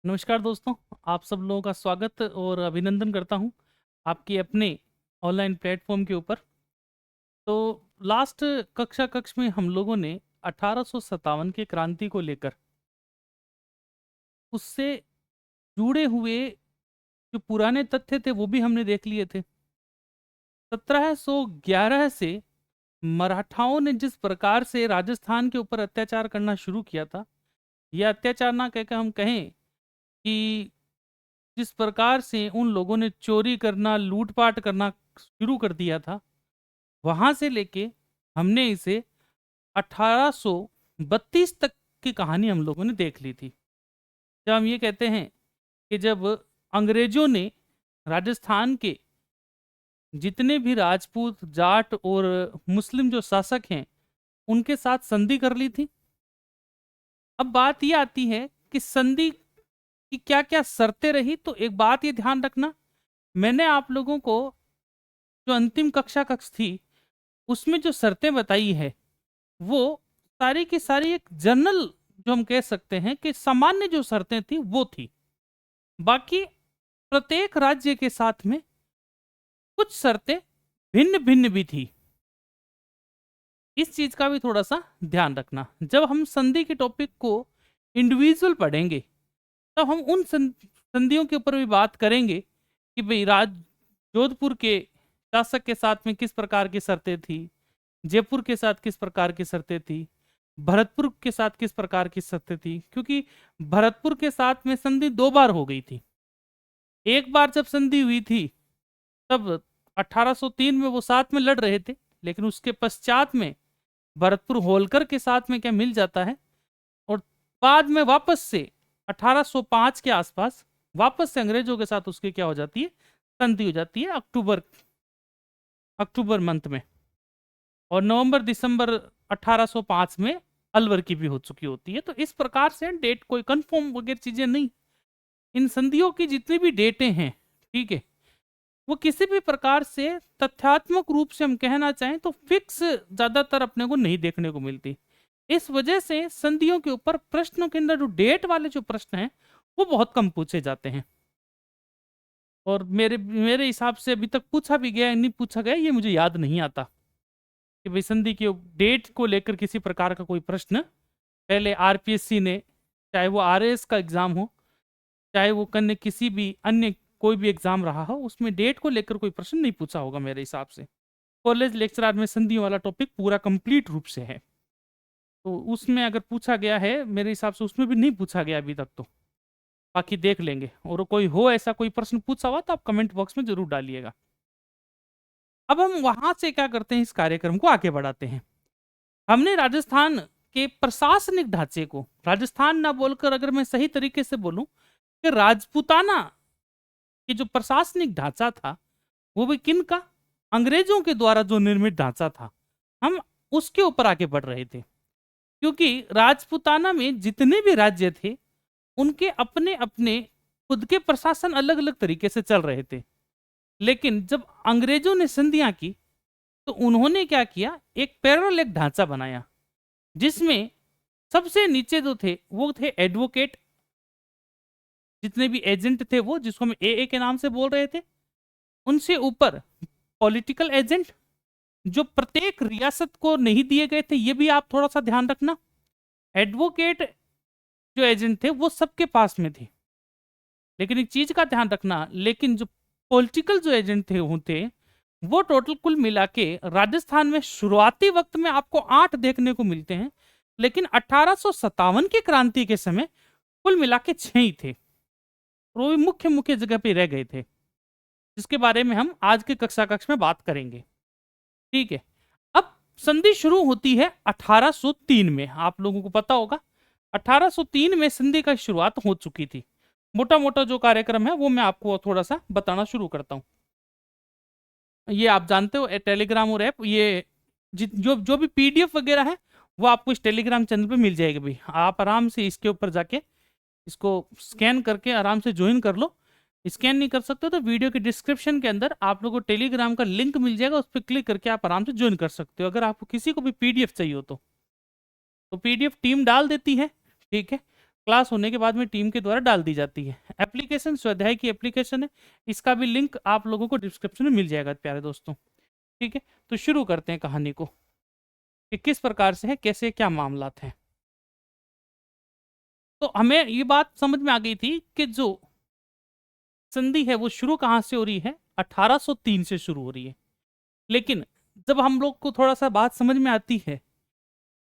नमस्कार दोस्तों, आप सब लोगों का स्वागत और अभिनंदन करता हूं आपके अपने ऑनलाइन प्लेटफॉर्म के ऊपर। तो लास्ट कक्ष में हम लोगों ने 1857 के क्रांति को लेकर उससे जुड़े हुए जो पुराने तथ्य थे वो भी हमने देख लिए थे। 1711 से मराठाओं ने जिस प्रकार से राजस्थान के ऊपर अत्याचार करना शुरू किया था, यह अत्याचार ना कहकर हम कहें कि जिस प्रकार से उन लोगों ने चोरी करना, लूटपाट करना शुरू कर दिया था, वहां से लेके हमने इसे 1832 तक की कहानी हम लोगों ने देख ली थी। जब हम ये कहते हैं कि जब अंग्रेजों ने राजस्थान के जितने भी राजपूत, जाट और मुस्लिम जो शासक हैं उनके साथ संधि कर ली थी। अब बात ये आती है कि संधि की क्या क्या शर्तें रही। तो एक बात ये ध्यान रखना, मैंने आप लोगों को जो अंतिम कक्ष थी उसमें जो शर्तें बताई है वो सारी की सारी एक जनरल, जो हम कह सकते हैं कि सामान्य जो शर्तें थी वो थी। बाकी प्रत्येक राज्य के साथ में कुछ शर्तें भिन्न भिन्न भी थी। इस चीज का भी थोड़ा सा ध्यान रखना। जब हम संधि के टॉपिक को इंडिविजुअल पढ़ेंगे तब हम उन संधियों के ऊपर भी बात करेंगे कि भाई जोधपुर के शासक के साथ में किस प्रकार की शर्तें थी, जयपुर के साथ किस प्रकार की शर्तें थी, भरतपुर के साथ किस प्रकार की शर्तें थी। क्योंकि भरतपुर के साथ में संधि 2 बार हो गई थी। एक बार जब संधि हुई थी तब 1803 में वो साथ में लड़ रहे थे, लेकिन उसके पश्चात में भरतपुर होलकर के साथ में क्या मिल जाता है और बाद में वापस से 1805 के आसपास वापस से अंग्रेजों के साथ उसकी क्या हो जाती है, संधि हो जाती है अक्टूबर मंथ में। और नवंबर दिसंबर 1805 में अलवर की भी हो चुकी होती है। तो इस प्रकार से डेट कोई कंफर्म वगैरह चीजें नहीं। इन संधियों की जितनी भी डेटें हैं, ठीक है, वो किसी भी प्रकार से तथ्यात्मक रूप से हम कहना चाहें तो फिक्स ज्यादातर अपने को नहीं देखने को मिलती। इस वजह से संधियों के ऊपर प्रश्नों के अंदर जो डेट वाले जो प्रश्न हैं वो बहुत कम पूछे जाते हैं। और मेरे मेरे हिसाब से अभी तक पूछा भी गया नहीं पूछा गया ये मुझे याद नहीं आता कि भाई संधि की डेट को लेकर किसी प्रकार का कोई प्रश्न पहले आरपीएससी ने, चाहे वो आरएएस का एग्जाम हो, चाहे वो कन्या किसी भी अन्य कोई भी एग्जाम रहा हो, उसमें डेट को लेकर कोई प्रश्न नहीं पूछा होगा मेरे हिसाब से। कॉलेज लेक्चरर में संधियों वाला टॉपिक पूरा कंप्लीट रूप से है, तो उसमें अगर पूछा गया है मेरे हिसाब से उसमें भी नहीं पूछा गया अभी तक। तो बाकी देख लेंगे, और कोई हो ऐसा कोई प्रश्न पूछा हुआ तो आप कमेंट बॉक्स में जरूर डालिएगा। अब हम वहां से क्या करते हैं, इस कार्यक्रम को आगे बढ़ाते हैं। हमने राजस्थान के प्रशासनिक ढांचे को, राजस्थान ना बोलकर अगर मैं सही तरीके से बोलूं कि राजपूताना कि जो प्रशासनिक ढांचा था वो भी किन का, अंग्रेजों के द्वारा जो निर्मित ढांचा था, हम उसके ऊपर आगे बढ़ रहे थे। क्योंकि राजपूताना में जितने भी राज्य थे उनके अपने अपने खुद के प्रशासन अलग अलग तरीके से चल रहे थे। लेकिन जब अंग्रेजों ने संधियां की तो उन्होंने क्या किया, एक पैरेलल एक ढांचा बनाया जिसमें सबसे नीचे जो थे वो थे एडवोकेट, जितने भी एजेंट थे वो, जिसको हम ए के नाम से बोल रहे थे। उनसे ऊपर पॉलिटिकल एजेंट जो प्रत्येक रियासत को नहीं दिए गए थे, ये भी आप थोड़ा सा ध्यान रखना। एडवोकेट जो एजेंट थे वो सबके पास में थे, लेकिन एक चीज का ध्यान रखना, लेकिन जो पॉलिटिकल जो एजेंट थे वो टोटल कुल मिला के राजस्थान में शुरुआती वक्त में आपको 8 देखने को मिलते हैं, लेकिन 1857 की क्रांति के समय कुल मिला के 6 ही थे। वो भी मुख्य मुख्य जगह पे रह गए थे, जिसके बारे में हम आज के कक्ष में बात करेंगे। ठीक है, अब संधि शुरू होती है 1803 में। आप लोगों को पता होगा 1803 में संधि का शुरुआत हो चुकी थी। मोटा मोटा जो कार्यक्रम है वो मैं आपको थोड़ा सा बताना शुरू करता हूं। ये आप जानते हो टेलीग्राम और ऐप, ये जो जो भी पीडीएफ वगैरह है वो आपको इस टेलीग्राम चैनल पे मिल जाएगी भाई। आप आराम से इसके ऊपर जाके इसको स्कैन करके आराम से ज्वाइन कर लो। स्कैन नहीं कर सकते तो वीडियो के डिस्क्रिप्शन के अंदर आप लोगों को टेलीग्राम का लिंक मिल जाएगा, उस पर क्लिक करके आप आराम से ज्वाइन कर सकते हो। अगर आपको किसी को भी पीडीएफ चाहिए हो तो पीडीएफ टीम डाल देती है, ठीक है। क्लास होने के बाद में टीम के द्वारा डाल दी जाती है। एप्लीकेशन स्वाध्याय की एप्लीकेशन है, इसका भी लिंक आप लोगों को डिस्क्रिप्शन में मिल जाएगा प्यारे दोस्तों, ठीक है। तो शुरू करते हैं कहानी को कि किस प्रकार से है, कैसे क्या मामला थे। तो हमें ये बात समझ में आ गई थी कि जो संधि है वो शुरू कहां से हो रही है, 1803 से शुरू हो रही है। लेकिन जब हम लोग को थोड़ा सा बात समझ में आती है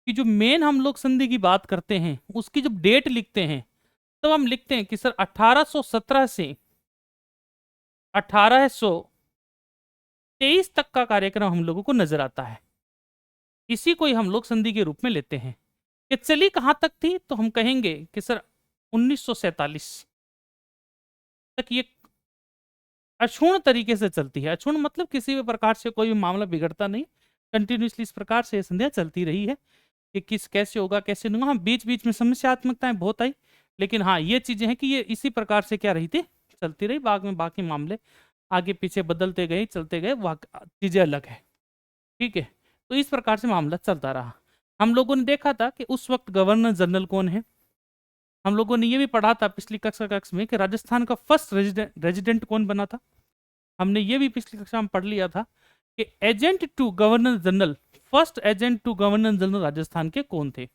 कि जो मेन हम लोग संधि की बात करते हैं उसकी जब डेट लिखते हैं तो हम लिखते हैं कि सर 1817 से 1823 तक का कार्यक्रम हम लोगों को नजर आता है। इसी को ही हम लोग संधि के रूप में लेते हैं। कि चली कहां तक थी, तो हम कहेंगे कि सर 1947 तक ये अक्षुण्ण तरीके से चलती है। अक्षुण्ण मतलब किसी भी प्रकार से कोई भी मामला बिगड़ता नहीं, कंटिन्यूसली इस प्रकार से संध्या चलती रही है कि किस कैसे होगा कैसे नहीं होगा। हाँ, बीच बीच में समस्यात्मकताएं बहुत आई, लेकिन हाँ ये चीजें हैं कि ये इसी प्रकार से क्या रही थी, चलती रही। बाद में बाकी मामले आगे पीछे बदलते गए, चलते गए, चीजें अलग है, ठीक है। तो इस प्रकार से मामला चलता रहा। हम लोगों ने देखा था कि उस वक्त गवर्नर जनरल कौन है। हम लोगों ने ये भी पढ़ा था पिछली कक्षा में कि राजस्थान का फर्स्ट रेजिडेंट कौन बना था। हमने ये भी पिछली कक्षा में पढ़ लिया था कि agent to governor general, first agent to governor general Rajasthan के कौन थे।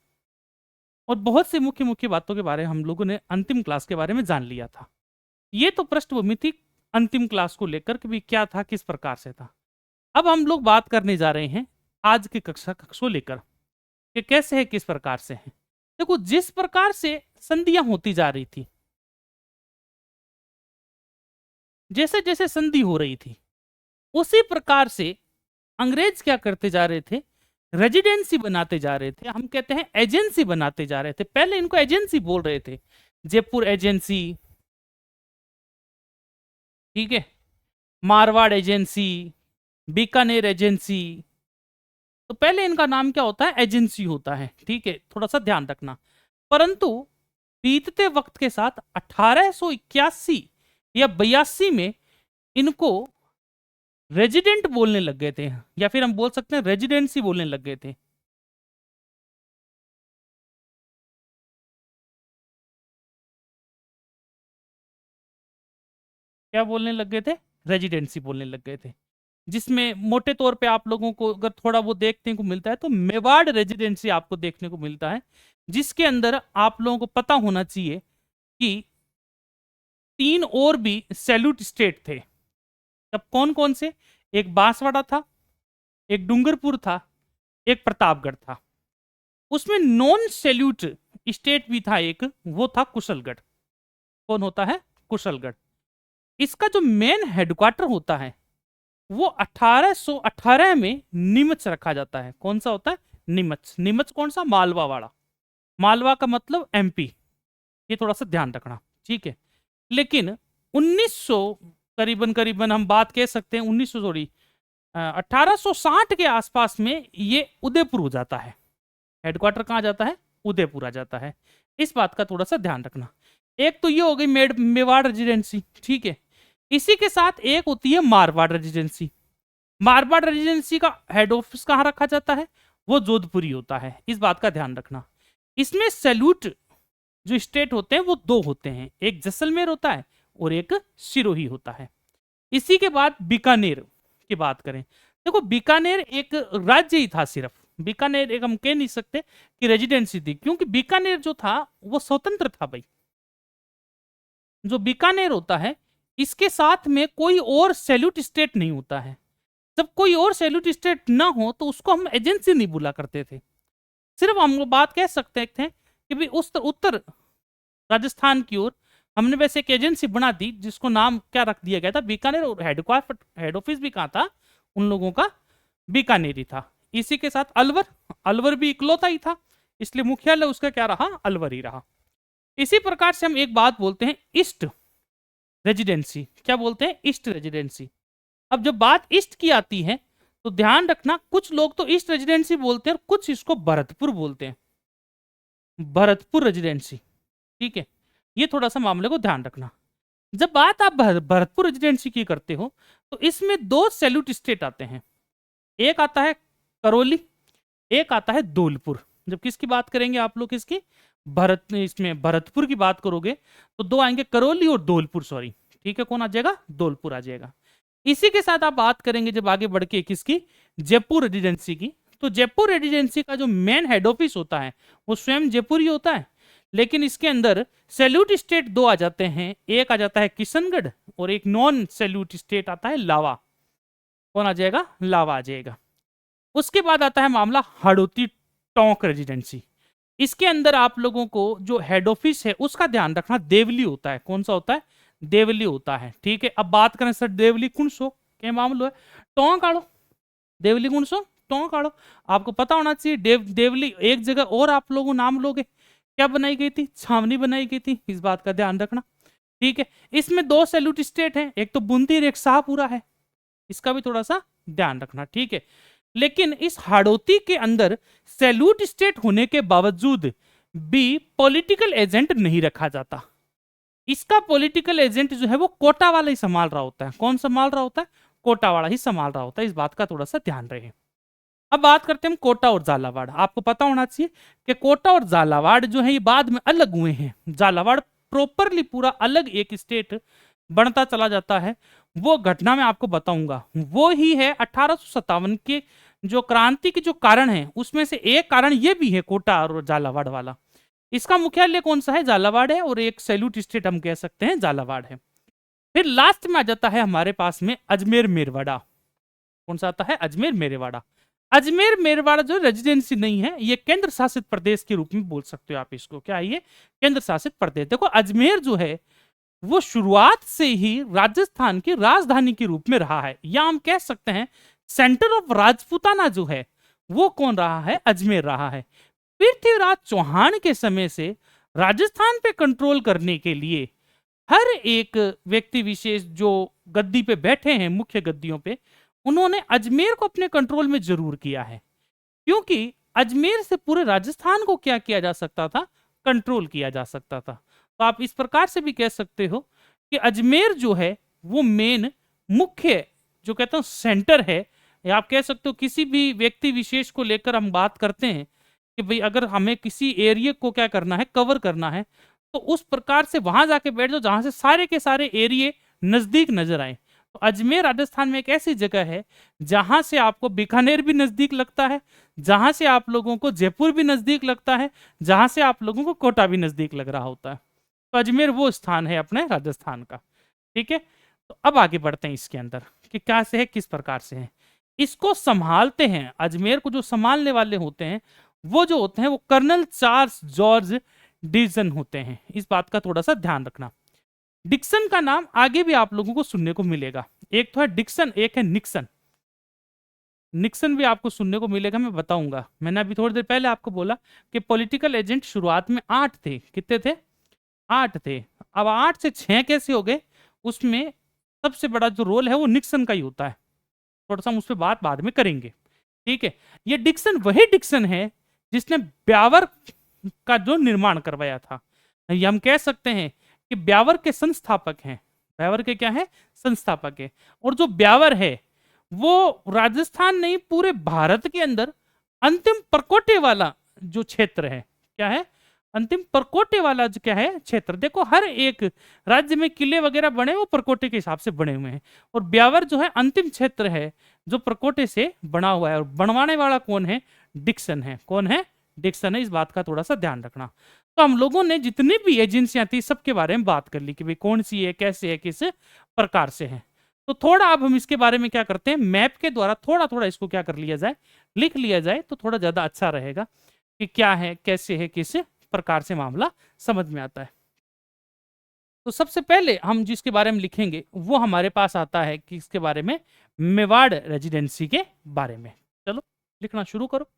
और बहुत सी मुख्य मुख्य बातों के बारे में हम लोगों ने अंतिम क्लास के बारे में जान लिया था। ये तो पृष्ठभूमि थी अंतिम क्लास को लेकर कि भी क्या था, किस प्रकार से था। अब हम लोग बात करने जा रहे हैं आज की कक्षा को लेकर कि कैसे है, किस प्रकार से है। देखो, जिस प्रकार से संधियां होती जा रही थी, जैसे जैसे संधि हो रही थी, उसी प्रकार से अंग्रेज क्या करते जा रहे थे, रेजिडेंसी बनाते जा रहे थे। हम कहते हैं एजेंसी बनाते जा रहे थे। पहले इनको एजेंसी बोल रहे थे, जयपुर एजेंसी, ठीक है, मारवाड़ एजेंसी, बीकानेर एजेंसी। तो पहले इनका नाम क्या होता है, एजेंसी होता है, ठीक है, थोड़ा सा ध्यान रखना। परंतु बीतते वक्त के साथ 1881 या 82 में इनको रेजिडेंट बोलने लग गए थे, या फिर हम बोल सकते हैं रेजिडेंसी बोलने लग गए थे। क्या बोलने लग गए थे, रेजिडेंसी बोलने लग गए थे। जिसमें मोटे तौर पे आप लोगों को अगर थोड़ा वो देखने को मिलता है तो मेवाड़ रेजिडेंसी आपको देखने को मिलता है, जिसके अंदर आप लोगों को पता होना चाहिए कि 3 और भी सैल्यूट स्टेट थे। तब कौन कौन से, एक बांसवाड़ा था, एक डूंगरपुर था, एक प्रतापगढ़ था। उसमें नॉन सैल्यूट स्टेट भी था एक, वो था कुशलगढ़। कौन होता है, कुशलगढ़। इसका जो मेन हेडक्वार्टर होता है वो 1818 में नीमच रखा जाता है। कौन सा होता है, नीमच। नीमच कौन सा, मालवा वाला। मालवा का मतलब एमपी, ये थोड़ा सा ध्यान रखना, ठीक है। लेकिन 1900 करीबन करीबन हम बात कह सकते हैं 1900 सॉरी 1860 के आसपास में ये उदयपुर हो जाता है। हेडक्वार्टर कहाँ जाता है, उदयपुर आ जाता है। इस बात का थोड़ा सा ध्यान रखना। एक तो ये हो गई मेवाड़ रेजिडेंसी, ठीक है। इसी के साथ एक होती है मारवाड़ रेजिडेंसी। मारवाड़ रेजिडेंसी का हेड ऑफिस कहाँ रखा जाता है, वो जोधपुरी होता है। इस बात का ध्यान रखना। इसमें सैल्यूट जो स्टेट होते हैं वो 2 होते हैं, एक जैसलमेर होता है और एक सिरोही होता है। इसी के बाद बीकानेर की बात करें, देखो बीकानेर एक राज्य ही था सिर्फ। बीकानेर एक हम कह नहीं सकते कि रेजिडेंसी थी, क्योंकि बीकानेर जो था वो स्वतंत्र था भाई। जो बीकानेर होता है इसके साथ में कोई और सैल्यूट स्टेट नहीं होता है। जब कोई और सैल्यूट स्टेट ना हो तो उसको हम एजेंसी नहीं बुला करते थे। सिर्फ हम बात कह सकते थे कि भाई उस उत्तर राजस्थान की ओर हमने वैसे एक एजेंसी बना दी जिसको नाम क्या रख दिया गया था, बीकानेर। और हेड ऑफिस भी कहाँ था उन लोगों का, बीकानेर ही था। इसी के साथ अलवर, अलवर भी इकलौता ही था, इसलिए मुख्यालय उसका क्या रहा, अलवर ही रहा। इसी प्रकार से हम एक बात बोलते हैं ईस्ट रेजिडेंसी। क्या बोलते हैं, ईस्ट रेजिडेंसी। अब जब बात ईस्ट की आती है तो ध्यान रखना, कुछ लोग तो ईस्ट रेजिडेंसी बोलते हैं और कुछ इसको भरतपुर बोलते हैं, भरतपुर रेजिडेंसी, ठीक है। ये थोड़ा सा मामले को ध्यान रखना। जब बात आप भरतपुर रेजिडेंसी की करते हो तो इसमें दो सैल्यूट स्टेट आते हैं, एक आता है करौली, एक आता है धौलपुर। जब किसकी बात करेंगे आप लोग, किसकी, इसमें भरतपुर की बात करोगे तो दो आएंगे, करौली और धौलपुर, सॉरी, ठीक है, कौन आ जाएगा, धौलपुर आ जाएगा। इसी के साथ आप बात करेंगे जब आगे बढ़ के किसकी, जयपुर रेजिडेंसी की, तो जयपुर रेजिडेंसी का जो मेन हेड ऑफिस होता है वो स्वयं जयपुर ही होता है, लेकिन इसके अंदर सैल्यूट स्टेट दो आ जाते हैं, एक आ जाता है किशनगढ़ और एक नॉन सैल्यूट स्टेट आता है लावा। कौन आ जाएगा, लावा आ जाएगा। उसके बाद आता है मामला हाड़ौती टोंक रेजिडेंसी। इसके अंदर आप लोगों को जो हेड ऑफिस है उसका ध्यान रखना देवली होता है। कौन सा होता है, देवली होता है, ठीक है। अब बात करें सर देवली कुणसो क्या मामलो है, टोंक आड़ो, देवली कुणसो टोंक आड़ो। आपको पता होना चाहिए देवली एक जगह और आप लोगों नाम लोगे, क्या बनाई गई थी, छावनी बनाई गई थी, इस बात का ध्यान रखना, ठीक है। इसमें दो सैल्यूट स्टेट हैं, एक तो बूंदी और एक शाहपुरा है, इसका भी थोड़ा सा ध्यान रखना, ठीक है। लेकिन इस हाड़ौती के अंदर सैल्यूट स्टेट होने के बावजूद भी पॉलिटिकल एजेंट नहीं रखा जाता। इसका पॉलिटिकल एजेंट जो है वो कोटा वाला ही संभाल रहा होता है। कौन संभाल रहा होता है, कोटा वाला ही संभाल रहा होता है, इस बात का थोड़ा सा ध्यान रहे। अब बात करते हैं हम कोटा और झालावाड़। आपको पता होना चाहिए कि कोटा और झालावाड़ जो है ये बाद में अलग हुए हैं। झालावाड़ प्रॉपरली पूरा अलग एक स्टेट बनता चला जाता है, वो घटना मैं आपको बताऊंगा। वो ही है 1857 के जो क्रांति के जो कारण है उसमें से एक कारण ये भी है कोटा और झालावाड़ वाला। इसका मुख्यालय कौन सा है, झालावाड़ है, और एक सैल्यूट स्टेट हम कह सकते हैं झालावाड़ है। फिर लास्ट में आ जाता है हमारे पास में अजमेर मेरवाड़ा। कौन सा आता है, अजमेर मेरवाड़ा। अजमेर मेरवाड़ा जो रेजिडेंसी नहीं है, ये केंद्र शासित प्रदेश के रूप में बोल सकते हो आप इसको, क्या है ये, केंद्र शासित प्रदेश। देखो अजमेर जो है वो शुरुआत से ही राजस्थान की राजधानी के रूप में रहा है, या हम कह सकते हैं सेंटर ऑफ राजपूताना जो है वो कौन रहा है, अजमेर रहा है। पृथ्वीराज चौहान के समय से राजस्थान पे कंट्रोल करने के लिए हर एक व्यक्ति विशेष जो गद्दी पे बैठे हैं, मुख्य गद्दियों पे, उन्होंने अजमेर को अपने कंट्रोल में जरूर किया है, क्योंकि अजमेर से पूरे राजस्थान को क्या किया जा सकता था, कंट्रोल किया जा सकता था। तो आप इस प्रकार से भी कह सकते हो कि अजमेर जो है वो मेन मुख्य जो कहते हैं सेंटर है, या आप कह सकते हो किसी भी व्यक्ति विशेष को लेकर हम बात करते हैं कि भाई अगर हमें किसी एरिया को क्या करना है, कवर करना है, तो उस प्रकार से वहां जाके बैठ जाओ जहां से सारे के सारे एरिए नजदीक नजर आए। तो अजमेर राजस्थान में एक ऐसी जगह है जहां से आपको बीकानेर भी नजदीक लगता है, जहां से आप लोगों को जयपुर भी नजदीक लगता है, जहां से आप लोगों को कोटा भी नजदीक लग रहा होता है। तो अजमेर वो स्थान है अपने राजस्थान का, ठीक है। तो अब आगे बढ़ते हैं इसके अंदर कि क्या से है, किस प्रकार से है। इसको संभालते हैं, अजमेर को जो संभालने वाले होते हैं वो जो होते हैं वो कर्नल चार्ल्स जॉर्ज डिक्सन होते हैं, इस बात का थोड़ा सा ध्यान रखना। डिक्सन का नाम आगे भी आप लोगों को सुनने को मिलेगा, एक तो है डिक्सन, एक है निक्सन। निक्सन भी आपको सुनने को मिलेगा, मैं बताऊंगा। मैंने अभी थोड़ी देर पहले आपको बोला कि पॉलिटिकल एजेंट शुरुआत में 8 थे, कितने थे, 8 थे। अब 8 से 6 कैसे हो गए, उसमें सबसे बड़ा जो रोल है वो निक्सन का ही होता है। थोड़ा सा हम उस पर बात बाद में करेंगे, ठीक है। ये डिक्सन वही डिक्सन है जिसने ब्यावर का जो निर्माण करवाया था। ये हम कह सकते हैं कि ब्यावर के संस्थापक हैं, ब्यावर के क्या है, संस्थापक है। और जो ब्यावर है वो राजस्थान नहीं पूरे भारत के अंदर अंतिम परकोटे वाला जो क्षेत्र है, क्या है, अंतिम परकोटे वाला जो क्या है क्षेत्र। देखो हर एक राज्य में किले वगैरह बने वो परकोटे के हिसाब से बने हुए हैं, और ब्यावर जो है अंतिम क्षेत्र है जो परकोटे से बना हुआ है, और बनवाने वाला कौन है, डिक्सन है। कौन है, डिक्सन है, इस बात का थोड़ा सा ध्यान रखना। तो हम लोगों ने जितनी भी एजेंसियां थी सबके बारे में बात कर ली कि भाई कौन सी है, कैसे है, किस प्रकार से है। तो थोड़ा अब हम इसके बारे में क्या करते हैं, मैप के द्वारा थोड़ा थोड़ा इसको क्या कर लिया जाए, लिख लिया जाए, तो थोड़ा ज्यादा अच्छा रहेगा कि क्या है, कैसे है, किस प्रकार से मामला समझ में आता है। तो सबसे पहले हम जिसके बारे में लिखेंगे वो हमारे पास आता है कि इसके बारे में, मेवाड़ रेजिडेंसी के बारे में। चलो लिखना शुरू करो।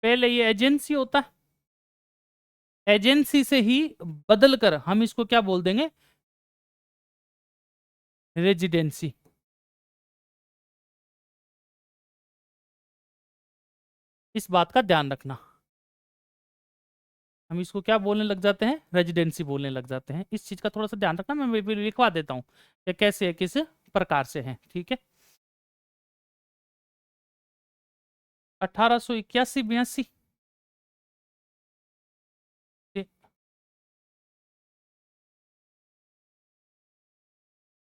पहले ये एजेंसी होता है, एजेंसी से ही बदल कर हम इसको क्या बोल देंगे, रेजिडेंसी। इस बात का ध्यान रखना, हम इसको क्या बोलने लग जाते हैं, रेजिडेंसी बोलने लग जाते हैं। इस चीज का थोड़ा सा ध्यान रखना, मैं भी लिखवा देता हूँ कि कैसे है, किस प्रकार से है, ठीक है। 1881-82।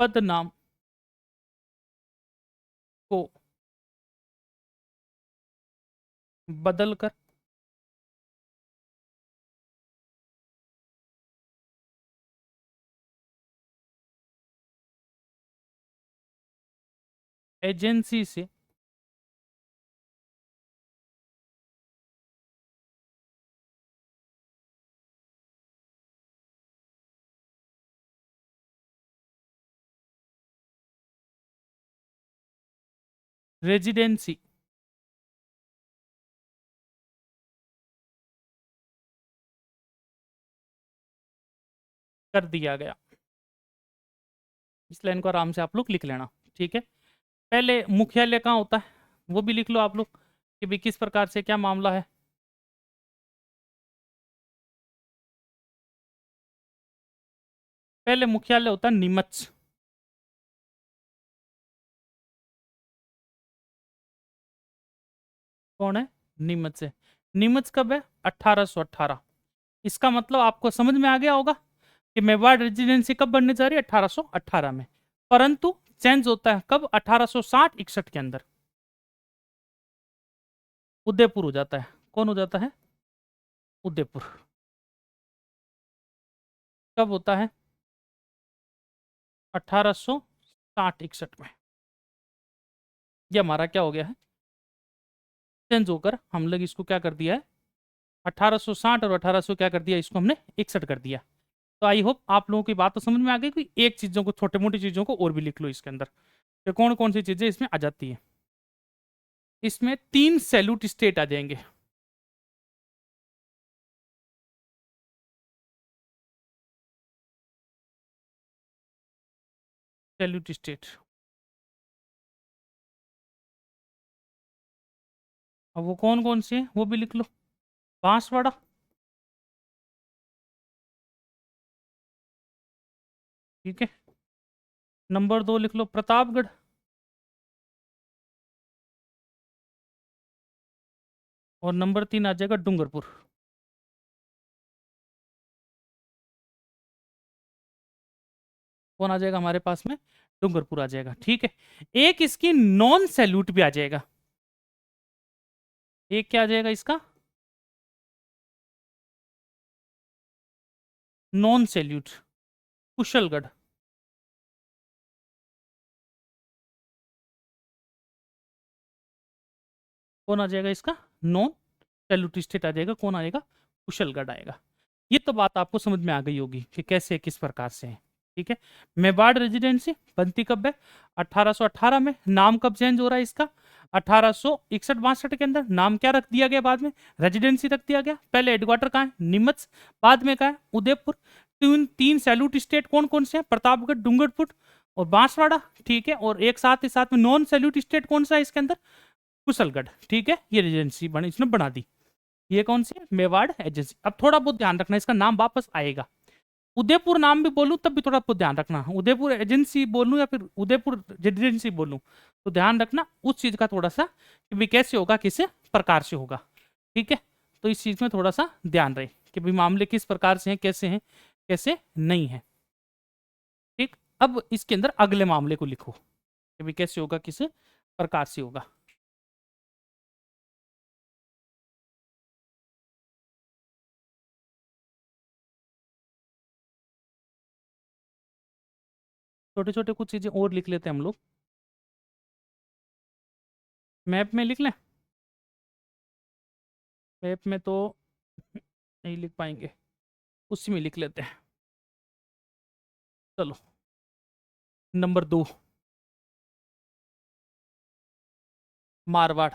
पद नाम को बदलकर एजेंसी से रेजिडेंसी कर दिया गया। इस लाइन को आराम से आप लोग लिख लेना, ठीक है। पहले मुख्यालय कहाँ होता है वो भी लिख लो आप लोग, कि भी किस प्रकार से क्या मामला है। पहले मुख्यालय होता है नीमच। कौन है, नीमच से। नीमच कब है, 1818। इसका मतलब आपको समझ में आ गया होगा कि मेवाड़ रेजिडेंसी कब बनने जा रही है, 1818 में। परंतु चेंज होता है कब, 1860-61 के अंदर उदयपुर हो जाता है। कौन हो जाता है, उदयपुर। कब होता है, 1860-61 में। ये हमारा क्या हो गया है, चेंज होकर हम लोग इसको क्या कर दिया है, 1860 और 1800 क्या कर दिया, इसको हमने 61 कर दिया। तो आई होप आप लोगों की बात तो समझ में आ गई कि एक चीजों को, छोटे मोटी चीजों को और भी लिख लो इसके अंदर, कि कौन कौन सी चीजें इसमें आ जाती है। इसमें 3 सैल्यूट स्टेट आ जाएंगे। सैल्यूट स्टेट, अब वो कौन कौन से हैं वो भी लिख लो। बांसवाड़ा, ठीक है। नंबर 2 लिख लो प्रतापगढ़। और नंबर 3 आ जाएगा डूंगरपुर। कौन आ जाएगा हमारे पास में, डूंगरपुर आ जाएगा, ठीक है। एक इसकी नॉन सैल्यूट भी आ जाएगा। एक क्या आ जाएगा इसका, नॉन सैल्यूट, कुशलगढ़। कौन आ जाएगा इसका, नॉन सैल्यूट स्टेट आ जाएगा, कौन आएगा, कुशलगढ़ आएगा। ये तो बात आपको समझ में आ गई होगी कि कैसे किस प्रकार से है, ठीक है। मेवाड़ रेजिडेंसी बनती कब है, 1818 में। नाम कब चेंज हो रहा है इसका, 1861-62 के अंदर। नाम क्या रख दिया गया बाद में, रेजिडेंसी रख दिया गया। पहले हेडक्वार्टर कहाँ है, नीमच। बाद में कहाँ है, उदयपुर। तीन तीन सैल्यूट स्टेट कौन कौन से हैं, प्रतापगढ़, डूंगरपुर और बांसवाड़ा, ठीक है। और एक साथ ही साथ में नॉन सैल्यूट स्टेट कौन सा है इसके अंदर, कुशलगढ़, ठीक है। ये रेजिडेंसी बनी, इसने बना दी। ये कौन सी है, मेवाड़ एजेंसी। अब थोड़ा बहुत ध्यान रखना, इसका नाम वापस आएगा। उदयपुर नाम भी बोलूं तब भी थोड़ा बहुत ध्यान रखना, उदयपुर एजेंसी बोलूं या फिर उदयपुर रेजिडेंसी बोलूं, तो ध्यान रखना उस चीज का थोड़ा सा, कि भाई कैसे होगा, किस प्रकार से होगा, ठीक है। तो इस चीज में थोड़ा सा ध्यान रहे कि भाई मामले किस प्रकार से हैं, कैसे नहीं है, ठीक। अब इसके अंदर अगले मामले को लिखो कि भाई कैसे होगा, किस प्रकार से होगा। छोटे छोटे कुछ चीजें और लिख लेते हैं हम लोग, मैप में लिख लें। मैप में तो नहीं लिख पाएंगे, उसी में लिख लेते हैं, चलो। Number 2, Marwar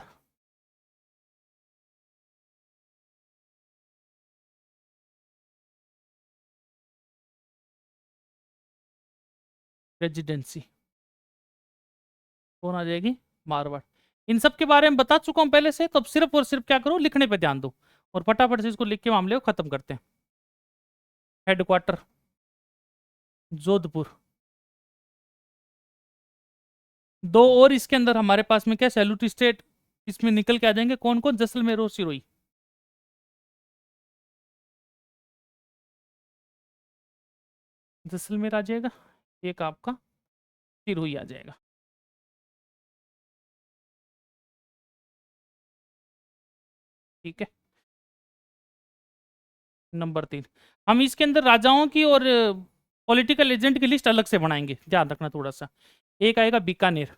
residency. कौन आ जाएगी? मारवाड़। इन सब के बारे में बता चुका हूं पहले से, तो अब सिर्फ और सिर्फ क्या करो, लिखने पे ध्यान दो और फटाफट से इसको लिख के मामले को खत्म करते हैं। हेडक्वार्टर जोधपुर। दो और इसके अंदर हमारे पास में क्या, सैल्यूट स्टेट इसमें निकल के आ जाएंगे। कौन कौन? जैसलमेर और सिरोही। जैसलमेर आ जाएगा, एक आपका सिरोही आ जाएगा। ठीक है। नंबर 3, हम इसके अंदर राजाओं की और पॉलिटिकल एजेंट की लिस्ट अलग से बनाएंगे, ध्यान रखना थोड़ा सा। एक आएगा बीकानेर,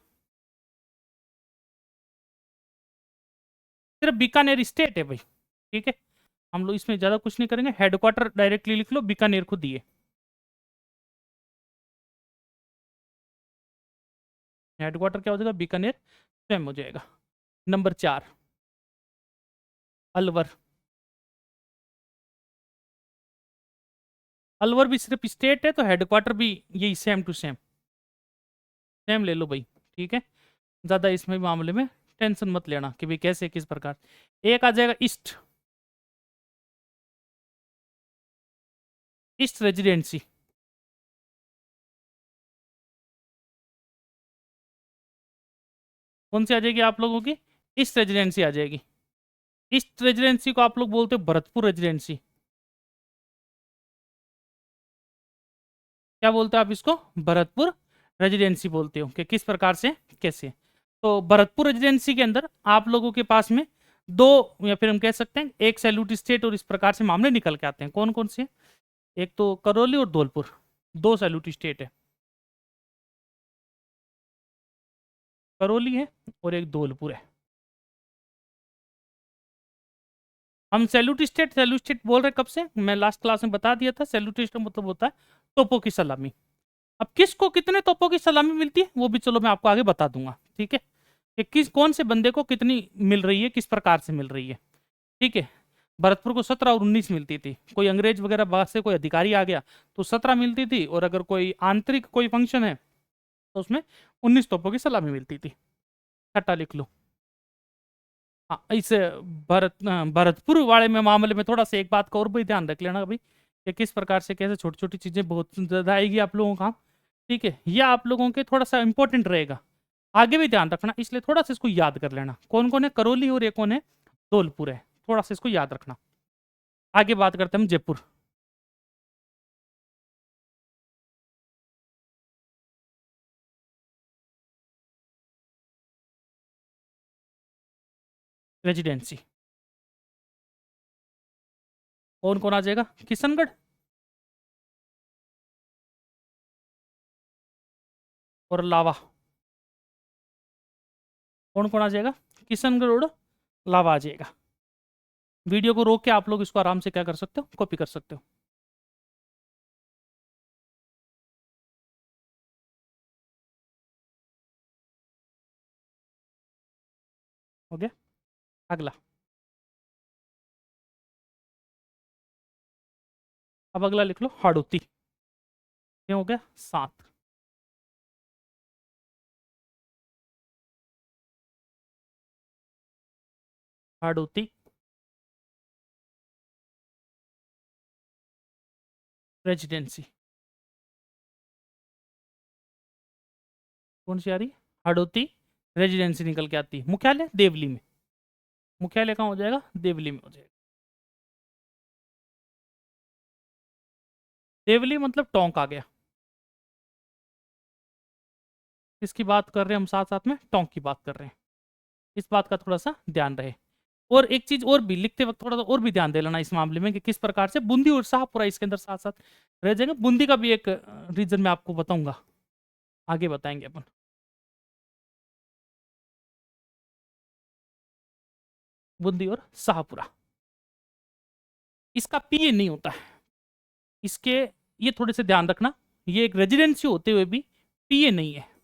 सिर्फ बीकानेर स्टेट है भाई। ठीक है, हम लोग इसमें ज्यादा कुछ नहीं करेंगे। हेडक्वार्टर डायरेक्टली लिख लो, बीकानेर खुद दिए। हेडक्वार्टर क्या हो जाएगा? बीकानेर स्वयं हो जाएगा। नंबर 4, अलवर। अलवर भी सिर्फ स्टेट है, तो हेडक्वार्टर भी यही सेम टू सेम, सेम ले लो भाई। ठीक है, ज्यादा इसमें मामले में टेंशन मत लेना कि भाई कैसे किस प्रकार। एक आ जाएगा ईस्ट, ईस्ट रेजिडेंसी। कौन सी आ जाएगी आप लोगों की? ईस्ट रेजिडेंसी आ जाएगी। ईस्ट रेजिडेंसी को आप लोग बोलते हो भरतपुर रेजिडेंसी। क्या बोलते हो आप इसको? भरतपुर रेजिडेंसी बोलते हो। कि किस प्रकार से, कैसे? तो भरतपुर रेजिडेंसी के अंदर आप लोगों के पास में दो, या फिर हम कह सकते हैं एक सैल्यूट स्टेट, और इस प्रकार से मामले निकल के आते हैं। कौन कौन से? एक तो करौली और धौलपुर, दो सैल्यूट स्टेट है। करौली है और एक धौलपुर है। हम सैल्यूट स्टेट बोल रहे कब से? मैं लास्ट क्लास में बता दिया था। सैल्यूट स्टेट मतलब होता है तोपों की सलामी। अब किसको कितने तोपों की सलामी मिलती है वो भी चलो मैं आपको आगे बता दूंगा। ठीक है, कि किस कौन से बंदे को कितनी मिल रही है, किस प्रकार से मिल रही है। ठीक है, भरतपुर को 17 और 19 मिलती थी। कोई अंग्रेज वगैरह बाहर से कोई अधिकारी आ गया तो 17 मिलती थी, और अगर कोई आंतरिक कोई फंक्शन है तो उसमें 19 तोपों की सलामी मिलती थी। छठा लिख लो। हाँ, इस भरतपुर वाले में मामले में थोड़ा सा एक बात का और भी ध्यान रख लेना भाई, कि किस प्रकार से कैसे छोटी छोटी चीजें बहुत ज्यादा आएगी आप लोगों का। ठीक है, ये आप लोगों के थोड़ा सा इंपॉर्टेंट रहेगा, आगे भी ध्यान रखना, इसलिए थोड़ा सा इसको याद कर लेना। कौन कौन है? करौली और एक कौन है? धौलपुर है। थोड़ा सा इसको याद रखना। आगे बात करते हैं हम जयपुर। रेजिडेंसी। कौन कौन आ जाएगा? किशनगढ़ और लावा। कौन कौन आ जाएगा? किशनगढ़ और लावा आ जाएगा। वीडियो को रोक के आप लोग इसको आराम से क्या कर सकते हो, कॉपी कर सकते हो। हो गया? अगला। अब अगला लिख लो, हाड़ौती। ये हो गया 7। हाड़ौती रेजिडेंसी। कौन सी आ रही? हाड़ौती रेजिडेंसी निकल के आती है। मुख्यालय देवली में। मुख्यालय कहाँ हो जाएगा? देवली में हो जाएगा। देवली मतलब टोंक आ गया। इसकी बात कर रहे हैं हम, साथ साथ में टोंक की बात कर रहे हैं। इस बात का थोड़ा सा ध्यान रहे। और एक चीज और भी लिखते वक्त थोड़ा सा और भी ध्यान दे लेना इस मामले में, कि किस प्रकार से बूंदी और शाहपुरा इसके अंदर साथ साथ रह जाएगा। बूंदी का भी एक रीजन मैं आपको बताऊंगा, आगे बताएंगे अपन। बूंदी और शाहपुरा, इसका पीए नहीं होता है। इसके, ये थोड़े से ध्यान रखना, ये एक रेजिडेंसी होते हुए भी पीए नहीं है।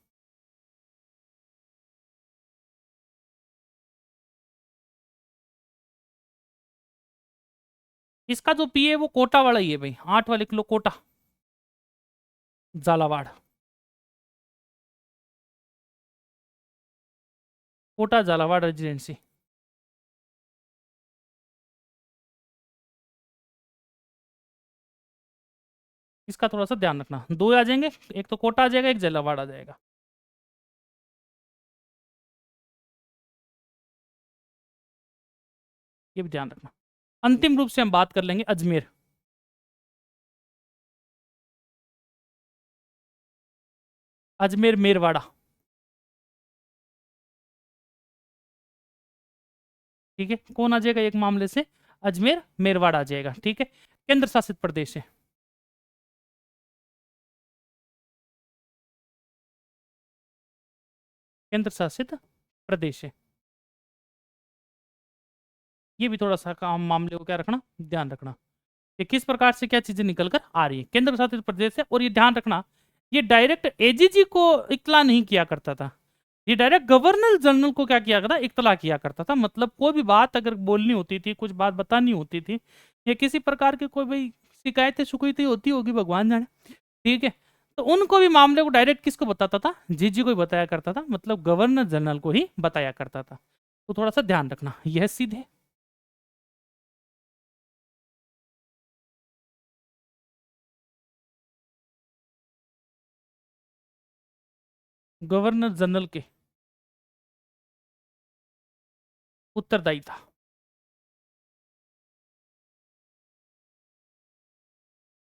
इसका जो पीए है वो कोटा वाला ही है भाई। 8 वाले किलो कोटा, झालावाड़। कोटा झालावाड़ रेजिडेंसी। इसका थोड़ा सा ध्यान रखना, दो आ जाएंगे, एक तो कोटा आ जाएगा, एक झालावाड़ आ जाएगा। ये भी ध्यान रखना। अंतिम रूप से हम बात कर लेंगे अजमेर। अजमेर मेरवाड़ा। ठीक है, कौन आ जाएगा एक मामले से? अजमेर मेरवाड़ा आ जाएगा। ठीक है, केंद्र शासित प्रदेश है। केंद्र शासित प्रदेश है। ये भी थोड़ा सा काम मामले को क्या रखना, ध्यान रखना कि किस प्रकार से क्या चीजें निकल कर आ रही है। केंद्र शासित प्रदेश है, और ये ध्यान रखना, ये डायरेक्ट एजीजी को इत्तला नहीं किया करता था, ये डायरेक्ट गवर्नर जनरल को क्या किया करता, इत्तला किया करता था। मतलब कोई भी बात अगर बोलनी होती थी, कुछ बात बतानी होती थी, या किसी प्रकार की कोई भाई शिकायतें शिकायतें होती होगी, भगवान जाने। ठीक है, तो उनको भी मामले को डायरेक्ट किसको बताता था, जीजी को ही बताया करता था, मतलब गवर्नर जनरल को ही बताया करता था। तो थोड़ा सा ध्यान रखना, यह सीधे गवर्नर जनरल के उत्तरदायी था।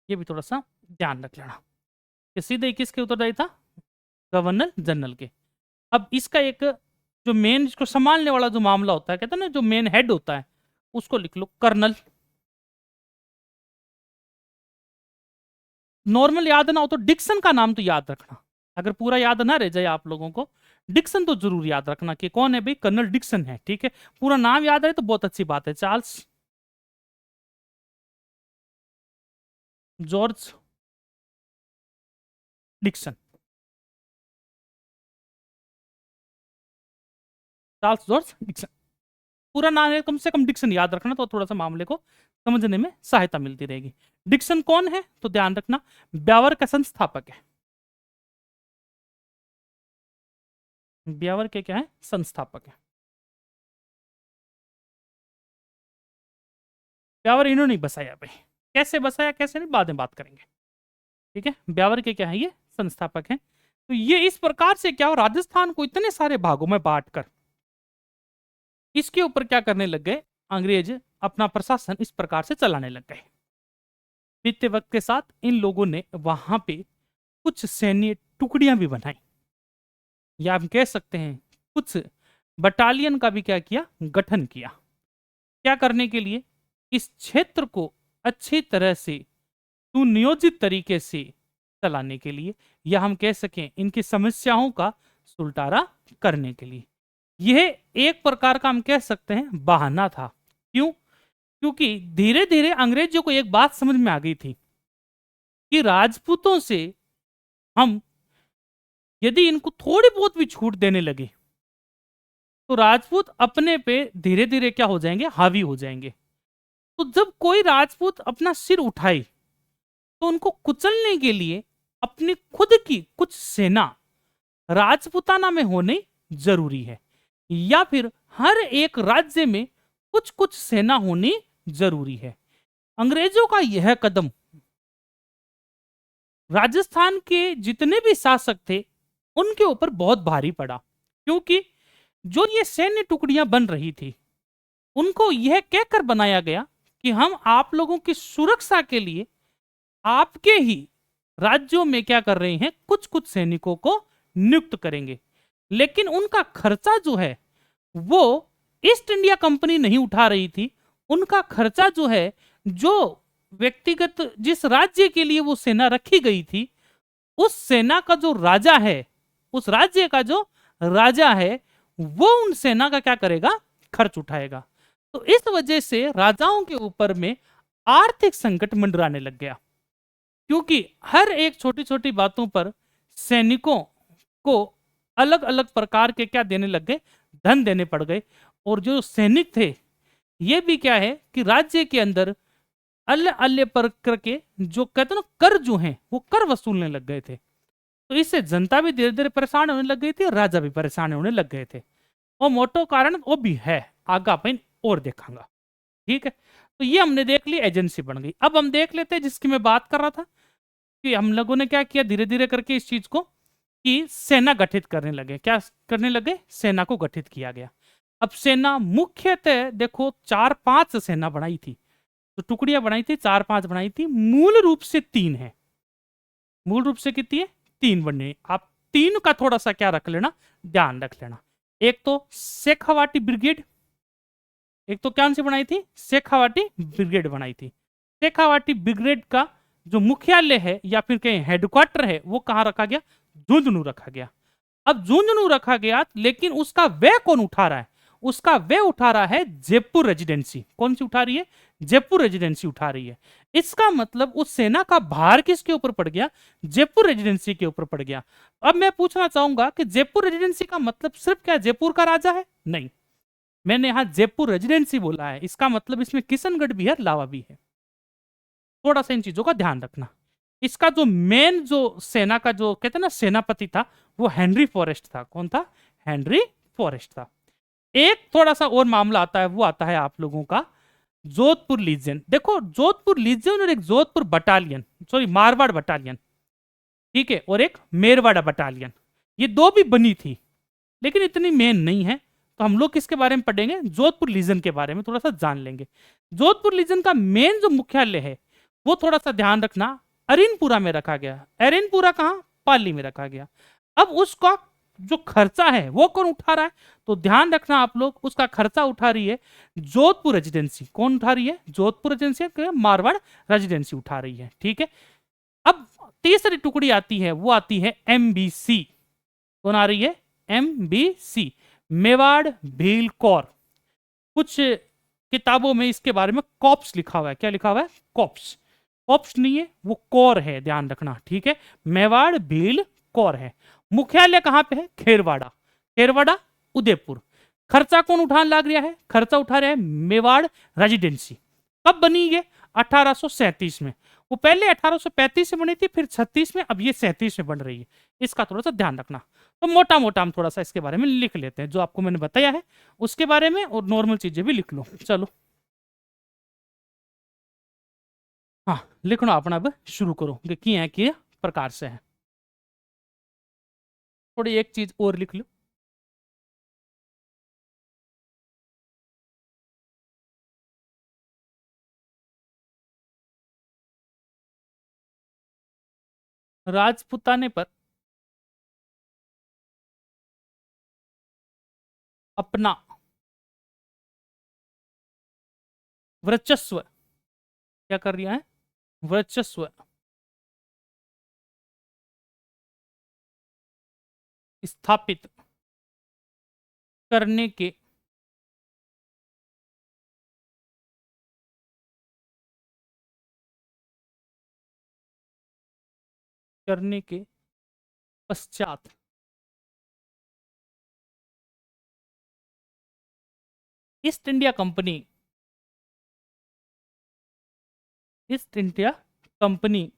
ये भी थोड़ा सा ध्यान रख लेना कि सीधे किसके उत्तरदायी था, गवर्नर जनरल के। अब इसका एक जो मेन इसको संभालने वाला जो मामला होता है, कहते हैं ना जो मेन हेड होता है, उसको लिख लो कर्नल। नॉर्मल याद ना हो तो डिक्सन का नाम तो याद रखना, अगर पूरा याद ना रह जाए आप लोगों को, डिक्सन तो जरूर याद रखना कि कौन है भाई, कर्नल डिक्सन है। ठीक है, पूरा नाम याद रहे तो बहुत अच्छी बात है। Charles George Dixon, Charles George Dixon, पूरा नाम है, कम से कम डिक्सन याद रखना, तो थोड़ा सा मामले को समझने में सहायता मिलती रहेगी। डिक्सन कौन है तो ध्यान रखना, ब्यावर का संस्थापक है। ब्यावर के क्या है, संस्थापक है। ब्यावर इन्होंने बसाया भाई, कैसे बसाया कैसे नहीं बाद में बात करेंगे। ठीक है, ब्यावर के क्या है, ये संस्थापक हैं। तो ये इस प्रकार से क्या हो, राजस्थान को इतने सारे भागों में बांटकर इसके ऊपर क्या करने लग गए, अंग्रेज अपना प्रशासन इस प्रकार से चलाने लग गए। बीतते वक्त के साथ इन लोगों ने वहां पे कुछ सैन्य टुकड़ियां भी बनाई, या हम कह सकते हैं कुछ बटालियन का भी क्या किया, गठन किया। क्या करने के लिए, इस क्षेत्र को अच्छी तरह से सुनियोजित तरीके से चलाने के लिए, या हम कह सकें इनकी समस्याओं का सुलटारा करने के लिए। यह एक प्रकार का हम कह सकते हैं बहाना था। क्यों? क्योंकि धीरे धीरे अंग्रेजों को एक बात समझ में आ गई थी कि राजपूतों से हम यदि इनको थोड़ी बहुत भी छूट देने लगे तो राजपूत अपने पे धीरे धीरे क्या हो जाएंगे, हावी हो जाएंगे। तो जब कोई राजपूत अपना सिर उठाए तो उनको कुचलने के लिए अपनी खुद की कुछ सेना राजपुताना में होनी जरूरी है, या फिर हर एक राज्य में कुछ कुछ सेना होनी जरूरी है। अंग्रेजों का यह कदम राजस्थान के जितने भी शासक थे उनके ऊपर बहुत भारी पड़ा, क्योंकि जो ये सैन्य टुकड़ियां बन रही थी उनको यह कहकर बनाया गया कि हम आप लोगों की सुरक्षा के लिए आपके ही राज्यों में क्या कर रहे हैं, कुछ कुछ सैनिकों को नियुक्त करेंगे। लेकिन उनका खर्चा जो है वो ईस्ट इंडिया कंपनी नहीं उठा रही थी, उनका खर्चा जो है, जो व्यक्तिगत जिस राज्य के लिए वो सेना रखी गई थी, उस सेना का जो राजा है, उस राज्य का जो राजा है, वो उन सेना का क्या करेगा, खर्च उठाएगा। तो इस वजह से राजाओं के ऊपर में आर्थिक संकट मंडराने लग गया, क्योंकि हर एक छोटी छोटी बातों पर सैनिकों को अलग अलग प्रकार के क्या देने लग गए, धन देने पड़ गए। और जो सैनिक थे ये भी क्या है कि राज्य के अंदर अल्य अल्य प्रकार के जो कहते ना कर जो हैं वो कर वसूलने लग गए थे। तो इससे जनता भी धीरे धीरे परेशान होने लग गई थी और राजा भी परेशान होने लग गए थे। और मोटो कारण वो भी है, आगे अपन और देखांगा। ठीक है, तो ये हमने देख ली, एजेंसी बन गई। अब हम देख लेते हैं जिसकी मैं बात कर रहा था, कि हम लोगों ने क्या किया धीरे धीरे करके इस चीज को, कि सेना गठित करने लगे। क्या करने लगे? सेना को गठित किया गया। अब सेना मुख्यतः देखो 4-5 सेना बनाई थी, तो टुकड़ियां बनाई थी, 4-5 बनाई थी, मूल रूप से 3 है। मूल रूप से कितनी है? 3 बने। आप 3 का थोड़ा सा क्या रख लेना, ध्यान रख लेना। एक तो शेखावाटी ब्रिगेड, एक तो कौन सी बनाई थी? शेखावाटी ब्रिगेड बनाई थी। शेखावाटी ब्रिगेड का जो मुख्यालय है या फिर कहीं हेडक्वार्टर है, वो कहां रखा गया? झुंझुनू रखा गया। अब झुंझुनू रखा गया, लेकिन उसका व्यय कौन उठा रहा है? उसका व्यय उठा रहा है जयपुर रेजिडेंसी। कौन सी उठा रही है? जयपुर रेजिडेंसी उठा रही है। इसका मतलब उस सेना का भार किसके ऊपर पड़ गया? जयपुर रेजिडेंसी के ऊपर पड़ गया। अब मैं पूछना चाहूंगा कि जयपुर रेजिडेंसी का मतलब सिर्फ क्या जयपुर का राजा है? नहीं, मैंने यहां जयपुर रेजिडेंसी बोला है, इसका मतलब इसमें किशनगढ़ भी है, लावा भी है। थोड़ा सा इन चीजों का ध्यान रखना। इसका जो मेन जो सेना का जो कहते हैं ना सेनापति था, वो हेनरी फॉरेस्ट था। कौन था? हेनरी फॉरेस्ट था। एक थोड़ा सा और मामला आता है, वो आता है आप लोगों का जोधपुर लीजियन। देखो जोधपुर लीजियन और एक Jodhpur battalion, sorry Marwar battalion, ठीक है, और एक मेरवाड़ा बटालियन, ये दो भी बनी थी, लेकिन इतनी मेन नहीं है। तो हम लोग किसके बारे में पढ़ेंगे? जोधपुर लीजन के बारे में थोड़ा सा जान लेंगे। जोधपुर लीजन का मेन जो मुख्यालय है, वो थोड़ा सा ध्यान रखना, अरिनपुरा में रखा गया। अरिनपुरा कहां? पाली में रखा गया। अब उसका जो खर्चा है वो कौन उठा रहा है? तो ध्यान रखना आप लोग, उसका खर्चा उठा रही है जोधपुर रेजिडेंसी। कौन उठा रही है? जोधपुर रेजिडेंसी, मारवाड़ रेजिडेंसी उठा रही है। ठीक है, अब तीसरी टुकड़ी आती है, वो आती है एमबीसी। कौन आ रही है? एमबीसी, मेवाड़ भील कौर। कुछ किताबों में इसके बारे में कॉप्स लिखा हुआ है। क्या लिखा हुआ है? कॉप्स। कॉप्स नहीं है, वो कौर है, ध्यान रखना। ठीक है, मेवाड़ भील कौर है। मुख्यालय कहां पे है? खेरवाड़ा। खेरवाड़ा, उदयपुर। खर्चा कौन उठाने लग रहा है? खर्चा उठा रहा है मेवाड़ रेजिडेंसी। कब बनी ये? 1837 में। वो पहले 1835 में बनी थी, फिर 36 में, अब ये 37 में बन रही है। इसका थोड़ा सा ध्यान रखना। तो मोटा मोटा हम थोड़ा सा इसके बारे में लिख लेते हैं, जो आपको मैंने बताया है उसके बारे में, और नॉर्मल चीजें भी लिख लो। चलो, हाँ, लिखना अपना अब शुरू करो कि किए है कि प्रकार से है। थोड़ी एक चीज और लिख लो। राजपुताने पर अपना वर्चस्व क्या कर रहा है? वर्चस्व स्थापित करने के करने के पश्चात east India company, east India company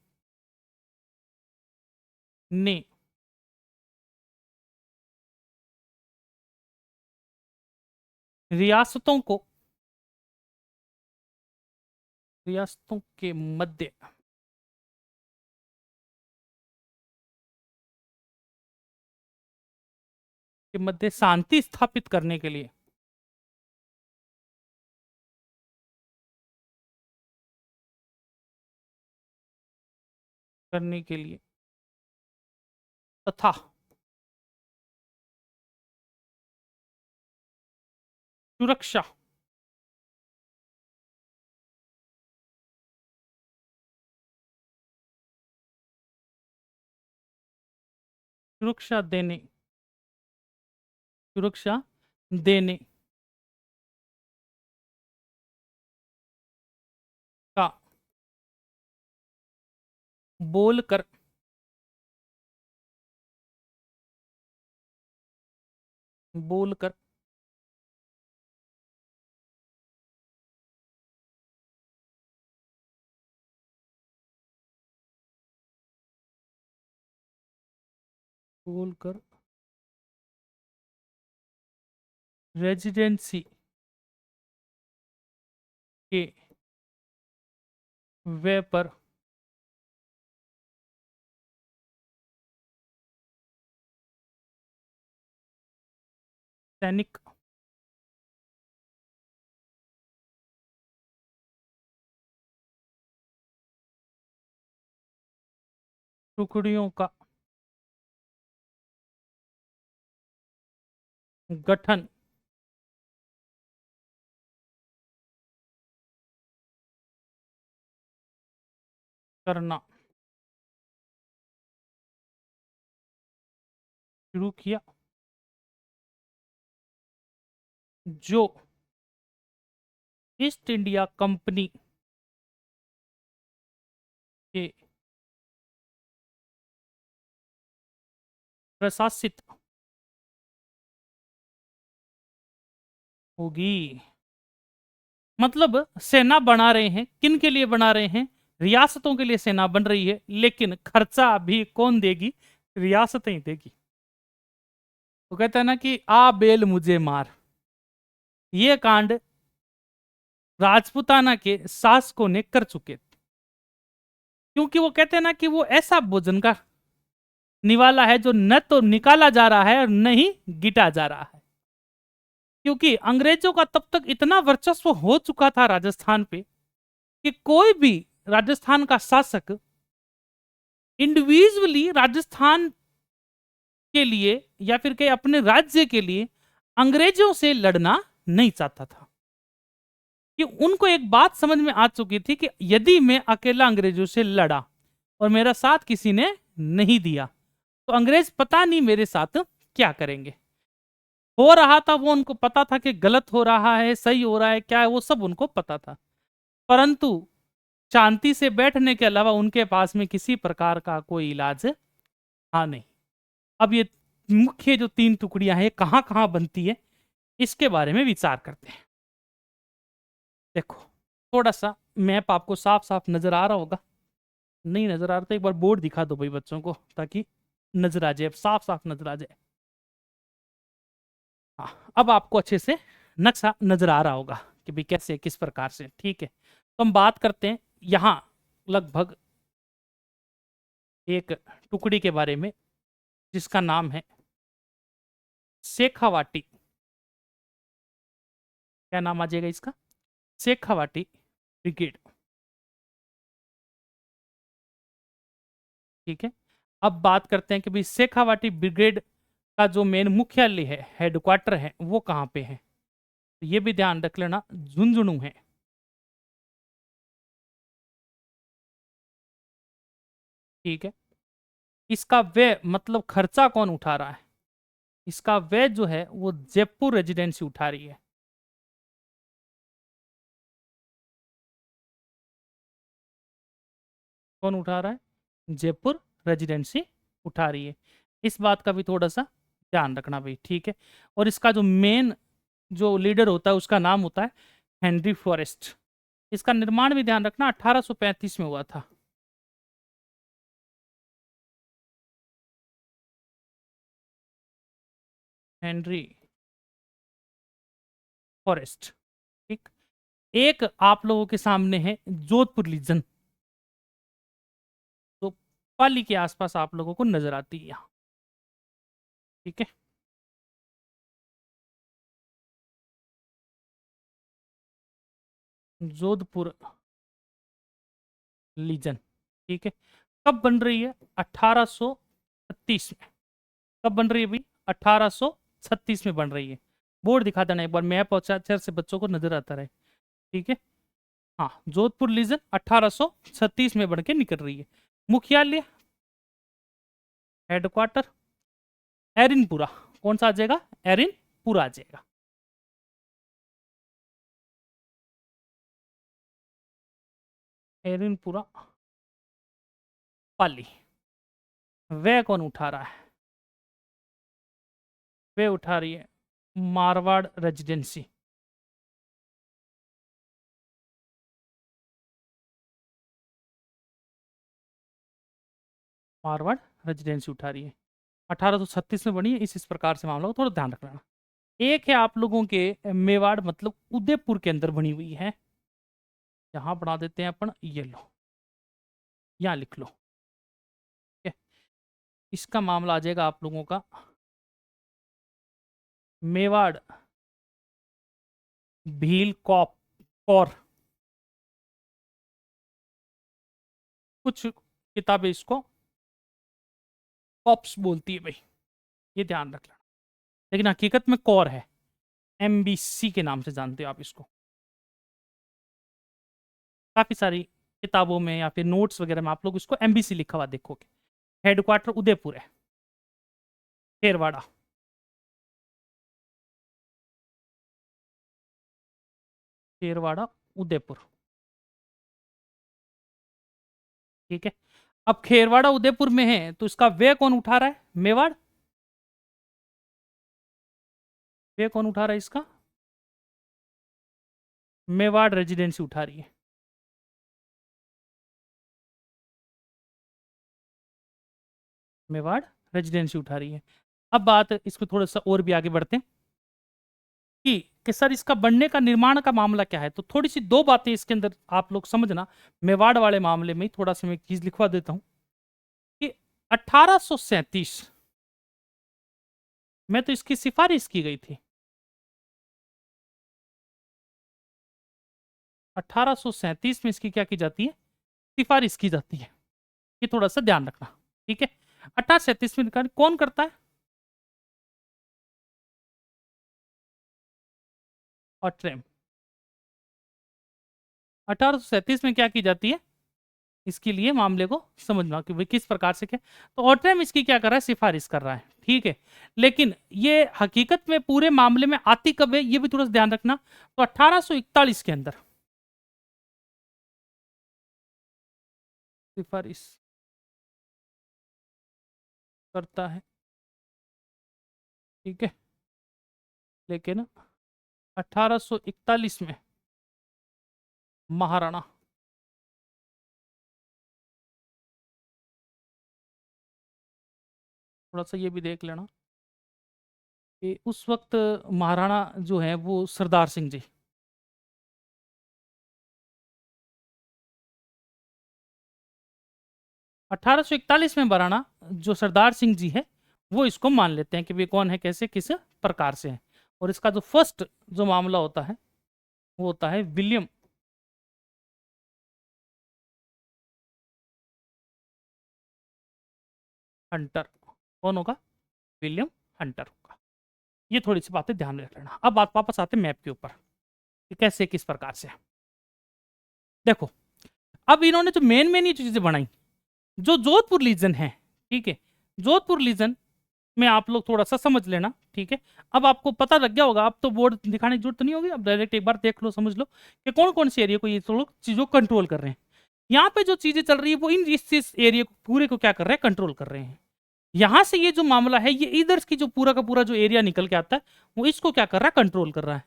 ने रियासतों को, रियासतों के मध्य शांति स्थापित करने के लिए तथा सुरक्षा सुरक्षा देने सुरक्षा देने का बोलकर बोलकर बोलकर रेजिडेंसी के वे पर सैनिक टुकड़ियों का गठन करना शुरू किया, जो ईस्ट इंडिया कंपनी के प्रशासित होगी। मतलब सेना बना रहे हैं, किन के लिए बना रहे हैं? रियासतों के लिए सेना बन रही है, लेकिन खर्चा भी कौन देगी? रियासतें ही देगी। तो कहते हैं ना कि आ बेल मुझे मार, ये कांड राजपूताना के शासकों ने कर चुके थे, क्योंकि वो कहते हैं ना कि वो ऐसा भोजन का निवाला है जो न तो निकाला जा रहा है और न ही गिटा जा रहा है। क्योंकि अंग्रेजों का तब तक इतना वर्चस्व हो चुका था राजस्थान पे कि कोई भी राजस्थान का शासक इंडिविजुअली राजस्थान के लिए या फिर के अपने राज्य के लिए अंग्रेजों से लड़ना नहीं चाहता था। कि उनको एक बात समझ में आ चुकी थी कि यदि मैं अकेला अंग्रेजों से लड़ा और मेरा साथ किसी ने नहीं दिया, तो अंग्रेज पता नहीं मेरे साथ क्या करेंगे। हो रहा था वो उनको पता था कि गलत हो रहा है, सही हो रहा है, क्या है, वो सब उनको पता था। परंतु शांति से बैठने के अलावा उनके पास में किसी प्रकार का कोई इलाज था नहीं। अब ये मुख्य जो तीन टुकड़ियां हैं कहां कहां बनती है, इसके बारे में विचार करते हैं। देखो, थोड़ा सा मैप आपको साफ साफ नजर आ रहा होगा। नहीं नजर आ रहा तो एक बार बोर्ड दिखा दो भाई बच्चों को, ताकि नजर आ जाए, साफ साफ नजर आ जाए। हाँ, अब आपको अच्छे से नक्शा नजर आ रहा होगा कि भाई कैसे किस प्रकार से। ठीक है, तो हम बात करते हैं यहां लगभग एक टुकड़ी के बारे में जिसका नाम है शेखावाटी। क्या नाम आ जाएगा इसका? शेखावाटी ब्रिगेड। ठीक है, अब बात करते हैं कि भाई शेखावाटी ब्रिगेड का जो मेन मुख्यालय है, हेडक्वार्टर है, वो कहाँ पे है। तो ये भी ध्यान रख लेना, झुंझुनू है। ठीक है, इसका व्यय मतलब खर्चा कौन उठा रहा है? इसका व्यय जो है वो जयपुर रेजिडेंसी उठा रही है। कौन उठा रहा है? जयपुर रेजिडेंसी उठा रही है। इस बात का भी थोड़ा सा ध्यान रखना भाई। ठीक है, और इसका जो मेन जो लीडर होता है उसका नाम होता है हेनरी फॉरेस्ट। इसका निर्माण भी ध्यान रखना 1835 में हुआ था। Henry forest. ठीक, एक आप लोगों के सामने है जोधपुर लीजन, तो पाली के आसपास आप लोगों को नजर आती है यहाँ। ठीक है, जोधपुर लीजन। ठीक है, कब बन रही है? 1836 में। कब बन रही है भाई? 1836 में बन रही है। बोर्ड दिखा देना एक बार, मैप और चार से बच्चों को नजर आता रहे। ठीक है, हाँ, जोधपुर लीजन 1836 में बन के निकल रही है। मुख्यालय हेडक्वार्टर एरिनपुरा। कौन सा आ जाएगा? एरिनपुरा आ जाएगा। एरिनपुरा पाली। वह कौन उठा रहा है? वे उठा रही है मारवाड़ रेजिडेंसी। मारवाड़ रेजिडेंसी उठा रही है, 1836 में बनी है। इस प्रकार से मामला को थोड़ा ध्यान रखना। एक है आप लोगों के मेवाड़ मतलब उदयपुर के अंदर बनी हुई है। यहां बना देते हैं अपन, ये लो, यहां लिख लो। ठीक है, इसका मामला आ जाएगा आप लोगों का मेवाड़ भील कॉप कौर। कुछ किताबें इसको कॉप्स बोलती है भाई, ये ध्यान रख लेना, लेकिन हकीकत में कौर है। एमबीसी के नाम से जानते हो आप इसको। काफी सारी किताबों में या फिर नोट्स वगैरह में आप लोग इसको एमबीसी लिखा हुआ देखोगे। हेडक्वार्टर उदयपुर है, खेरवाड़ा। खेरवाड़ा उदयपुर। ठीक है, अब खेरवाड़ा उदयपुर में है तो इसका व्यय कौन उठा रहा है? मेवाड़। व्यय कौन उठा रहा है इसका? मेवाड़ रेजिडेंसी उठा रही है। मेवाड़ रेजिडेंसी उठा रही है। अब बात इसको थोड़ा सा और भी आगे बढ़ते हैं कि सर इसका बनने का निर्माण का मामला क्या है। तो थोड़ी सी दो बातें इसके अंदर आप लोग समझना। मेवाड़ वाले मामले में थोड़ा सा मैं एक चीज लिखवा देता हूं कि 1837 में तो इसकी सिफारिश की गई थी। 1837 में इसकी क्या की जाती है? सिफारिश की जाती है। ये थोड़ा सा ध्यान रखना। ठीक है, 1837 में कौन करता है? ऑट्रेम। 1837 में क्या की जाती है? इसके लिए मामले को समझना कि भाई किस प्रकार से क्या। तो ऑट्रेम इसकी क्या कर रहा है? सिफारिश कर रहा है। ठीक है, लेकिन ये हकीकत में पूरे मामले में आती कब है ये भी थोड़ा सा ध्यान रखना। तो 1841 के अंदर सिफारिश करता है। ठीक है, लेकिन 1841 में महाराणा थोड़ा सा ये भी देख लेना कि उस वक्त महाराणा जो है वो सरदार सिंह जी। 1841 में महाराणा जो सरदार सिंह जी है वो इसको मान लेते हैं कि वे कौन है, कैसे, किस प्रकार से है। और इसका जो फर्स्ट जो मामला होता है वो होता है विलियम हंटर। कौन होगा? विलियम हंटर होगा। ये थोड़ी सी बातें ध्यान में रख लेना। अब बात वापस आते हैं मैप के ऊपर कि कैसे किस प्रकार से। देखो, अब इन्होंने जो मेन मेन ये चीजें बनाई, जो जोधपुर लीजन है, ठीक है, जोधपुर लीजन में आप लोग थोड़ा सा समझ लेना। ठीक है, अब आपको पता लग गया होगा, अब तो बोर्ड दिखाने की जरूरत नहीं होगी, अब डायरेक्ट एक बार देख लो, समझ लो कि कौन कौन से एरिया को ये लोग चीजों को कंट्रोल कर रहे हैं। यहाँ पे जो चीजें चल रही है वो इन इस एरिया को पूरे को क्या कर रहे हैं? कंट्रोल कर रहे हैं। यहां से ये जो मामला है ये इधर की जो पूरा का पूरा जो एरिया निकल के आता है वो इसको क्या कर रहा है? कंट्रोल कर रहा है।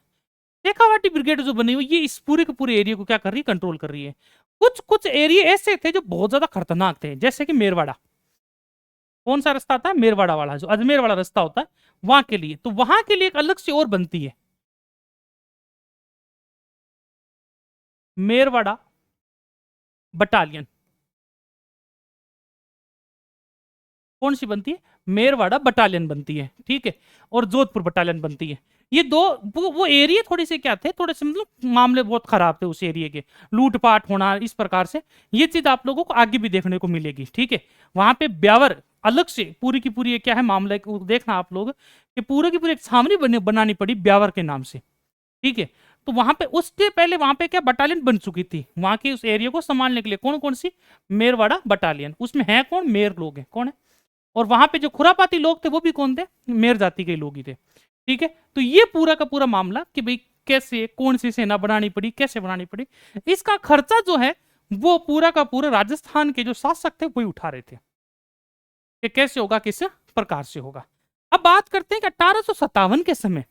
शेखावाटी ब्रिगेड जो बनी हुई ये इस पूरे के पूरे एरिया को क्या कर रही है? कंट्रोल कर रही है। कुछ कुछ एरिया ऐसे थे जो बहुत ज्यादा खतरनाक थे, जैसे कि मेरवाड़ा। कौन सा रास्ता आता है? मेरवाड़ा वाला, जो अजमेर वाला रास्ता होता है वहां के लिए। तो वहां के लिए एक अलग से और बनती है मेरवाड़ा बटालियन। कौन सी बनती है? मेरवाड़ा बटालियन बनती है। ठीक है, और जोधपुर बटालियन बनती है। ये दो वो एरिया थोड़े से क्या थे, थोड़े से मतलब मामले बहुत खराब थे उस एरिया के, लूटपाट होना इस प्रकार से। ये चीज आप लोगों को आगे भी देखने को मिलेगी। ठीक है, वहां पे ब्यावर अलग से पूरी की पूरी क्या है मामला देखना आप लोग कि पूरे की पूरी एक छावनी बनानी पड़ी ब्यावर के नाम से। ठीक है, तो वहां पे उसके पहले वहां पे क्या बटालियन बन चुकी थी वहां के उस एरिया को संभालने के लिए। कौन कौन सी? मेरवाड़ा बटालियन। उसमें है कौन? मेर लोग हैं। कौन है? और वहां पे जो खुरापाती लोग थे वो भी कौन थे? मेर जाति के लोग ही थे। ठीक है, तो ये पूरा का पूरा मामला कि भाई कैसे कौन सी सेना बनानी पड़ी, कैसे बनानी पड़ी, इसका खर्चा जो है वो पूरा का पूरा राजस्थान के जो शासक थे वही उठा रहे थे कि कैसे होगा, किस प्रकार से होगा। अब बात करते हैं कि 1857 के समय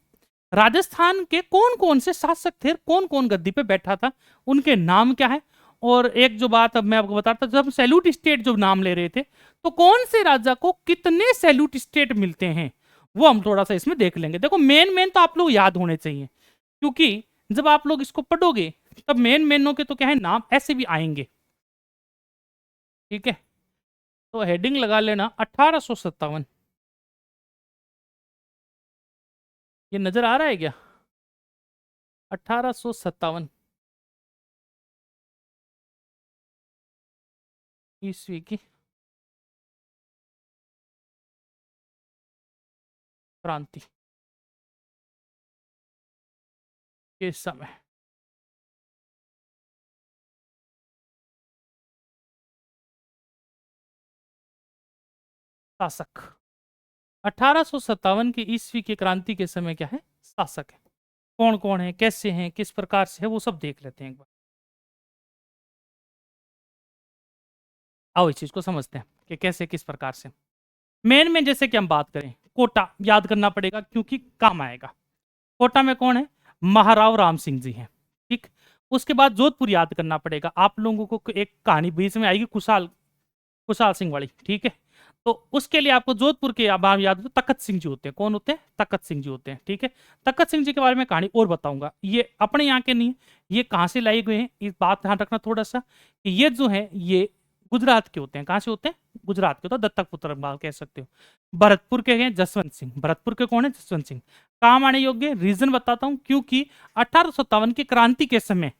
राजस्थान के कौन कौन से शासक थे, कौन कौन गद्दी पे बैठा था, उनके नाम क्या है। और एक जो बात अब मैं आपको बताता हूं, जब हम सैल्यूट स्टेट जो नाम ले रहे थे, तो कौन से राजा को कितने सैल्यूट स्टेट मिलते हैं वो हम थोड़ा सा इसमें देख लेंगे। देखो मेन मेन तो आप लोग याद होने चाहिए, क्योंकि जब आप लोग इसको पढ़ोगे तब मेन मेनों के तो क्या है नाम ऐसे भी आएंगे। ठीक है, तो हेडिंग लगा लेना 1857। ये नजर आ रहा है क्या? 1857 ईस्वी की क्रांति के समय। शासक 1857 की ईस्वी की क्रांति के समय क्या है? शासक है। कौन कौन है, कैसे हैं, किस प्रकार से है, वो सब देख लेते हैं एक बार। आओ इस चीज को समझते हैं कि कैसे किस प्रकार से। मेन में जैसे कि हम बात करें, कोटा याद करना पड़ेगा क्योंकि काम आएगा। कोटा में कौन है? महाराव राम सिंह जी हैं। ठीक। उसके बाद जोधपुर याद करना पड़ेगा आप लोगों को। एक कहानी बीच में आएगी, कुशाल कुशाल सिंह वाली। ठीक है, तो उसके लिए आपको जोधपुर के नाम याद हो, तखत सिंह जी होते हैं। कौन होते हैं? तखत सिंह जी होते हैं। ठीक है, तखत सिंह जी के बारे में कहानी और बताऊंगा। ये अपने यहाँ के नहीं है, ये कहाँ से लाई गए हैं, इस बात ध्यान रखना थोड़ा सा कि ये जो है ये गुजरात के होते हैं। कहाँ से होते हैं? गुजरात के। तो दत्तक पुत्र कह सकते हो। भरतपुर के हैं जसवंत सिंह। भरतपुर के कौन है? जसवंत सिंह। काम आने योग्य रीजन बताता हूं, क्योंकि 1857 की क्रांति के समय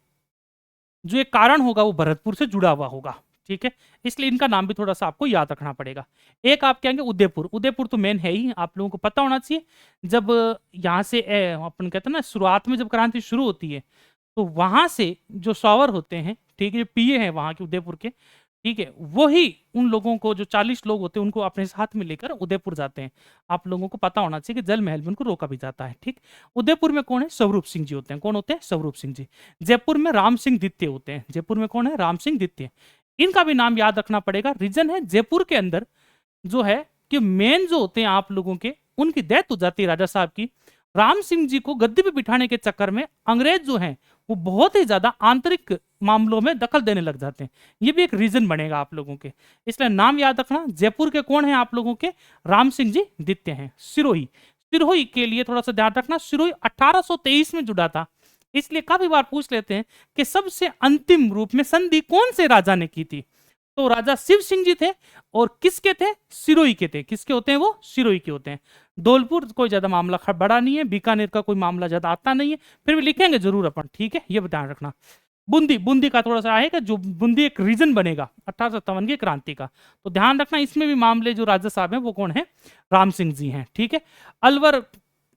जो एक कारण होगा वो भरतपुर से जुड़ा हुआ होगा। ठीक है, इसलिए इनका नाम भी थोड़ा सा आपको याद रखना पड़ेगा। एक आप कहेंगे उदयपुर। उदयपुर तो मेन है ही, आप लोगों को पता होना चाहिए। जब यहाँ से अपन कहते हैं ना, शुरुआत में जब क्रांति शुरू होती है तो वहां से जो सॉवर होते हैं, ठीक है, पीए हैं वहां के उदयपुर के, ठीक है, वही उन लोगों को जो 40 लोग होते हैं उनको अपने साथ में लेकर उदयपुर जाते हैं। आप लोगों को पता होना चाहिए कि जल महल में उनको रोका भी जाता है। ठीक। उदयपुर में कौन है? स्वरूप सिंह जी होते हैं। कौन होते हैं? स्वरूप सिंह जी। जयपुर में राम सिंह द्वितीय होते हैं। जयपुर में कौन है? राम सिंह द्वितीय। इनका भी नाम याद रखना पड़ेगा। रीजन है जयपुर के अंदर जो है कि मेन जो होते हैं आप लोगों के, उनकी डेथ हो जाती है राजा साहब की। राम सिंह जी को गद्दी पे बिठाने के चक्कर में अंग्रेज जो हैं वो बहुत ही ज्यादा आंतरिक मामलों में दखल देने लग जाते हैं। ये भी एक रीजन बनेगा आप लोगों के, इसलिए नाम याद रखना। जयपुर के कौन है आप लोगों के? राम सिंह जी द्वितीय हैं। सिरोही, सिरोही के लिए थोड़ा सा ध्यान रखना। सिरोही 1823 में जुड़ा था, इसलिए काफी बार पूछ लेते हैं कि सबसे अंतिम रूप में संधि कौन से राजा ने की थी। तो राजा शिव सिंह जी थे, और किसके थे? सिरोही के थे। किसके होते हैं वो? सिरोही के होते हैं। धौलपुर कोई ज्यादा मामला बड़ा नहीं है, बीकानेर का कोई मामला ज्यादा आता नहीं है, फिर भी लिखेंगे जरूर अपन। ठीक है, ये ध्यान रखना। बूंदी, बूंदी का थोड़ा सा आएगा, जो बूंदी एक रीजन बनेगा 1857 की क्रांति का, तो ध्यान रखना। इसमें भी मामले जो राजा साहब हैं वो कौन है? राम सिंह जी हैं। ठीक है, अलवर,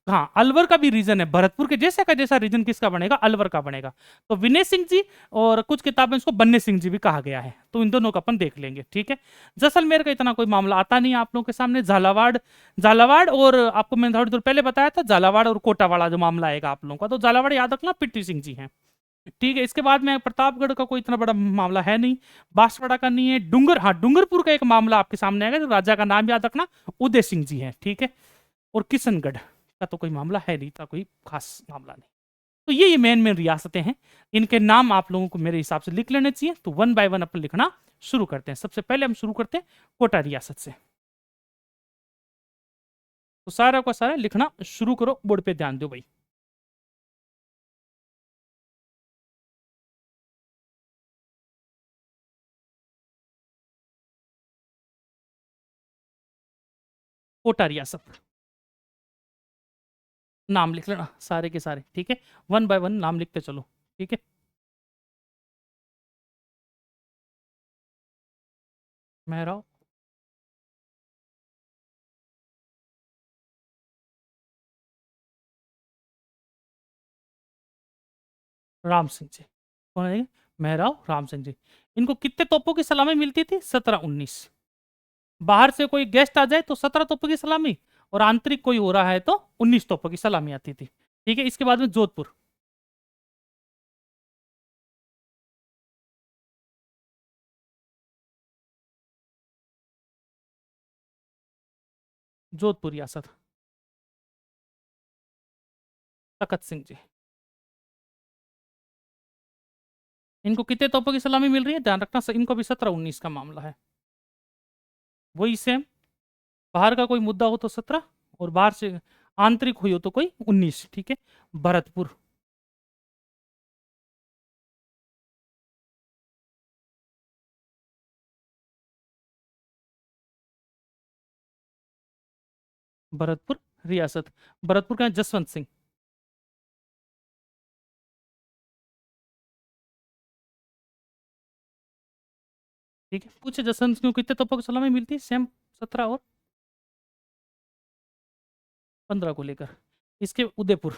हाँ अलवर का भी रीजन है। भरतपुर के जैसा का जैसा रीजन किसका बनेगा? अलवर का बनेगा। तो विनय सिंह जी, और कुछ किताबें इसको बन्ने सिंह जी भी कहा गया है, तो इन दोनों का अपन देख लेंगे। ठीक है, जैसलमेर का इतना कोई मामला आता नहीं है आप लोगों के सामने। झालावाड़, झालावाड़, और आपको मैंने थोड़ी देर पहले बताया था झालावाड़ और कोटावाड़ा जो मामला आएगा आप लोगों का, तो झालावाड़ याद रखना पृथ्वी सिंह जी हैं। ठीक है, इसके बाद में प्रतापगढ़ का कोई इतना बड़ा मामला है नहीं, बांसवाड़ा का नहीं है। डूंगर, हाँ डूंगरपुर का एक मामला आपके सामने आएगा, जो राजा का नाम याद रखना उदय सिंह जी है। ठीक है, और किशनगढ़ का तो कोई मामला है नहीं था, कोई खास मामला नहीं। तो ये मेन मेन रियासतें हैं, इनके नाम आप लोगों को मेरे हिसाब से लिख लेने चाहिए। तो वन बाय वन अपन लिखना शुरू करते हैं। सबसे पहले हम शुरू करते हैं कोटा रियासत से। तो सारा का सारा लिखना शुरू करो, बोर्ड पे ध्यान दो भाई। कोटा रियासत नाम लिख लेना सारे के सारे। ठीक है, वन बाय वन नाम लिखते चलो। ठीक है, मेहराव, राम सिंह जी। कौन है ये? मेहराव राम सिंह जी। इनको कितने तोपों की सलामी मिलती थी? 17-19। बाहर से कोई गेस्ट आ जाए तो 17 तोपों की सलामी, और आंतरिक कोई हो रहा है तो 19 तोपों की सलामी आती थी। ठीक है, इसके बाद में जोधपुर। जोधपुर रियासत, तखत सिंह जी। इनको कितने तोपों की सलामी मिल रही है? ध्यान रखना, इनको भी 17-19 का मामला है। वही सेम, बाहर का कोई मुद्दा हो तो 17, और बाहर से आंतरिक हुई हो तो कोई 19। ठीक है। भरतपुर। भरतपुर रियासत। भरतपुर का है जसवंत सिंह। ठीक है, पूछे जसवंत सिंह को कितने तोपों की सलामी मिलती है? सेम 17 और 15 को लेकर। इसके उदयपुर।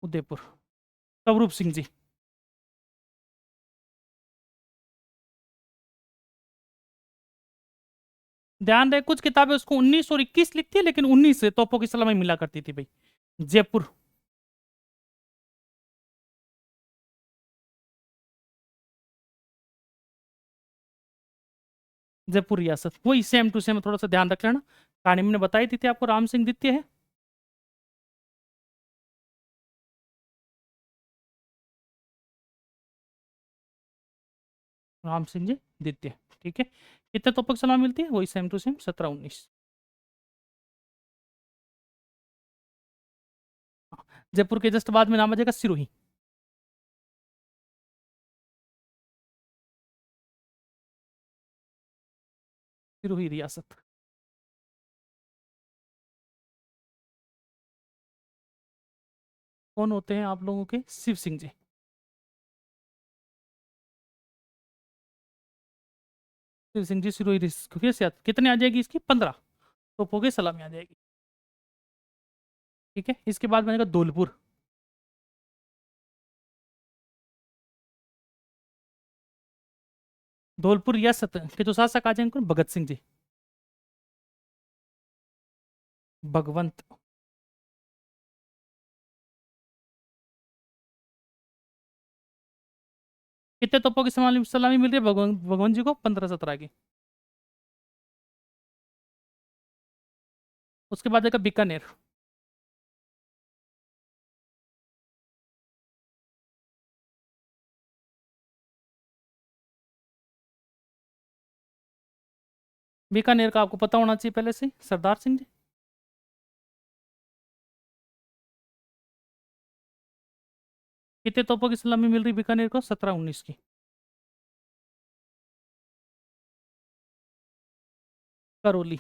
उदयपुर। स्वरूप सिंह जी। ध्यान रहे कुछ किताबें उसको 19 और 21 लिखती है, लेकिन 19 से तोपों की सलामी मिला करती थी भाई। जयपुर। जयपुर रियासत वही सेम टू सेम, थोड़ा सा ध्यान रख लेना। कहानी मैंने बताई थी आपको, राम सिंह द्वितीय है। राम सिंह जी द्वितीय। ठीक है। कितने तोपों की सलामी मिलती है? वही सेम टू सेम 17-19। जयपुर के जस्ट बाद में नाम आ जाएगा सिरोही। सिरोही रियासत। कौन होते हैं आप लोगों के? शिव सिंह जी। शिव सिंह जी सिरोही रियासत। कितने आ जाएगी इसकी? 15 तोपों की सलामी आ जाएगी। ठीक है। इसके बाद बनेगा धौलपुर। धौलपुर रियासत के जो शासक आ जाएंगे कौन? भगत सिंह जी। भगवंत। कितने तोपों की सलामी सलामी मिल रही है भगवंत जी को? 15-17 की। उसके बाद आएगा बीकानेर। बीकानेर का आपको पता होना चाहिए पहले से ही, सरदार सिंह जी। कितने तोपों की सलामी मिल रही बीकानेर को? 17-19 की। करौली।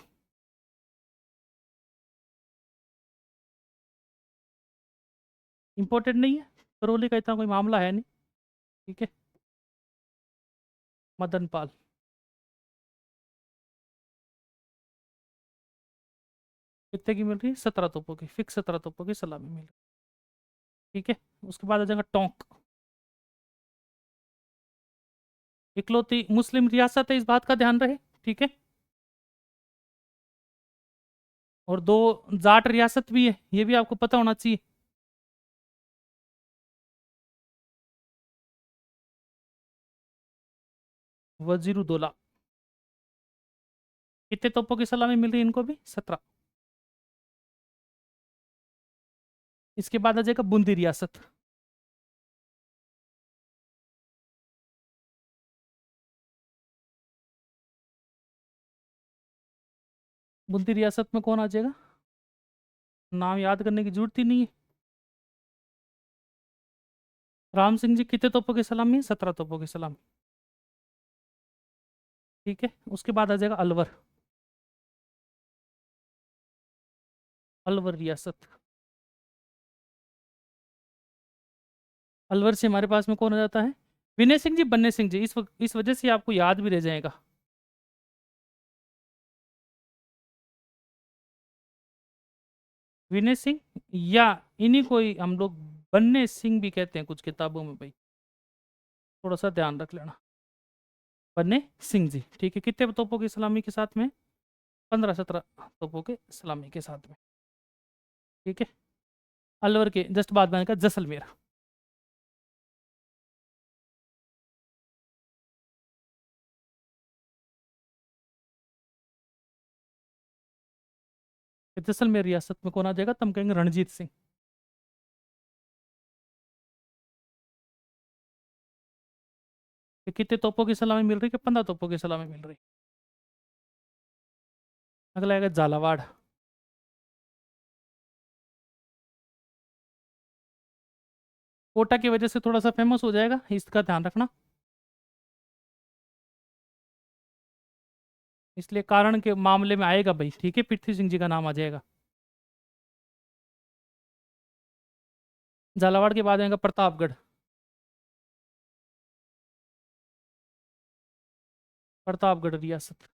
इंपॉर्टेंट नहीं है, करौली का इतना कोई मामला है नहीं। ठीक है। मदन पाल। कितने की मिल रही है? 17 तोपों की, फिक्स 17 तोपों की सलामी मिल रही है। ठीक है। उसके बाद आ जाएगा टोंक। इकलौती मुस्लिम रियासत है, इस बात का ध्यान रहे। ठीक है। और दो जाट रियासत भी है, ये भी आपको पता होना चाहिए। वजीरुद्दौला। कितने तोपों की सलामी मिल रही है इनको भी? 17। इसके बाद आ जाएगा बूंदी रियासत। बूंदी रियासत में कौन आ जाएगा? नाम याद करने की जरूरत ही नहीं है। राम सिंह जी। कितने तोपों की सलामी है? 17 तोपों की सलामी। ठीक है। उसके बाद आ जाएगा अलवर। अलवर रियासत। अलवर से हमारे पास में कौन आ जाता है? विनय सिंह जी, बन्ने सिंह जी। इस वजह से आपको याद भी रह जाएगा। विनय सिंह, या इन्हीं को ही हम लोग बन्ने सिंह भी कहते हैं कुछ किताबों में भाई, थोड़ा सा ध्यान रख लेना। बन्ने सिंह जी। ठीक है। कितने तोपों की सलामी के साथ में? 15-17 तोपों के सलामी के साथ में। ठीक है। अलवर के जस्ट बाद में आएगा जैसलमेर। जैसलमेर रियासत में कौन आ जाएगा? तुम कहेंगे रणजीत सिंह। कि कितने तोपों की सलामी मिल रही है कि 15 तोपों की सलामी मिल रही। अगला आएगा झालावाड़। कोटा की वजह से थोड़ा सा फेमस हो जाएगा, इसका ध्यान रखना। इसलिए कारण के मामले में आएगा भाई, ठीक है, पृथ्वी सिंह जी का नाम आ जाएगा। झालावाड़ के बाद आएगा प्रतापगढ़। प्रतापगढ़ रियासत।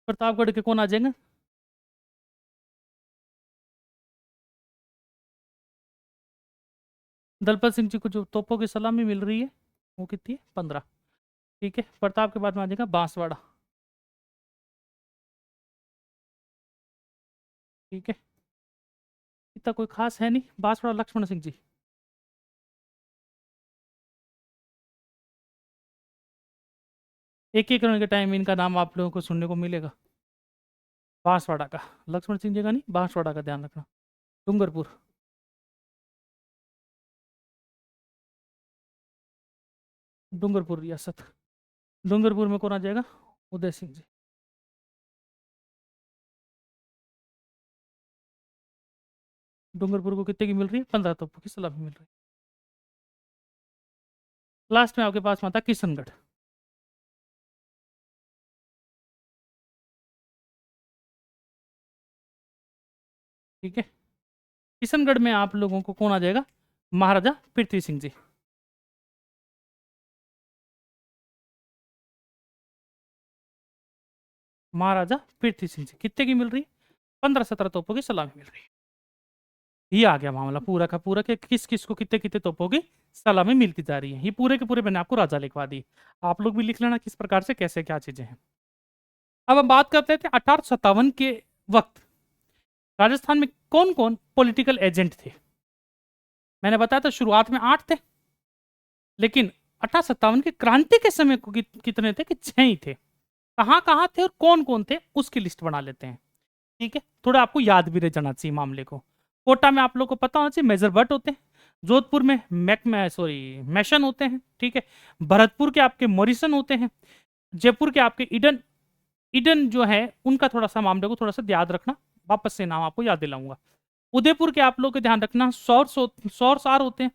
प्रतापगढ़ के कौन आ जाएंगे? दलपत सिंह जी को जो तोपों की सलामी मिल रही है वो कितनी है? 15। ठीक है, प्रताप के बाद में आ जाएगा बांसवाड़ा। ठीक है, इतना कोई खास है नहीं। बांसवाड़ा लक्ष्मण सिंह जी। एक एक रन के टाइम इनका नाम आप लोगों को सुनने को मिलेगा। बांसवाड़ा का, लक्ष्मण सिंह जी का नहीं, बांसवाड़ा का ध्यान रखना। डूंगरपुर। डूंगरपुर रियासत। डूंगरपुर में कौन आ जाएगा? उदय सिंह जी। डूंगरपुर को कितने की मिल रही है? 15 तोपों की सलामी मिल रही है। लास्ट में आपके पास में आता है किशनगढ़। ठीक है, किशनगढ़ में आप लोगों को कौन आ जाएगा? महाराजा पृथ्वी सिंह जी। महाराजा पृथ्वी सिंह जी कितने की मिल रही है? 15-17 तोपों की सलामी मिल रही है। ये आ गया मामला पूरा का पूरा कि किस किस को कितने कितने तोपों की सलामी मिलती जा रही है। ये पूरे के पूरे मैंने आपको राजा लिखवा दी। आप लोग भी लिख लेना किस प्रकार से कैसे क्या चीजें हैं। अब हम बात करते थे 1857 के वक्त राजस्थान में कौन कौन पॉलिटिकल एजेंट थे। मैंने बताया था शुरुआत में 8 थे, लेकिन 1857 की क्रांति के समय को कितने थे? कि 6 ही थे। कहाँ कहाँ थे और कौन कौन थे उसकी लिस्ट बना लेते हैं। ठीक है, थोड़ा आपको याद भी रह जाना चाहिए मामले को। कोटा में आप लोग को पता होना चाहिए मेजर भट्ट होते हैं। जोधपुर में मैशन होते हैं। ठीक है, भरतपुर के आपके मॉरिसन होते हैं। जयपुर के आपके ईडन। ईडन जो है उनका थोड़ा सा मामले को थोड़ा सा याद रखना, वापस से नाम आपको याद दिलाऊंगा। उदयपुर के आप लोग का ध्यान रखना सौर सार होते हैं।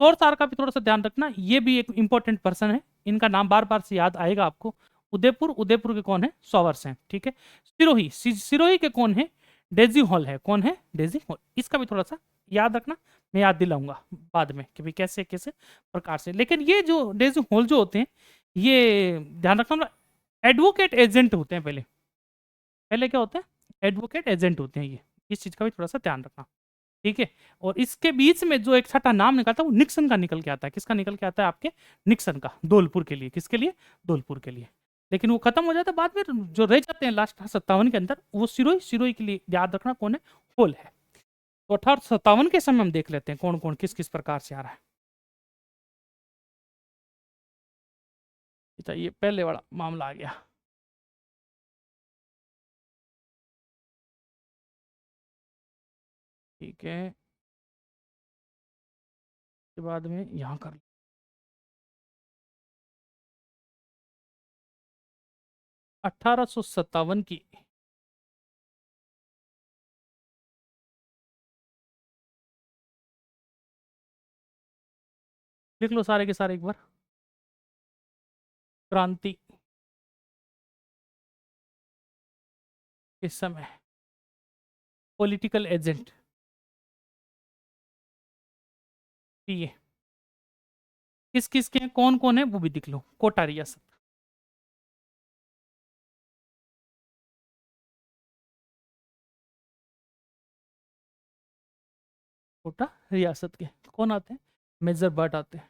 सौर सार का भी थोड़ा सा ध्यान रखना, ये भी एक इंपॉर्टेंट पर्सन है, इनका नाम बार बार से याद आएगा आपको। उदयपुर, उदयपुर के कौन है? सौवर्स हैं। ठीक है, सिरोही, सिरोही के कौन है? डेजी हॉल है। कौन है? Daisy hall. इसका भी थोड़ा सा याद रखना, मैं याद दिलाऊंगा बाद में कि भाई कैसे कैसे प्रकार से। लेकिन ये जो डेजी हॉल जो होते हैं, ये ध्यान रखना एडवोकेट एजेंट होते हैं। पहले पहले क्या होते हैं? एडवोकेट एजेंट होते हैं ये। इस चीज का भी थोड़ा सा ध्यान रखना। ठीक है, और इसके बीच में जो एक छठा नाम निकलता है वो निक्सन का निकल के आता है। किसका निकल के आता है? आपके निक्सन का, धौलपुर के लिए। किसके लिए? धौलपुर के लिए। लेकिन वो खत्म हो जाता है बाद में, जो रह जाते हैं लास्ट 57 के अंदर वो सिरोही। सिरोही के लिए याद रखना कौन है? होल है। तो 1857 के समय हम देख लेते हैं कौन कौन किस किस प्रकार से आ रहा है। अच्छा, ये पहले वाला मामला आ गया। ठीक है, के बाद में यहाँ कर 1857 की लिख लो सारे के सारे एक बार। क्रांति के समय पॉलिटिकल एजेंट ये किस किस के हैं, कौन कौन है वो भी दिख लो। कोटा रियासत। कोटा रियासत के कौन आते हैं? मेजर भट्ट आते हैं।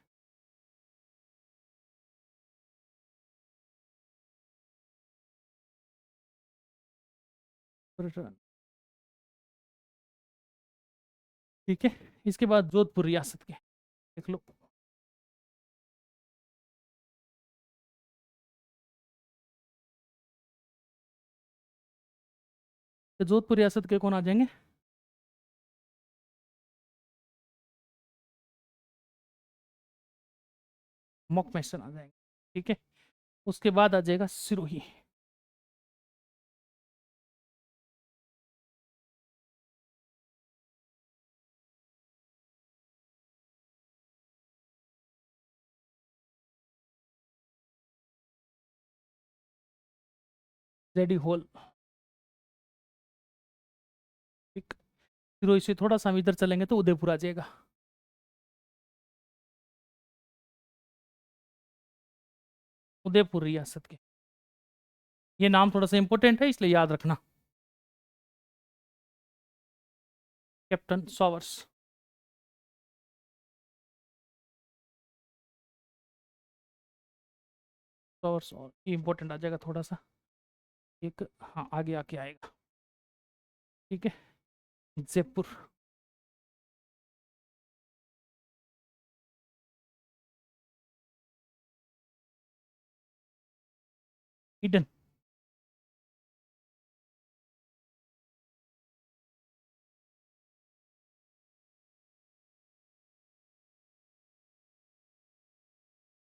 ठीक है, इसके बाद जोधपुर रियासत के देख लो। तो जोधपुर रियासत के कौन आ जाएंगे? मॉक मैसन आ जाएंगे। ठीक है। उसके बाद आ जाएगा सिरोही। Ready whole. ठीक। सिरोही से थोड़ा सा हम इधर चलेंगे तो उदयपुर आ जाएगा। उदयपुर रियासत के, ये नाम थोड़ा सा इंपॉर्टेंट है इसलिए याद रखना। कैप्टन सॉवर्स। सॉवर्स और ये इंपॉर्टेंट आ जाएगा थोड़ा सा। एक, हाँ आगे आके आएगा। ठीक है। जयपुर। ईडन।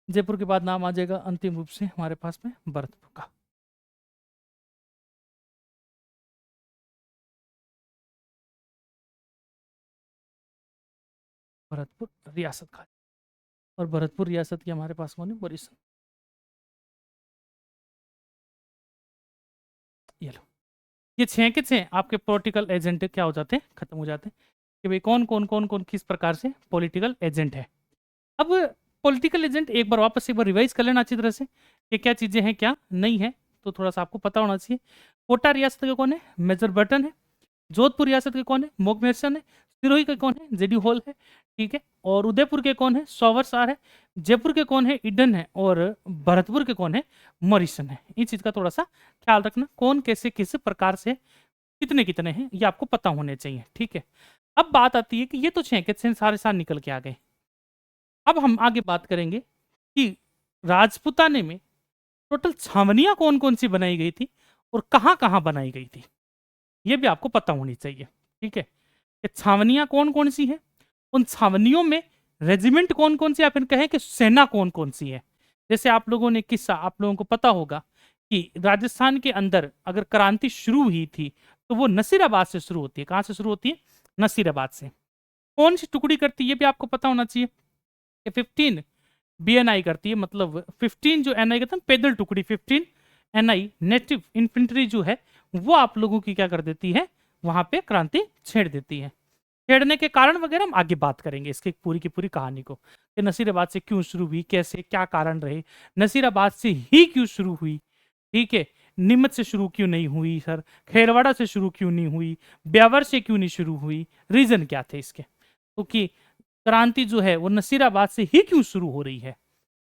जयपुर के बाद नाम आ जाएगा अंतिम रूप से हमारे पास में भरतपुर का। भरतपुर रियासत का। और भरतपुर रियासत की हमारे पास कौन है? बोरिसन। ये लो। ये छह के छह आपके पॉलिटिकल एजेंट क्या हो जाते हैं? खत्म हो जाते हैं कि भाई कौन कौन कौन कौन किस प्रकार से पॉलिटिकल एजेंट है। अब पॉलिटिकल एजेंट एक बार वापस एक बार रिवाइज कर लेना अच्छी तरह से कि क्या चीजें हैं क्या नहीं है, तो थोड़ा सा आपको पता होना चाहिए। कोटा रियासत के कौन है? मेजर बर्टन है। जोधपुर रियासत के कौन है? मोगमेरसन है। सिरोही के कौन है? जेडी हॉल है। ठीक है। और उदयपुर के कौन है? सॉवरसार है। जयपुर के कौन है? ईडन है। और भरतपुर के कौन है? मॉरिसन है। इस चीज का थोड़ा सा ख्याल रखना, कौन कैसे किस प्रकार से कितने कितने हैं ये आपको पता होने चाहिए। ठीक है। अब बात आती है कि ये तो छह के छह सारे साल निकल के आ गए। अब हम आगे बात करेंगे कि राजपुताने में टोटल छावनियां कौन कौन सी बनाई गई थी और कहां कहां बनाई गई थी, ये भी आपको पता होनी चाहिए। ठीक है। कि छावनियां कौन कौन सी है, उन छावनियों में रेजिमेंट कौन कौन सी, या फिर कहें कि सेना कौन कौन सी है। जैसे आप लोगों ने किस्सा, आप लोगों को पता होगा कि राजस्थान के अंदर अगर क्रांति शुरू हुई थी तो वो नसीराबाद से शुरू होती है। कहां से शुरू होती है? नसीराबाद से। कौन सी टुकड़ी करती है ये भी आपको पता होना चाहिए कि 15 बीएनआई करती है, मतलब 15 जो एनआई कहते हैं पैदल टुकड़ी, 15 एनआई नेटिव इन्फेंट्री जो है वो आप लोगों की क्या कर देती है, वहां पे क्रांति छेड़ देती है। छेड़ने के कारण वगैरह हम आगे बात करेंगे इसकी पूरी की पूरी कहानी को, कि नसीराबाद से क्यों शुरू हुई, कैसे क्या कारण रहे, नसीराबाद से ही क्यों शुरू हुई। ठीक है। नीमच से शुरू क्यों नहीं हुई सर, खेरवाड़ा से शुरू क्यों नहीं हुई, ब्यावर से क्यों नहीं शुरू हुई, रीजन क्या थे इसके, क्योंकि क्रांति जो है वो नसीराबाद से ही क्यों शुरू हो रही है।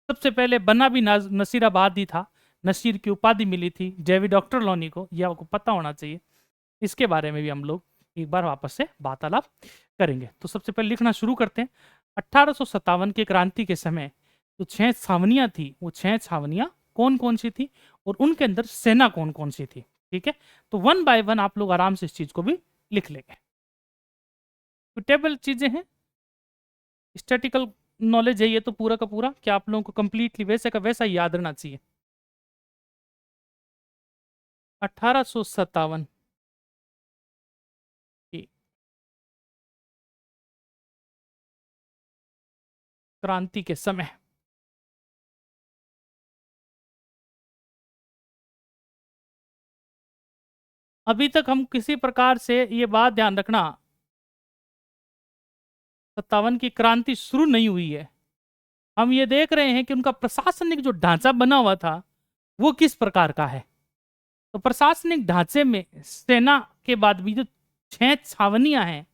सबसे पहले बना भी नसीराबाद ही था। नसीर की उपाधि मिली थी जेवी डॉक्टर लॉनी को, यह आपको पता होना चाहिए। इसके बारे में भी हम लोग एक बार वापस से वार्तालाप करेंगे। तो सबसे पहले लिखना शुरू करते हैं। 1857 के क्रांति के समय जो छह छावनियां थी वो छह छावनियां कौन कौन सी थी और उनके अंदर सेना कौन कौन सी थी। ठीक है। तो वन बाय वन आप लोग आराम से इस चीज को भी लिख लेंगे। टेबल चीजें हैं, स्टैटिकल नॉलेज है ये तो पूरा का पूरा, क्या आप लोगों को कंप्लीटली वैसे का वैसा ही याद रहना चाहिए। 1857 की क्रांति के समय अभी तक हम किसी प्रकार से ये बात ध्यान रखना, 57 की क्रांति शुरू नहीं हुई है। हम ये देख रहे हैं कि उनका प्रशासनिक जो ढांचा बना हुआ था वो किस प्रकार का है। तो प्रशासनिक ढांचे में सेना के बाद भी जो छह छावनियां हैं,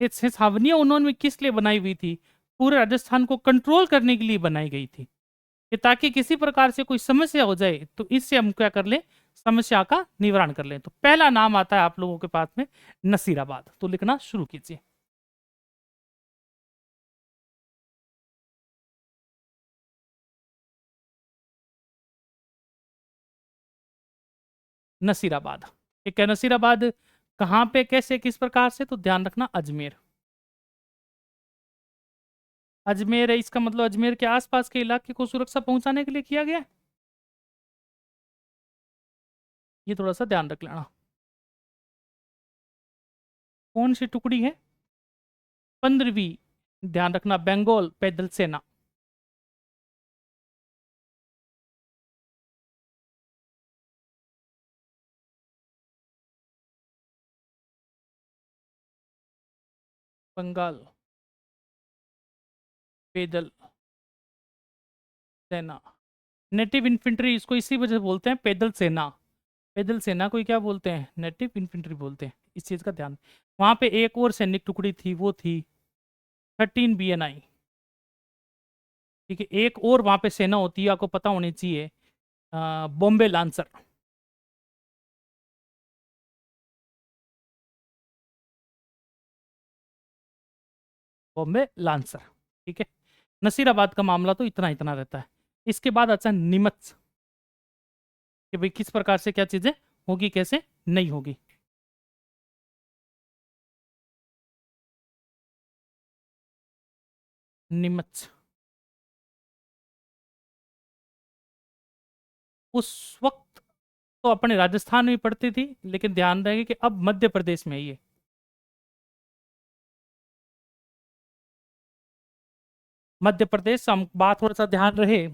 ये छह छावनियां उन्होंने किस लिए बनाई हुई थी? पूरे राजस्थान को कंट्रोल करने के लिए बनाई गई थी, कि ताकि किसी प्रकार से कोई समस्या हो जाए तो इससे हम क्या कर लें, समस्या का निवारण कर लें। तो पहला नाम आता है आप लोगों के पास में नसीराबाद, तो लिखना शुरू कीजिए। नसीराबाद। ठीक है। नसीराबाद कहाँ पे कैसे किस प्रकार से, तो ध्यान रखना अजमेर। अजमेर है, इसका मतलब अजमेर के आसपास के इलाके को सुरक्षा पहुंचाने के लिए किया गया है। ये थोड़ा सा ध्यान रख लेना। कौन सी टुकड़ी है? 15वीं। ध्यान रखना, बंगाल पैदल सेना। बंगाल पैदल सेना। नेटिव इन्फेंट्री इसको इसी वजह से बोलते हैं पैदल सेना। पैदल सेना को ही क्या बोलते हैं? नेटिव इन्फेंट्री बोलते हैं। इस चीज का ध्यान। वहां पे एक और सैनिक टुकड़ी थी, वो थी 13 BNI। ठीक है, एक और वहां पे सेना होती है, आपको पता होनी चाहिए, बॉम्बे लांसर। बॉम्बे लांसर। ठीक है। नसीराबाद का मामला तो इतना इतना रहता है। इसके बाद अच्छा नीमच, कि भाई किस प्रकार से क्या चीजें होगी, कैसे नहीं होगी। नीमच उस वक्त तो अपने राजस्थान में पड़ती थी, लेकिन ध्यान रहे कि अब मध्य प्रदेश में है ये। मध्य प्रदेश, हम बात थोड़ा सा ध्यान रहे,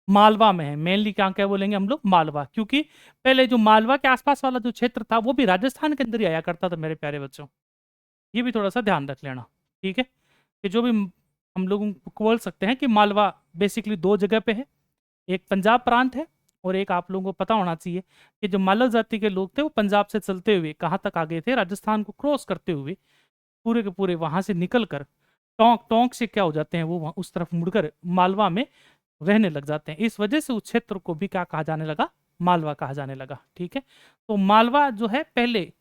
मालवा में है मेनली। क्या क्या बोलेंगे हम लोग? मालवा, क्योंकि पहले जो मालवा के आसपास वाला जो क्षेत्र था वो भी राजस्थान के अंदर ही आया करता था मेरे प्यारे बच्चों। ये भी थोड़ा सा ध्यान रख लेना। ठीक है, कि जो भी हम लोग बोल सकते हैं कि मालवा बेसिकली दो जगह पे है। एक पंजाब प्रांत है, और एक आप लोगों को पता होना चाहिए कि जो मालव जाति के लोग थे वो पंजाब से चलते हुए कहाँ तक आ गए थे? राजस्थान को क्रॉस करते हुए पूरे के पूरे वहां से निकल कर टोंक, टोंक से क्या हो जाते हैं, वो उस तरफ मुड़कर मालवा में रहने लग जाते हैं। इस वजह से उस क्षेत्र को भी क्या कहा जाने लगा? मालवा कहा जाने लगा। ठीक है, तो मालवा जो है पहले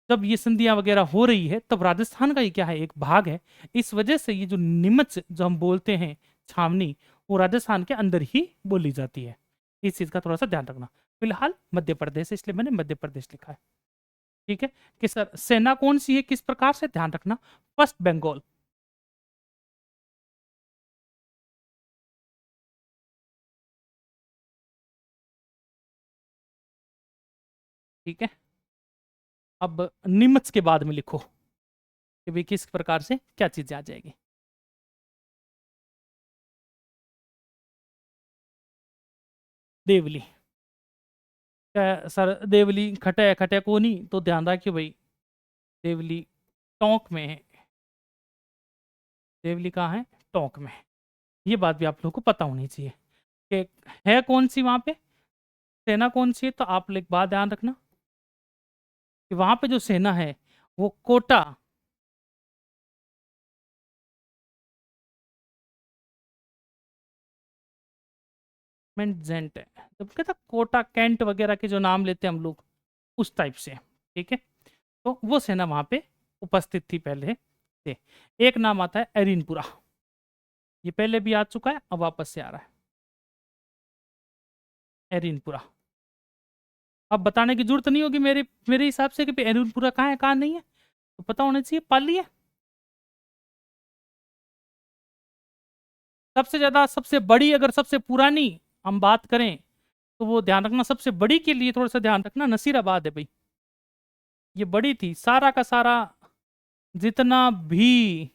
जब ये संधियां वगैरह हो रही है तब राजस्थान का ही क्या है, एक भाग है। इस वजह से ये जो निमच जो हम बोलते हैं छावनी, वो राजस्थान के अंदर ही बोली जाती है। इस चीज का थोड़ा सा ध्यान रखना। फिलहाल मध्य प्रदेश है, इसलिए मैंने मध्य प्रदेश लिखा है। ठीक है, कि सर सेना कौन सी है, किस प्रकार से, ध्यान रखना, फर्स्ट बंगाल। ठीक है, अब नीमच के बाद में लिखो कि भाई किस प्रकार से क्या चीजें आ जाएगी। देवली। सर देवली खटे खटे को नहीं, तो ध्यान रखियो भाई, देवली टोंक में है। देवली कहाँ है? टोंक में है। ये बात भी आप लोगों को पता होनी चाहिए कि है कौन सी वहां पे सेना, कौन सी है। तो आप लोग बात ध्यान रखना कि वहां पे जो सेना है वो कोटा जेंट है। तो कहता कोटा कैंट वगैरह के जो नाम लेते हैं हम लोग, उस टाइप से। ठीक है, तो वो सेना वहां पे उपस्थित थी पहले से। एक नाम आता है एरिनपुरा। ये पहले भी आ चुका है, अब वापस से आ रहा है। एरिनपुरा। अब बताने की जरूरत नहीं होगी मेरे मेरे हिसाब से कि एरिनपुरा कहाँ है कहाँ नहीं है, तो पता होना चाहिए। पाली है सबसे ज्यादा, सबसे बड़ी, अगर सबसे पुरानी हम बात करें तो वो ध्यान रखना, सबसे बड़ी के लिए थोड़ा सा ध्यान रखना, नसीराबाद है भाई। ये बड़ी थी, सारा का सारा जितना भी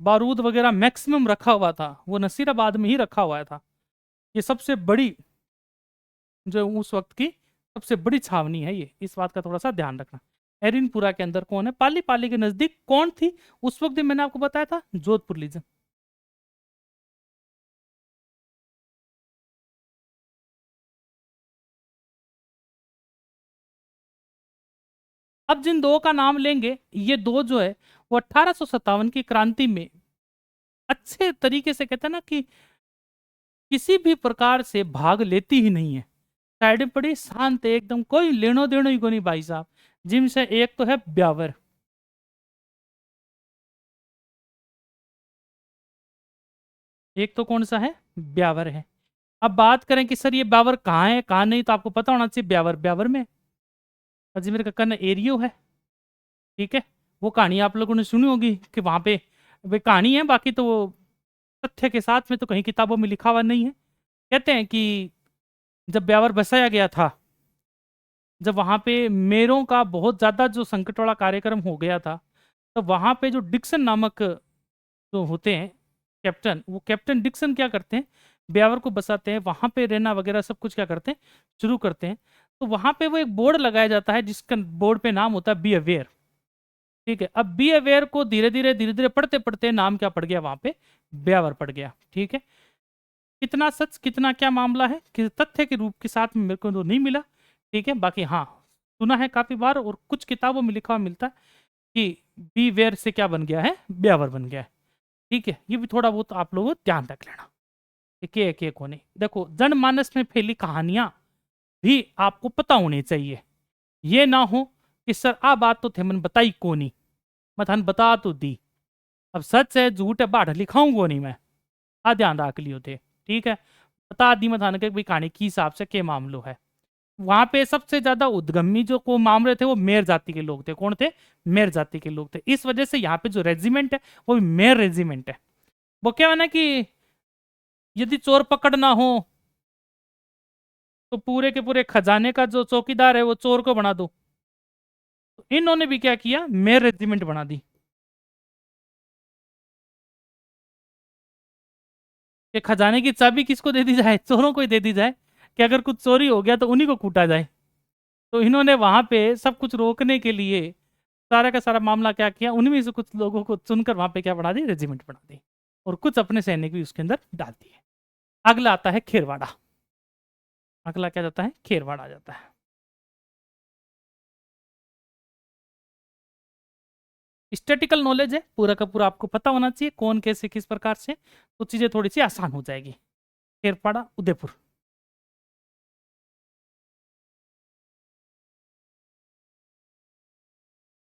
बारूद वगैरह मैक्सिमम रखा हुआ था वो नसीराबाद में ही रखा हुआ था। ये सबसे बड़ी, जो उस वक्त की सबसे बड़ी छावनी है ये, इस बात का थोड़ा सा ध्यान रखना। एरिनपुरा के अंदर कौन है? पाली। पाली के नजदीक कौन थी उस वक्त? भी मैंने आपको बताया था, जोधपुर लीजन। अब जिन दो का नाम लेंगे, ये दो जो है वो 1857 की क्रांति में अच्छे तरीके से, कहते हैं ना कि किसी भी प्रकार से भाग लेती ही नहीं है। साइड में पड़ी शांत है एकदम, कोई लेनो देनो ही को नहीं भाई साहब। जिनसे एक तो है ब्यावर। एक तो कौन सा है? ब्यावर है। अब बात करें कि सर ये ब्यावर कहाँ है कहाँ नहीं, तो आपको पता होना चाहिए ब्यावर ब्यावर में अजमेर का कन्न एरियो है। ठीक है, वो कहानी आप लोगों ने सुनी होगी कि वहां पे वे कहानी है, बाकी तो वो तथ्य के साथ में तो कहीं किताबों में लिखा हुआ नहीं है। कहते हैं कि जब ब्यावर बसाया गया था, जब वहां पे मेरों का बहुत ज्यादा जो संकट वाला कार्यक्रम हो गया था, तो वहां पे जो डिक्सन नामक जो होते हैं कैप्टन, वो कैप्टन डिक्सन क्या करते हैं, ब्यावर को बसाते हैं, वहां पे रहना वगैरह सब कुछ क्या करते हैं, शुरू करते हैं। तो वहां पे वो एक बोर्ड लगाया जाता है, जिसका बोर्ड पे नाम होता है बी अवेयर। ठीक है, अब बी अवेयर को धीरे धीरे पढ़ते पढ़ते नाम क्या पड़ गया वहां पे, ब्यावर पड़ गया। ठीक है, कितना सच कितना क्या मामला है कि तथ्य के रूप के साथ में मेरे को तो नहीं मिला। ठीक है, बाकी हाँ सुना है काफी बार, और कुछ किताबों में लिखा हुआ मिलता है कि बी वेयर से क्या बन गया है, ब्यावर बन गया है। ठीक है, ये भी थोड़ा बहुत आप लोगों को ध्यान रख लेना। एक एक होने देखो, जनमानस में फैली कहानियां भी आपको पता होनी चाहिए। ये ना हो कि सर आ बात तो थे मन बताई को नहीं, मैं थान बता तो दी, अब सच है झूठ है बाढ़ लिखाऊंगो नहीं मैं, आ ध्यान रख लियो थे। ठीक है, बता दी मैं थाने के भाई कहानी की हिसाब से के मामलो है। वहां पे सबसे ज्यादा उद्गमी जो को मामले थे वो मेर जाति के लोग थे। कौन थे, मेर जाति के लोग थे। इस वजह से यहाँ पे जो रेजिमेंट है वो भी मेर रेजिमेंट है। वो क्या है ना कि यदि चोर पकड़ ना हो तो पूरे के पूरे खजाने का जो चौकीदार है वो चोर को बना दो। तो इन्होंने भी क्या किया, मेर रेजिमेंट बना दी कि खजाने की चाबी किसको दे दी जाए, चोरों को ही दे दी जाए, कि अगर कुछ चोरी हो गया तो उन्हीं को कूटा जाए। तो इन्होंने वहां पे सब कुछ रोकने के लिए सारा का सारा मामला क्या किया, उनमें से कुछ लोगों को चुनकर वहां पे क्या बना दी, रेजिमेंट बना दी, और कुछ अपने सैनिक भी उसके अंदर डाल दिए। अगला आता है खेरवाड़ा। अगला क्या जाता है, खेरवाड़ा जाता है। स्टैटिकल नॉलेज है, पूरा का पूरा आपको पता होना चाहिए कौन कैसे किस प्रकार से, तो चीजें थोड़ी सी आसान हो जाएगी। खेरपाड़ा उदयपुर।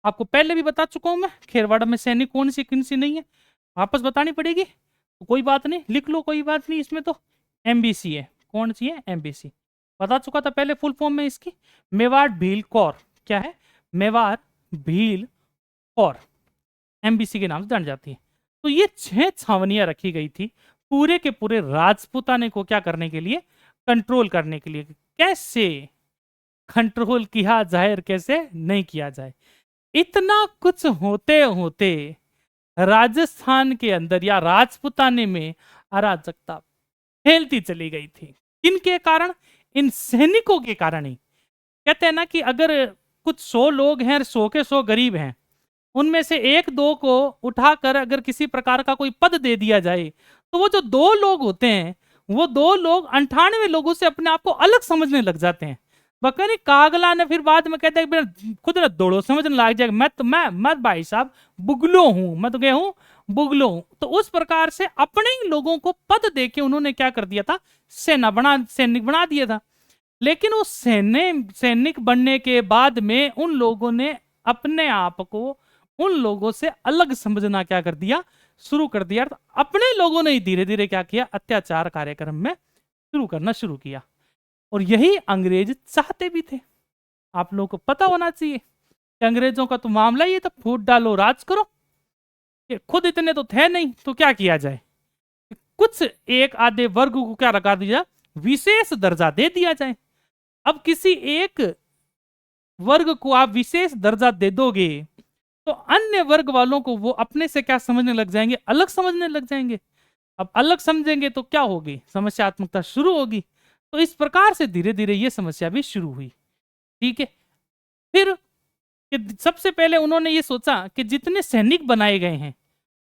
आपको पहले भी बता चुका हूं मैं, खेरवाड़ा में सैनिक कौन सी किन सी नहीं है, वापस बतानी पड़ेगी तो कोई बात नहीं, लिख लो कोई बात नहीं, इसमें तो एमबीसी है। कौन सी है, एमबीसी। बता चुका था पहले फुल फॉर्म में इसकी, मेवाड़ भील कौर। क्या है, मेवाड़ भील कौर, एमबीसी के नाम से जानी जाती है। तो ये 6 छावनियां रखी गई थी पूरे के पूरे राजपूताने को क्या करने के लिए, कंट्रोल करने के लिए। कैसे कंट्रोल किया जाए और कैसे नहीं किया जाए, इतना कुछ होते होते राजस्थान के अंदर या राजपूताने में अराजकता फैलती चली गई थी। किनके कारण, इन सैनिकों के कारण ही। कहते हैं ना कि अगर कुछ 100 लोग हैं और 100 के 100 गरीब हैं, उनमें से एक दो को उठाकर अगर किसी प्रकार का कोई पद दे दिया जाए, तो वो जो 2 लोग होते हैं, वो 2 लोग 98 लोगों से अपने आप को अलग समझने लग जाते हैं। बकरी कागला ने फिर बाद में कहते हैं खुद ना दौड़ो समझने लग जाएगा, मैं भाई साहब बुगलो हूं, मैं तो गया हूं बुगलो हूं। तो उस प्रकार से अपने ही लोगों को पद देके उन्होंने क्या कर दिया था, सैनिक बना दिया था। लेकिन उस सैनिक बनने के बाद में उन लोगों ने अपने आप को उन लोगों से अलग समझना क्या कर दिया, शुरू कर दिया। तो अपने लोगों ने ही धीरे धीरे क्या किया, अत्याचार कार्यक्रम में शुरू करना शुरू किया। और यही अंग्रेज चाहते भी थे। आप लोगों को पता होना चाहिए कि अंग्रेजों का तो मामला ये था, फूट डालो राज करो। ये खुद इतने तो थे नहीं, तो क्या किया जाए, कुछ एक आधे वर्ग को क्या लगा दिया, विशेष दर्जा दे दिया जाए। अब किसी एक वर्ग को आप विशेष दर्जा दे दोगे तो अन्य वर्ग वालों को वो अपने से क्या समझने लग जाएंगे, अलग समझने लग जाएंगे। अब अलग समझेंगे तो क्या होगी, समस्यात्मकता शुरू होगी। तो इस प्रकार से धीरे धीरे ये समस्या भी शुरू हुई। ठीक है, फिर कि सबसे पहले उन्होंने ये सोचा कि जितने सैनिक बनाए गए हैं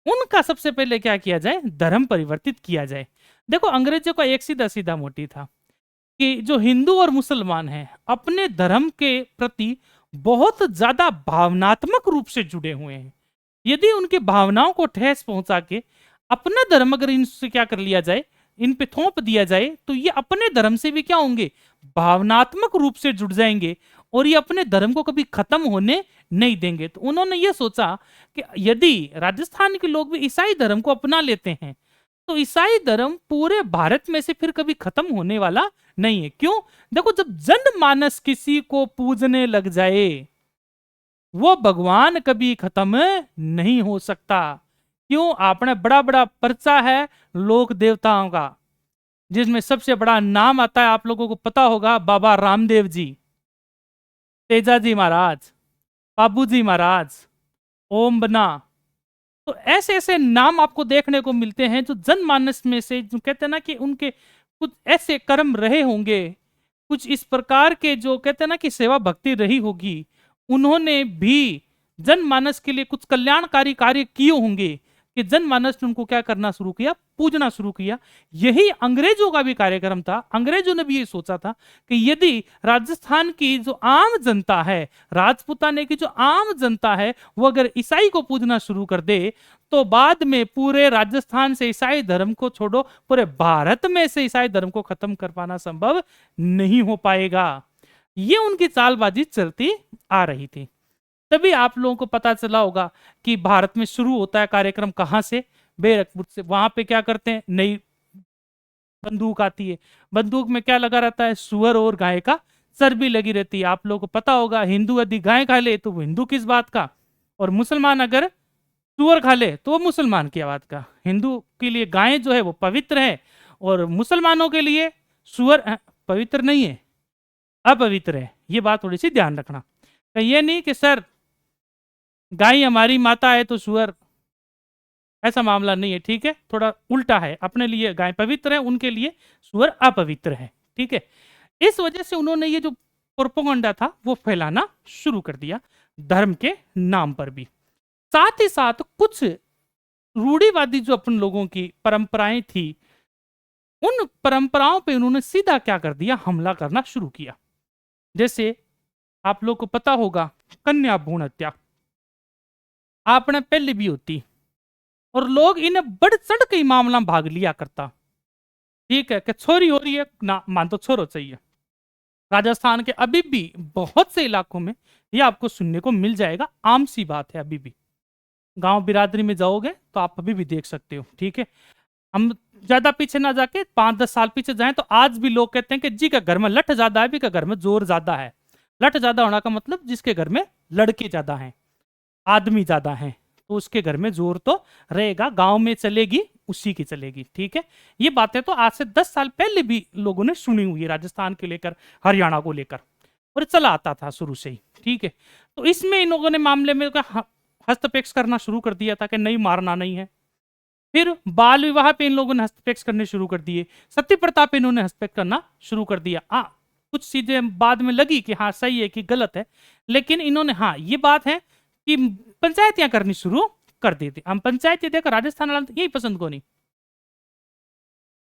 उनका सबसे पहले क्या किया जाए, धर्म परिवर्तित किया जाए। देखो अंग्रेजों का एक सीधा सीधा मोटिव था कि जो हिंदू और मुसलमान हैं अपने धर्म के प्रति बहुत ज्यादा भावनात्मक रूप से जुड़े हुए हैं। यदि उनकी भावनाओं को ठेस पहुंचा के अपना धर्म अगर इनसे क्या कर लिया जाए, इन पे थोप दिया जाए, तो ये अपने धर्म से भी क्या होंगे, भावनात्मक रूप से जुड़ जाएंगे और ये अपने धर्म को कभी खत्म होने नहीं देंगे। तो उन्होंने ये सोचा कि यदि राजस्थान के लोग भी ईसाई धर्म को अपना लेते हैं तो ईसाई धर्म पूरे भारत में से फिर कभी खत्म होने वाला नहीं है। क्यों, देखो जब जनमानस किसी को पूजने लग जाए वो भगवान कभी खत्म नहीं हो सकता। क्यों? आपने बड़ा बड़ा पर्चा है लोक देवताओं का, जिसमें सबसे बड़ा नाम आता है, आप लोगों को पता होगा, बाबा रामदेव जी, तेजाजी महाराज, बाबूजी महाराज, ओम बना। तो ऐसे ऐसे नाम आपको देखने को मिलते हैं जो जनमानस में से, जो कहते हैं ना कि उनके कुछ ऐसे कर्म रहे होंगे, कुछ इस प्रकार के जो कहते हैं ना कि सेवा भक्ति रही होगी, उन्होंने भी जनमानस के लिए कुछ कल्याणकारी कार्य किए होंगे कि जनमानस ने उनको क्या करना शुरू किया, पूजना शुरू किया। यही अंग्रेजों का भी कार्यक्रम था। अंग्रेजों ने भी ये सोचा था कि यदि राजस्थान की जो आम जनता है, राजपूताने की जो आम जनता है, वो अगर ईसाई को पूजना शुरू कर दे, तो बाद में पूरे राजस्थान से ईसाई धर्म को छोड़ो, पूरे भारत में से ईसाई धर्म को खत्म कर पाना संभव नहीं हो पाएगा। ये उनकी चालबाजी चलती आ रही थी। तभी आप लोगों को पता चला होगा कि भारत में शुरू होता है कार्यक्रम कहां से, बैरकपुर से। वहां पे क्या करते हैं, नई बंदूक आती है, बंदूक में क्या लगा रहता है, सुअर और गाय का चर्बी लगी रहती है। आप लोगों को पता होगा, हिंदू यदि गाय खा ले तो वो हिंदू किस बात का, और मुसलमान अगर सुअर खा ले तो वो मुसलमान की बात का। हिंदू के लिए गाय जो है वो पवित्र है, और मुसलमानों के लिए सुअर पवित्र नहीं है, अपवित्र है। ये बात थोड़ी सी ध्यान रखना। ये नहीं कि सर गाय हमारी माता है तो सुअर, ऐसा मामला नहीं है, ठीक है, थोड़ा उल्टा है। अपने लिए गाय पवित्र है, उनके लिए सुअर अपवित्र है, ठीक है। इस वजह से उन्होंने ये जो प्रोपोगंडा था वो फैलाना शुरू कर दिया धर्म के नाम पर भी। साथ ही साथ कुछ रूढ़िवादी जो अपन लोगों की परंपराएं थी, उन परंपराओं पे उन्होंने सीधा क्या कर दिया, हमला करना शुरू किया। जैसे आप लोग को पता होगा, कन्या भ्रूण हत्या आपने पहले भी होती, और लोग इन्हें बढ़ चढ़ के मामला भाग लिया करता। ठीक है कि छोरी हो रही है ना, मान तो छोरो चाहिए। राजस्थान के अभी भी बहुत से इलाकों में यह आपको सुनने को मिल जाएगा, आम सी बात है। अभी भी गांव बिरादरी में जाओगे तो आप अभी भी देख सकते हो, ठीक है। हम ज्यादा पीछे ना जाके 5-10 साल पीछे जाएं तो आज भी लोग कहते हैं कि जी का घर में लठ ज्यादा है, भी का घर में जोर ज्यादा है। लठ ज्यादा होने का मतलब जिसके घर में लड़के ज्यादा हैं, आदमी ज्यादा हैं, तो उसके घर में जोर तो रहेगा, गांव में चलेगी उसी की चलेगी, ठीक है। ये बातें तो आज से 10 साल पहले भी लोगों ने सुनी हुई है, राजस्थान के लेकर, हरियाणा को लेकर, और चला आता था शुरू से ही, ठीक है। तो इसमें इन लोगों ने मामले में हस्तक्षेप करना शुरू कर दिया था कि नहीं, मारना नहीं है। फिर बाल विवाह पे इन लोगों ने हस्तक्षेप करने शुरू कर दिए, सती प्रथा पे इन्होंने हस्तक्षेप करना शुरू कर दिया। कुछ चीजें बाद में लगी कि हाँ सही है कि गलत है, लेकिन इन्होंने, हाँ ये बात है कि पंचायतियां करनी शुरू कर दी थी। हम पंचायती देखो राजस्थान वाला यही पसंद को नहीं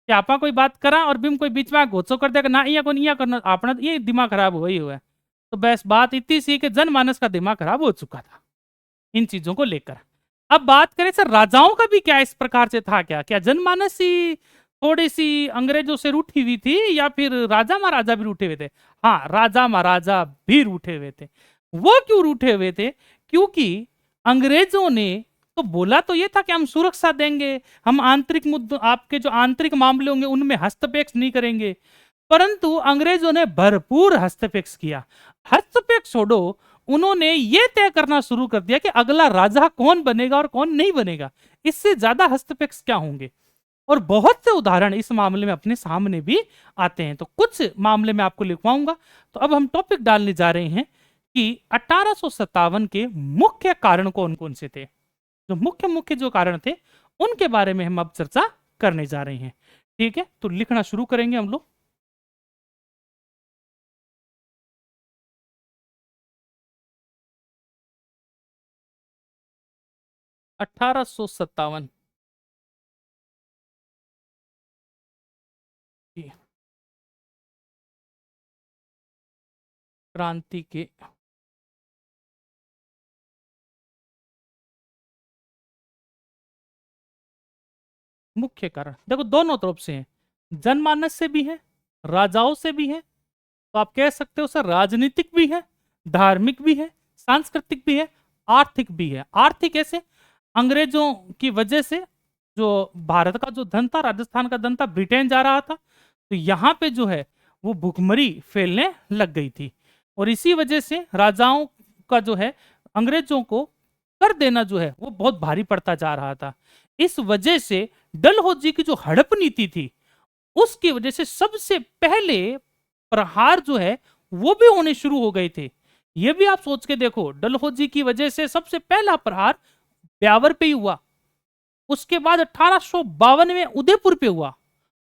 कि आपा कोई बात करा और बिम कोई बीच में घोचो कर देगा ना, या कोई करना, अपना ये दिमाग खराब हुआ ही हुआ है। तो बस बात इतनी सी कि जनमानस का दिमाग खराब हो चुका था इन चीजों को लेकर। अब बात करें सर राजाओं का भी क्या इस प्रकार से था, क्या क्या जनमानस ही थोड़ी सी अंग्रेजों से रूठी हुई थी, या फिर राजा महाराजा भी रूठे हुए थे? हाँ, राजा महाराजा भी रूठे हुए थे। वो क्यों रूठे हुए थे? क्योंकि अंग्रेजों ने तो बोला तो ये था कि हम सुरक्षा देंगे, हम आंतरिक मुद्दों, आपके जो आंतरिक मामले होंगे उनमें हस्तक्षेप नहीं करेंगे, परंतु अंग्रेजों ने भरपूर हस्तक्षेप किया। हस्तक्षेप छोड़ो, उन्होंने ये तय करना शुरू कर दिया कि अगला राजा कौन बनेगा और कौन नहीं बनेगा। इससे ज्यादा हस्तक्षेप क्या होंगे? और बहुत से उदाहरण इस मामले में अपने सामने भी आते हैं, तो कुछ मामले में आपको लिखवाऊंगा। तो अब हम टॉपिक डालने जा रहे हैं कि 1857 के मुख्य कारण कौन कौन से थे। जो मुख्य मुख्य जो कारण थे उनके बारे में हम अब चर्चा करने जा रहे हैं, ठीक है। तो लिखना शुरू करेंगे हम लोग। अठारह सौ सत्तावन क्रांति के मुख्य कारण देखो दोनों तरफ से हैं, जनमानस से भी है, राजाओं से भी है, तो आप कह सकते हो सर राजनीतिक भी है, धार्मिक भी है, सांस्कृतिक भी है, आर्थिक भी है। आर्थिक ऐसे, अंग्रेजों की वजह से जो भारत का जो धन था, राजस्थान का धन था, ब्रिटेन जा रहा था, तो यहाँ पे जो है वो भुखमरी फैलने लग गई थी, और इसी वजह से राजाओं का जो है अंग्रेजों को कर देना जो है वो बहुत भारी पड़ता जा रहा था। इस वजह से डलहौजी की जो हड़प नीति थी उसकी वजह से सबसे पहले प्रहार जो है वो भी होने शुरू हो गए थे। ये भी आप सोच के देखो, डलहौजी की वजह से सबसे पहला प्रहार ब्यावर पे ही हुआ, उसके बाद 1852 में उदयपुर पे हुआ,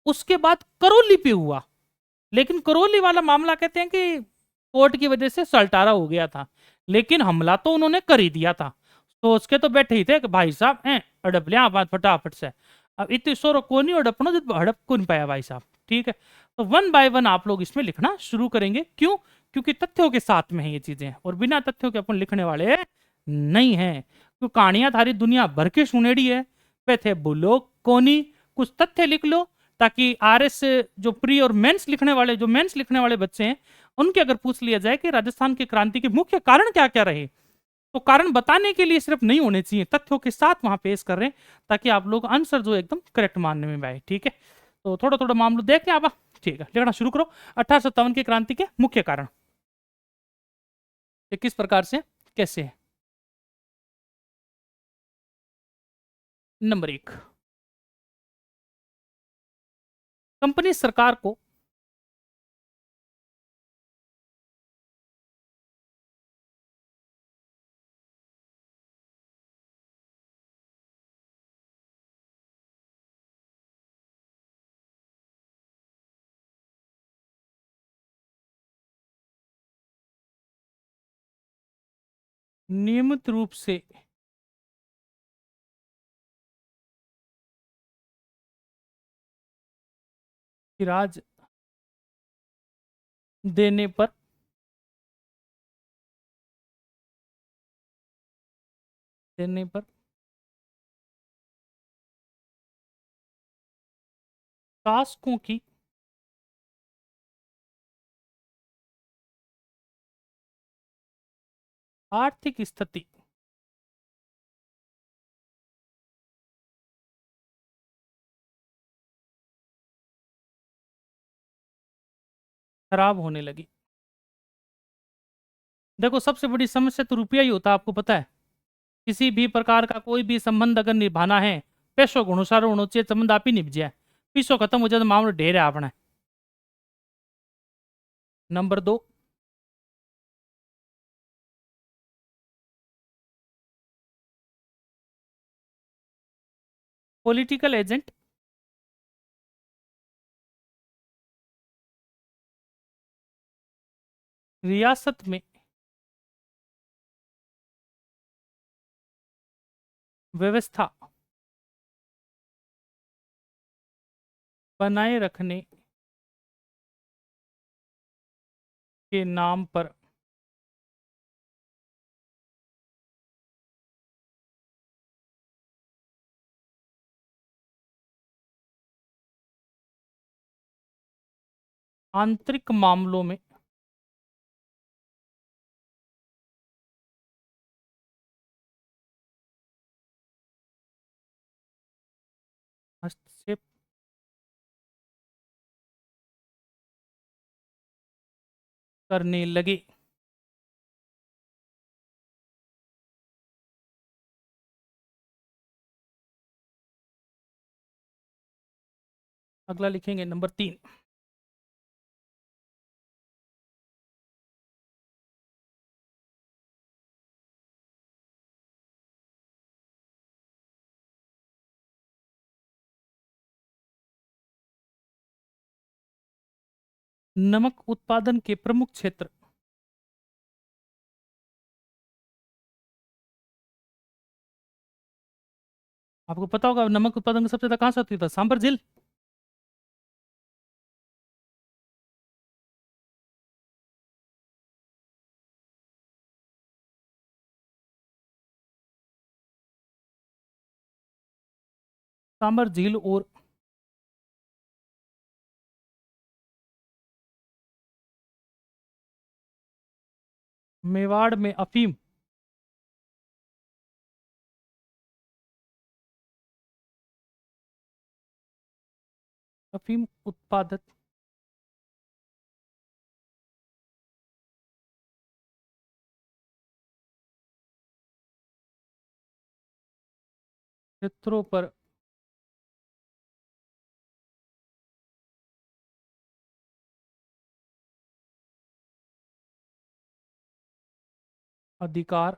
उसके बाद करौली पे हुआ। लेकिन करौली वाला मामला कहते हैं कि कोर्ट की वजह से सलटारा हो गया था, लेकिन हमला तो उन्होंने कर ही दिया था। सोच के तो बैठे ही थे कि भाई साहब हड़प लिया आप फटाफट से। अब इतनी शोर को नहीं हड़पना जो हड़प को नहीं पाया भाई साहब। ठीक है, तो वन बाय वन आप लोग इसमें लिखना शुरू करेंगे। क्यों? क्योंकि तथ्यों के साथ में है ये चीजें, और बिना तथ्यों के अपन लिखने वाले नहीं है। क्यों? कहानियां थारी दुनिया भर की सुनेड़ी है, पे थे बोलो कोनी, कुछ तथ्य लिख लो, ताकि आरएस जो प्री और मेंस लिखने वाले, जो मेंस लिखने वाले बच्चे हैं, उनके अगर पूछ लिया जाए कि राजस्थान की क्रांति के मुख्य कारण क्या क्या रहे, तो कारण बताने के लिए सिर्फ नहीं होने चाहिए, तथ्यों के साथ वहां पेश कर रहे हैं, ताकि आप लोग आंसर जो एकदम करेक्ट मानने में आए। ठीक है, तो थोड़ा थोड़ा मामला देख के आप, ठीक है, लिखना शुरू करो। 1857 की क्रांति के मुख्य कारण ये किस प्रकार से कैसे है। नंबर 1, कंपनी सरकार को नियमित रूप से राज देने पर देने पर शासकों की आर्थिक स्थिति खराब होने लगी। देखो, सबसे बड़ी समस्या तो रुपया ही होता है, आपको पता है। किसी भी प्रकार का कोई भी संबंध अगर निभाना है, पैसों को अनुसार होना चाहिए, संबंध आप ही निभ जाए, पैसों खत्म हो जाए तो मामला ढेर है अपना। नंबर 2, पॉलिटिकल एजेंट रियासत में व्यवस्था बनाए रखने के नाम पर आंतरिक मामलों में हस्तक्षेप करने लगे। अगला लिखेंगे नंबर 3, नमक उत्पादन के प्रमुख क्षेत्र। आपको पता होगा नमक उत्पादन सबसे ज्यादा कहां से होती था? सांबर झील। सांबर झील और मेवाड़ में अफीम अफीम उत्पादक क्षेत्रों पर अधिकार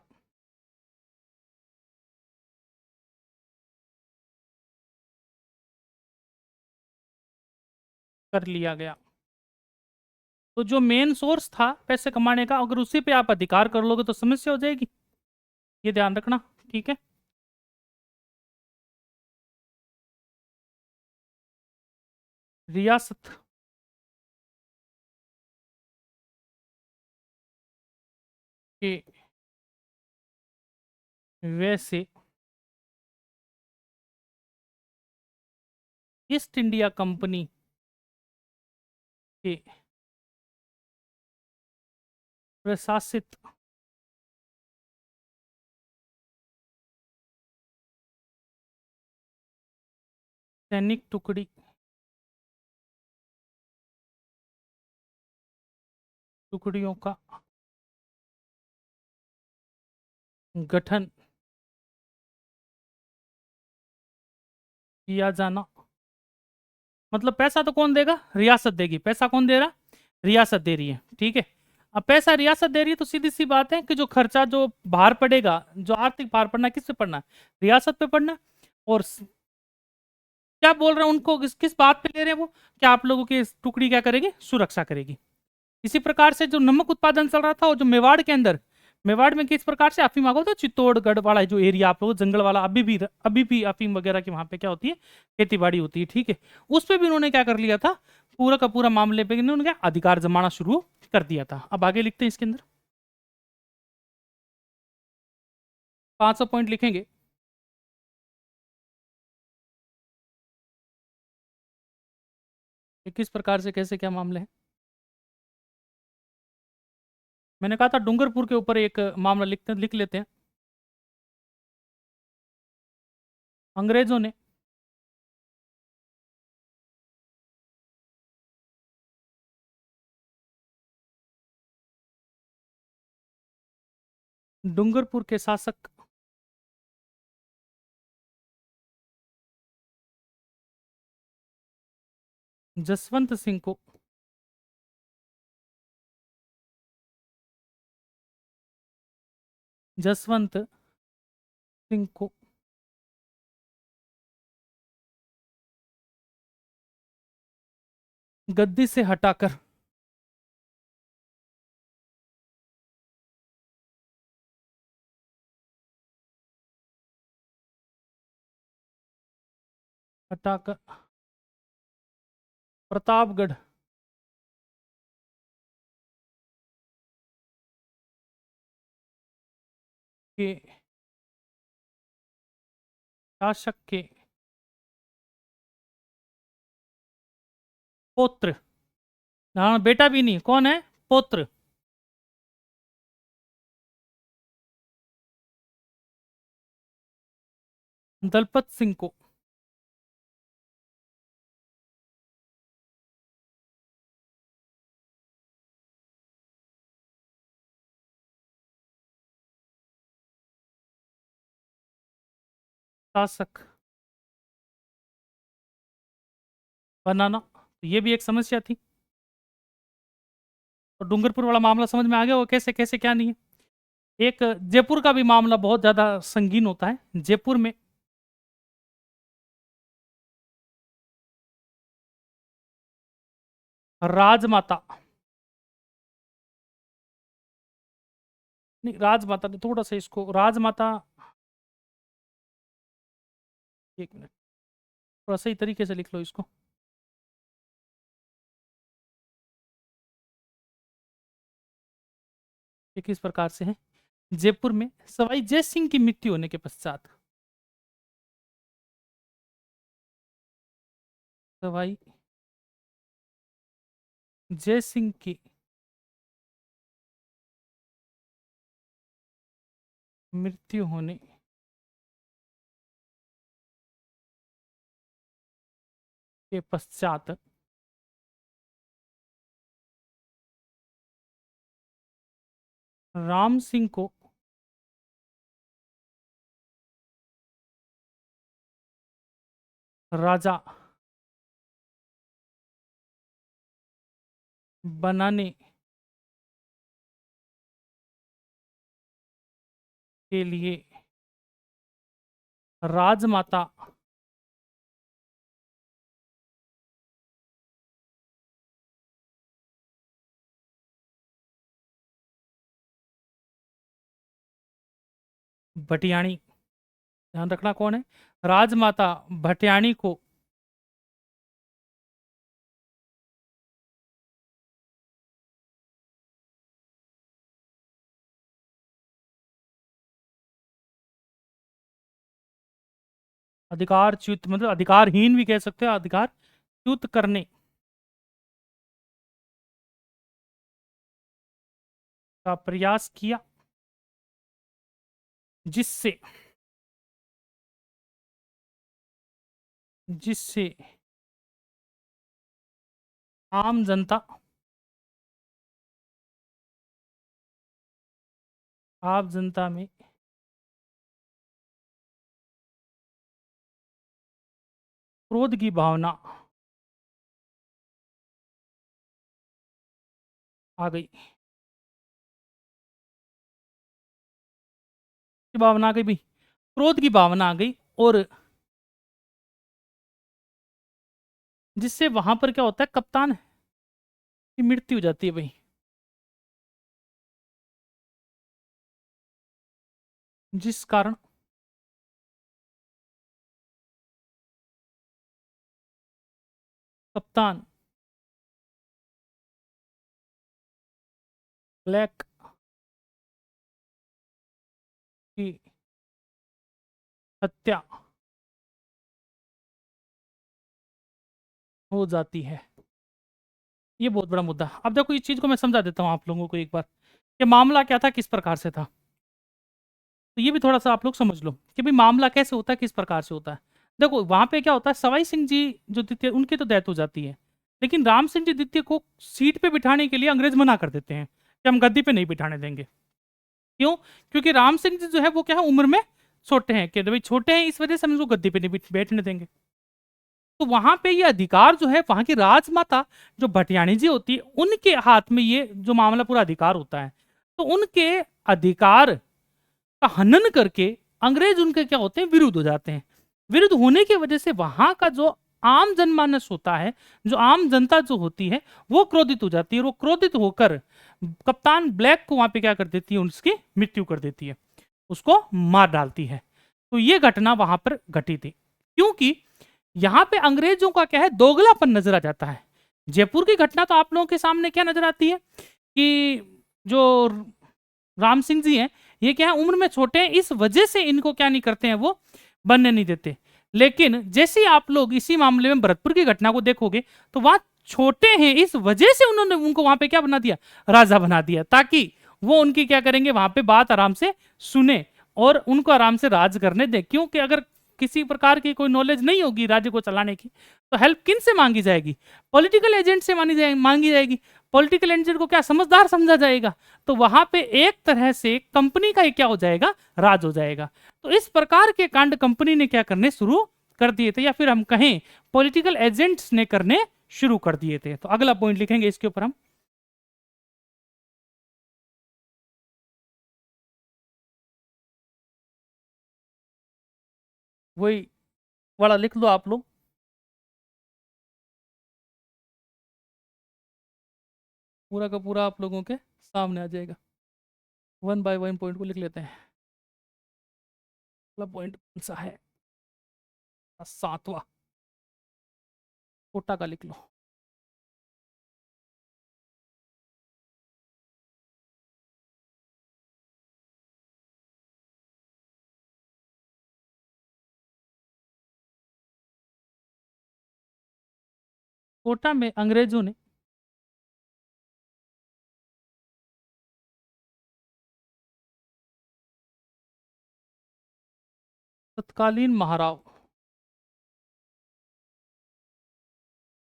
कर लिया गया। तो जो मेन सोर्स था पैसे कमाने का, अगर उसी पे आप अधिकार कर लोगे तो समस्या हो जाएगी, ये ध्यान रखना। ठीक है। रियासत के वैसे ईस्ट इंडिया कंपनी के प्रशासित सैनिक टुकड़ियों का गठन किया जाना। मतलब पैसा तो कौन देगा? रियासत देगी। पैसा कौन दे रहा? रियासत दे रही है। ठीक है। अब पैसा रियासत दे रही है तो सीधी सी बात है कि जो खर्चा, जो भार पड़ेगा, जो आर्थिक भार पड़ना, किस पे पड़ना है? रियासत पे पड़ना है। और क्या बोल रहे हैं उनको, किस बात पे ले रहे हैं वो? क्या आप लोगों की टुकड़ी क्या करेगी? सुरक्षा करेगी। इसी प्रकार से जो नमक उत्पादन चल रहा था, और जो मेवाड़ के अंदर, मेवाड़ में किस प्रकार से अफीम आगो, तो चित्तौड़गढ़ वाला जो एरिया आप लोग, जंगल वाला, अभी भी अफीम वगैरह की वहां पे क्या होती है, खेती बाड़ी होती है। ठीक है। उस पे भी उन्होंने क्या कर लिया था, पूरा का पूरा मामले पे इन्होंने क्या अधिकार जमाना शुरू कर दिया था। अब आगे लिखते हैं इसके अंदर, 500 पॉइंट लिखेंगे। कि किस प्रकार से कैसे क्या मामले हैं। मैंने कहा था डूंगरपुर के ऊपर एक मामला लिख लेते हैं। अंग्रेजों ने डूंगरपुर के शासक जसवंत सिंह को जसवंत सिंह को गद्दी से हटाकर हटाकर प्रतापगढ़ के शासक के पुत्र, हाँ बेटा भी नहीं, कौन है? पुत्र दलपत सिंह को शासक बनाना। तो ये भी एक समस्या थी। तो डूंगरपुर वाला मामला समझ में आ गया वो कैसे कैसे क्या नहीं है। एक जयपुर का भी मामला बहुत ज्यादा संगीन होता है। जयपुर में राजमाता, नहीं राजमाता ने थोड़ा सा इसको राजमाता, एक मिनट, थोड़ा सही तरीके से लिख लो इसको। ये किस प्रकार से है? जयपुर में सवाई जय सिंह की मृत्यु होने के पश्चात सवाई जय सिंह की मृत्यु होने के पश्चात राम सिंह को राजा बनाने के लिए राजमाता भटियाणी, ध्यान रखना कौन है, राजमाता भटियाणी को अधिकारच्युत, मतलब अधिकारहीन भी कह सकते हो, अधिकारच्युत करने का प्रयास किया, जिससे जिससे आम जनता, आप जनता में क्रोध की भावना आ गई, की भावना आ गई भाई, क्रोध की भावना आ गई, और जिससे वहां पर क्या होता है, कप्तान की मृत्यु हो जाती है भाई। जिस कारण कप्तान ब्लैक की हत्या हो जाती है। ये बहुत बड़ा मुद्दा। अब देखो, इस चीज को मैं समझा देता हूँ आप लोगों को एक बार, कि मामला क्या था, किस प्रकार से था। तो ये भी थोड़ा सा आप लोग समझ लो कि भाई मामला कैसे होता है, किस प्रकार से होता है। देखो वहां पे क्या होता है, सवाई सिंह जी जो द्वितीय, उनकी तो डेथ हो जाती है, लेकिन राम सिंह जी द्वितीय को सीट पे बिठाने के लिए अंग्रेज मना कर देते हैं कि हम गद्दी पे नहीं बिठाने देंगे। क्यों? क्योंकि राम सिंह जी जो है वो क्या है, उम्र में छोटे हैं, कि भाई छोटे हैं, इस वजह से हम उसको गद्दी पे नहीं बैठने देंगे। तो वहां पे ये अधिकार जो है, वहां की राजमाता जो भटियाणी जी होती है, उनके हाथ में ये जो मामला पूरा अधिकार होता है। तो उनके अधिकार का हनन करके अंग्रेज उनके क्या होते हैं, विरुद्ध हो जाते हैं। विरुद्ध होने की वजह से वहां का जो आम जनमानस होता है, जो आम जनता जो होती है, वो क्रोधित हो जाती है, और वो क्रोधित होकर कप्तान ब्लैक को वहां पे क्या कर देती है, उसकी मृत्यु कर देती है, उसको मार डालती है। तो ये घटना वहां पर घटी थी, क्योंकि यहां पे अंग्रेजों का क्या है, दोगलापन नजर आ जाता है। जयपुर की घटना तो आप लोगों के सामने क्या नजर आती है, कि जो राम सिंह जी हैं, ये क्या है, उम्र में छोटे हैं, इस वजह से इनको क्या नहीं करते हैं, वो बनने नहीं देते। लेकिन जैसे ही आप लोग इसी मामले में भरतपुर की घटना को देखोगे, तो वहां छोटे हैं, इस वजह से उन्होंने उनको वहां पे क्या बना दिया, राजा बना दिया, ताकि वो उनकी क्या करेंगे, वहां पे बात आराम से सुने और उनको आराम से राज करने दे। क्योंकि अगर किसी प्रकार की कोई नॉलेज नहीं होगी राज्य को चलाने की, तो हेल्प किन से मांगी जाएगी, पॉलिटिकल एजेंट से मांगी जाएगी। पॉलिटिकल एजेंट को क्या समझदार समझा जाएगा, तो वहां पे एक तरह से कंपनी का ही क्या हो जाएगा, राज हो जाएगा। तो इस प्रकार के कांड कंपनी ने क्या करने शुरू कर दिए थे, या फिर हम कहें पॉलिटिकल एजेंट्स ने करने शुरू कर दिए थे। तो अगला पॉइंट लिखेंगे इसके ऊपर हम, वही वाला लिख लो आप लोग, पूरा का पूरा आप लोगों के सामने आ जाएगा। वन बाय वन पॉइंट को लिख लेते हैं। अगला पॉइंट कौन सा है, सातवां, कोटा का लिख लो। कोटा में अंग्रेजों ने तत्कालीन महाराव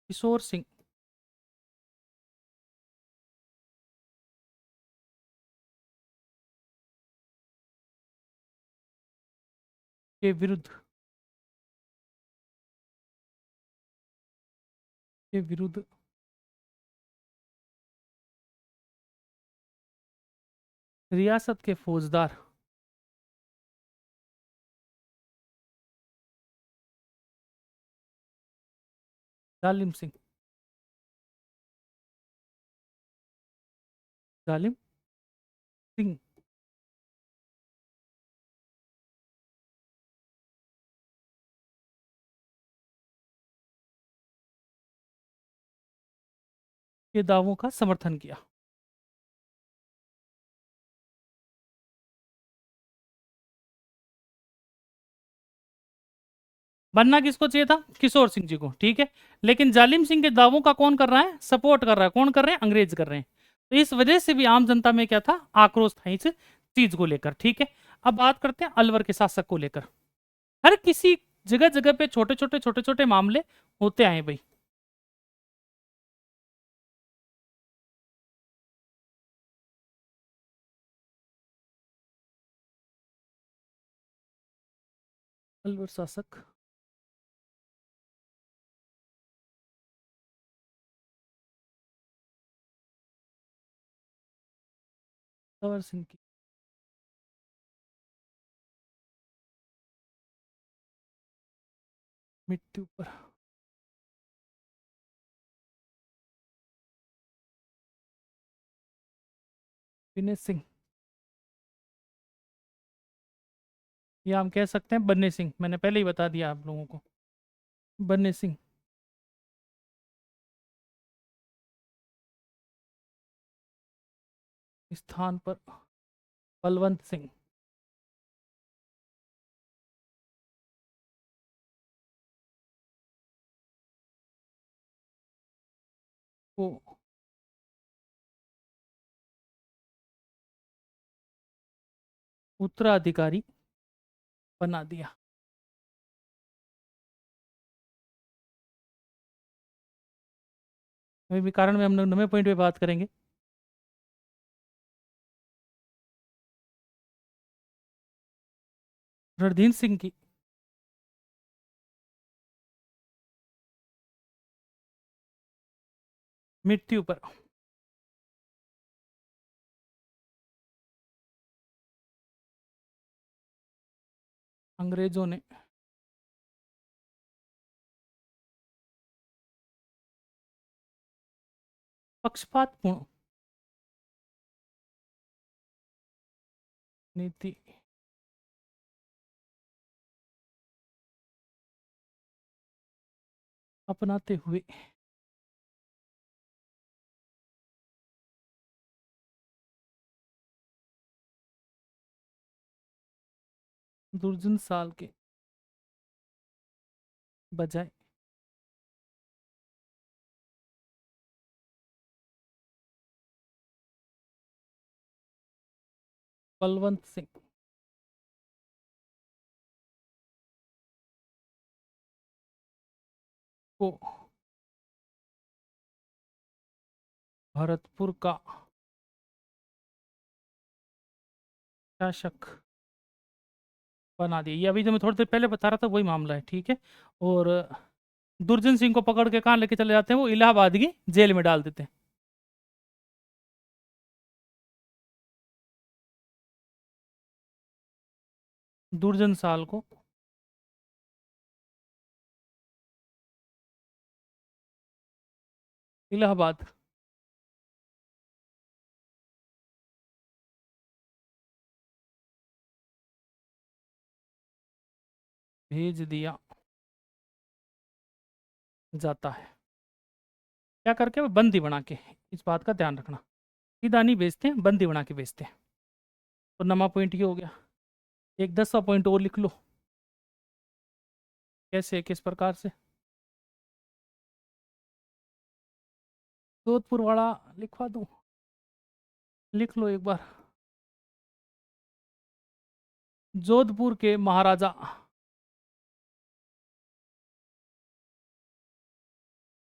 किशोर सिंह के विरुद्ध के विरुद्ध रियासत के फौजदार जालिम सिंह। जालिम सिंह। के दावों का समर्थन किया। बनना किसको चाहिए था? किशोर सिंह जी को, ठीक है। लेकिन जालिम सिंह के दावों का कौन कर रहा है? सपोर्ट कर रहा है। कौन कर रहे हैं? अंग्रेज कर रहे हैं। तो इस वजह से भी आम जनता में क्या था? आक्रोश था इस चीज को लेकर, ठीक है। अब बात करते हैं अलवर के शासक को लेकर। हर किसी जगह जगह पे छोटे छोटे मामले होते आए भाई। अलवर शासक कंवर सिंह की मृत्यु पर विनय सिंह, या हम कह सकते हैं बन्ने सिंह, मैंने पहले ही बता दिया आप लोगों को। बन्ने सिंह स्थान पर बलवंत सिंह को उत्तराधिकारी बना दिया। अभी भी कारण में हम लोग 9वें पॉइंट पे बात करेंगे। रणधीर सिंह की मृत्यु पर अंग्रेजों ने पक्षपातपूर्ण नीति अपनाते हुए दुर्जन साल के बजाय बलवंत सिंह को भरतपुर का शासक बना दिया। ये अभी जो मैं थोड़ी देर पहले बता रहा था वही मामला है, ठीक है। और दुर्जन सिंह को पकड़ के कहाँ लेके चले जाते हैं? वो इलाहाबाद की जेल में डाल देते हैं। दुर्जन साल को इलाहाबाद भेज दिया जाता है। क्या करके? वो बंदी बना के। इस बात का ध्यान रखना, सीधा नहीं भेजते हैं, बंदी बना के भेजते हैं। तो 9वां पॉइंट ये हो गया। एक 10वां पॉइंट और लिख लो। कैसे? किस प्रकार से? जोधपुर वाला लिखवा दूं? लिख लो एक बार। जोधपुर के महाराजा,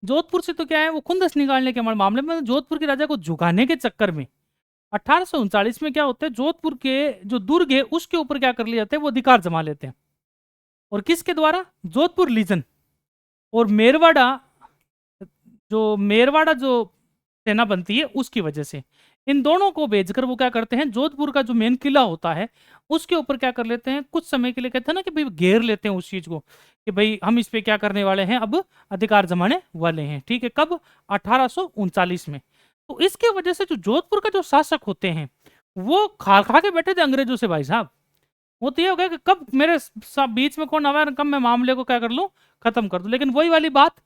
जोधपुर से तो क्या है, वो खुंदस निकालने के मामले में जोधपुर के राजा को झुकाने के चक्कर में 1839 में क्या होता है, जोधपुर के जो दुर्ग है उसके ऊपर क्या कर लिया जाता है, वो अधिकार जमा लेते हैं। और किसके द्वारा? जोधपुर लीजन और मेरवाड़ा जो मेरवाड़ा जो सेना बनती है उसकी वजह से। इन दोनों को भेजकर वो क्या करते हैं, जोधपुर का जो मेन किला होता है उसके ऊपर क्या कर लेते हैं, कुछ समय के लिए कहते हैं ना कि भाई घेर लेते हैं उस चीज को, कि भाई हम इस पे क्या करने वाले हैं, अब अधिकार जमाने वाले हैं। ठीक है, कब? 1839 में। तो इसके वजह से जो जोधपुर का जो शासक होते हैं वो खा खा के बैठे थे अंग्रेजों से भाई साहब। वो तो ये हो गया कि कब मेरे बीच में कौन आवा, कब मैं मामले को क्या कर लूं, खत्म कर दूं। लेकिन वही वाली बात,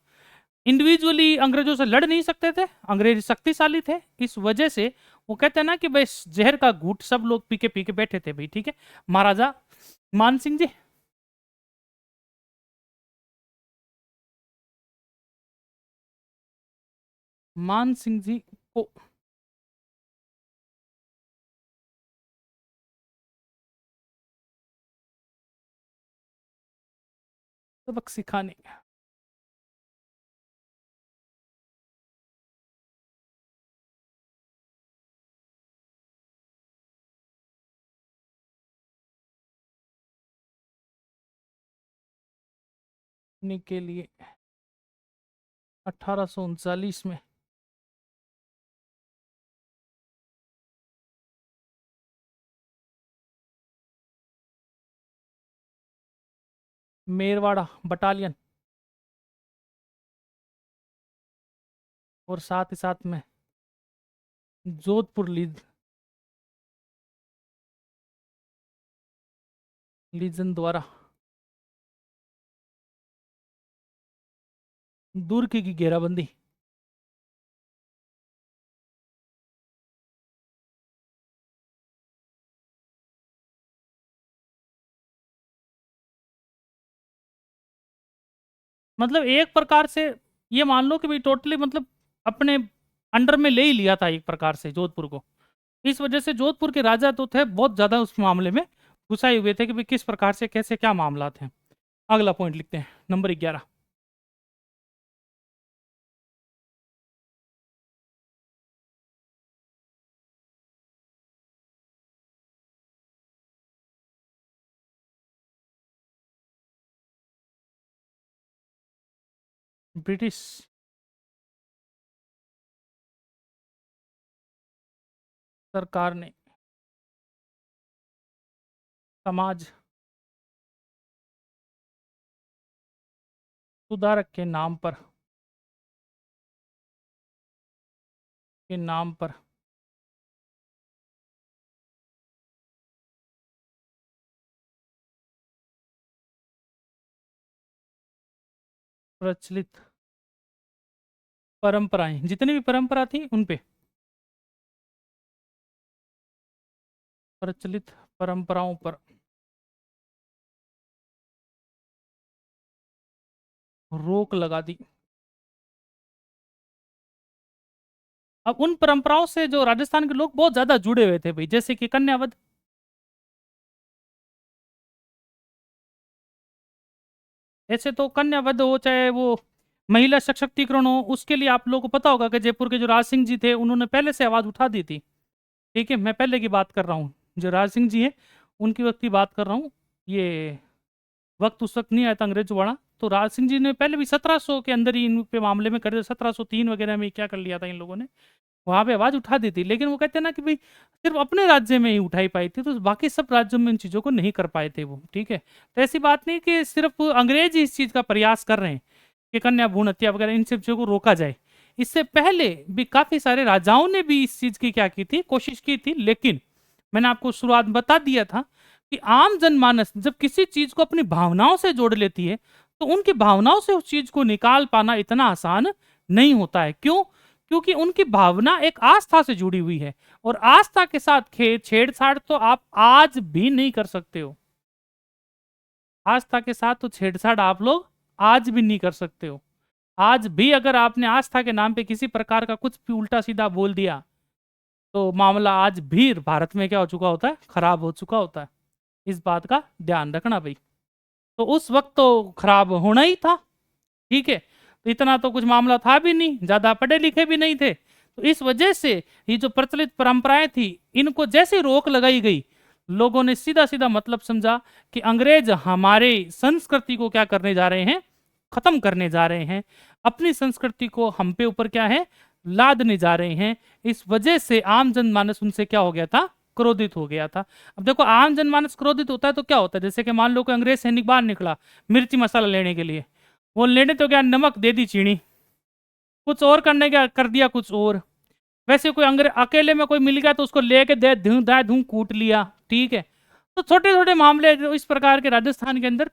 इंडिविजुअली अंग्रेजों से लड़ नहीं सकते थे, अंग्रेज शक्तिशाली थे, इस वजह से वो कहते हैं ना कि भाई जहर का घूंट सब लोग पी के बैठे थे भाई। ठीक है, महाराजा मान सिंह जी। मान सिंह जी को सबक सिखाने के लिए 1839 में मेरवाड़ा बटालियन और साथ ही साथ में जोधपुर लीजन द्वारा दूर की घेराबंदी। मतलब एक प्रकार से ये मान लो कि भाई टोटली मतलब अपने अंडर में ले ही लिया था एक प्रकार से जोधपुर को। इस वजह से जोधपुर के राजा तो थे बहुत ज्यादा उस मामले में घुसाए हुए थे कि भाई किस प्रकार से कैसे क्या मामला थे। अगला पॉइंट लिखते हैं, नंबर 11। ब्रिटिश सरकार ने समाज सुधारक के नाम पर प्रचलित परंपराएं, जितनी भी परंपरा थी उन पे, प्रचलित परंपराओं पर रोक लगा दी। अब उन परंपराओं से जो राजस्थान के लोग बहुत ज्यादा जुड़े हुए थे भाई, जैसे कि कन्यावध। ऐसे तो कन्यावध हो चाहे वो महिला सशक्तिकरण हो, उसके लिए आप लोगों को पता होगा कि जयपुर के जो राज सिंह जी थे उन्होंने पहले से आवाज उठा दी थी। ठीक है, मैं पहले की बात कर रहा हूँ, जो राज सिंह जी है उनकी वक्त की बात कर रहा हूँ। ये वक्त उस वक्त नहीं आया था अंग्रेज वाला, तो राज सिंह जी ने पहले भी 1700 के अंदर ही इन पे मामले में कर 1703 वगैरह में क्या कर लिया था इन लोगों ने, वहां पे आवाज उठा दी थी। लेकिन वो कहते हैं ना कि भाई सिर्फ अपने राज्य में ही उठाई पाई थी, तो बाकी सब राज्यों में इन चीजों को नहीं कर पाए थे वो। ठीक है, तो ऐसी बात नहीं कि सिर्फ अंग्रेज ही इस चीज का प्रयास कर रहे हैं कि कन्या भ्रूण हत्या वगैरह इन सब चीजों को रोका जाए। इससे पहले भी काफी सारे राजाओं ने भी इस चीज की क्या की थी, कोशिश की थी। लेकिन मैंने आपको शुरुआत में बता दिया था कि आम जनमानस जब किसी चीज को अपनी भावनाओं से जोड़ लेती है तो उनकी भावनाओं से उस चीज को निकाल पाना इतना आसान नहीं होता है। क्यों? क्योंकि उनकी भावना एक आस्था से जुड़ी हुई है, और आस्था के साथ छेड़छाड़ तो आप आज भी नहीं कर सकते हो। आस्था के साथ तो छेड़छाड़ आप लोग आज भी नहीं कर सकते हो। आज भी अगर आपने आस्था के नाम पे किसी प्रकार का कुछ भी उल्टा सीधा बोल दिया तो मामला आज भी भारत में क्या हो चुका होता है, खराब हो चुका होता है। इस बात का ध्यान रखना भाई। तो उस वक्त तो खराब होना ही था। ठीक है, तो इतना तो कुछ मामला था भी नहीं, ज्यादा पढ़े लिखे भी नहीं थे। तो इस वजह से ये जो प्रचलित परंपराएं थी इनको जैसे रोक लगाई गई, लोगों ने सीधा सीधा मतलब समझा कि अंग्रेज हमारे संस्कृति को क्या करने जा रहे हैं, खत्म करने जा रहे हैं, अपनी संस्कृति को हम पे ऊपर क्या है, लादने जा रहे हैं। इस वजह से आम जनमानस उनसे क्या हो गया था, क्रोधित हो गया था। अब देखो आम जनमानस क्रोधित होता है तो क्या होता है, जैसे कि मान लो कोई अंग्रेज सैनिक बाहर निकला मिर्ची मसाला लेने के लिए, वो लेने तो क्या, नमक दे दी चीनी, कुछ और करने का कर दिया कुछ और। वैसे कोई अंग्रेज अकेले में कोई मिल गया तो उसको लेके दे धूं दाए धूं कूट लिया, ठीक है। तो छोटे छोटे मामले जो इस प्रकार के राजस्थान के अंदर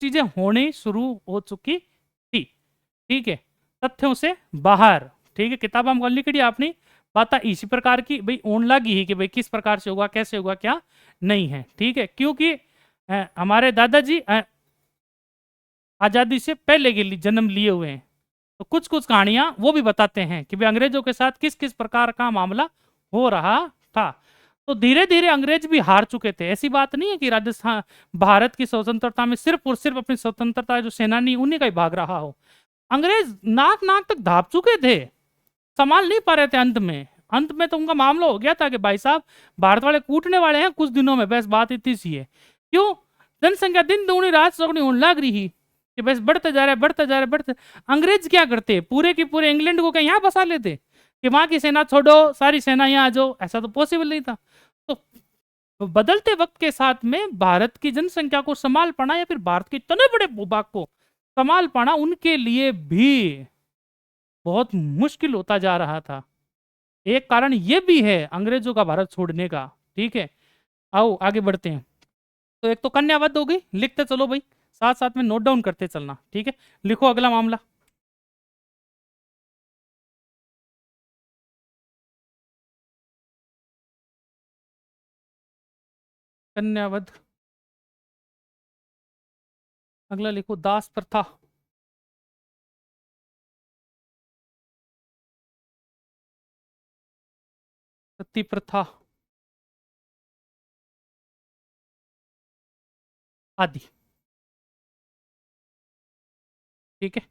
चीजें होने शुरू हो चुकी थी, ठीक है, तथ्यों से बाहर, ठीक है। किताब हम लिखी आपने बात इसी प्रकार की भाई ओन लगी ही कि भाई किस प्रकार से होगा, कैसे होगा, क्या नहीं है, ठीक है। क्योंकि हमारे दादाजी आजादी से पहले के लिए जन्म लिए हुए हैं, तो कुछ कुछ कहानियां वो भी बताते हैं कि भाई अंग्रेजों के साथ किस किस प्रकार का मामला हो रहा था। तो धीरे धीरे अंग्रेज भी हार चुके थे। ऐसी बात नहीं है कि राजस्थान भारत की स्वतंत्रता में सिर्फ और सिर्फ अपनी स्वतंत्रता जो सेनानी उन्हीं का ही भाग रहा हो। अंग्रेज नाक नाक तक धाप चुके थे, संभाल नहीं पा रहे थे। अंत में तो उनका मामला हो गया था कि भाई साहब भारत वाले कूटने वाले हैं कुछ दिनों में, बस बात इतनी सी है। क्यों, जनसंख्या दिन दुगनी रात चौगुनी होने लग रही कि बस बढ़ते जा रहे बढ़ते जा रहे बढ़ते। अंग्रेज क्या करते, पूरे की पूरे इंग्लैंड को क्या यहाँ बसा लेते कि वहां की सेना छोड़ो सारी सेना यहाँ आ जाओ, ऐसा तो पॉसिबल नहीं था। तो बदलते वक्त के साथ में भारत की जनसंख्या को संभाल पाना या फिर भारत के इतने बड़े भूभाग को संभाल पाना उनके लिए भी बहुत मुश्किल होता जा रहा था। एक कारण ये भी है अंग्रेजों का भारत छोड़ने का, ठीक है। आओ आगे बढ़ते हैं। तो एक तो कन्यावध हो गई, लिखते चलो भाई, साथ साथ में नोट डाउन करते चलना, ठीक है। लिखो अगला मामला। कन्यावध, अगला लिखो दास प्रथा, सती प्रथा आदि, ठीक है।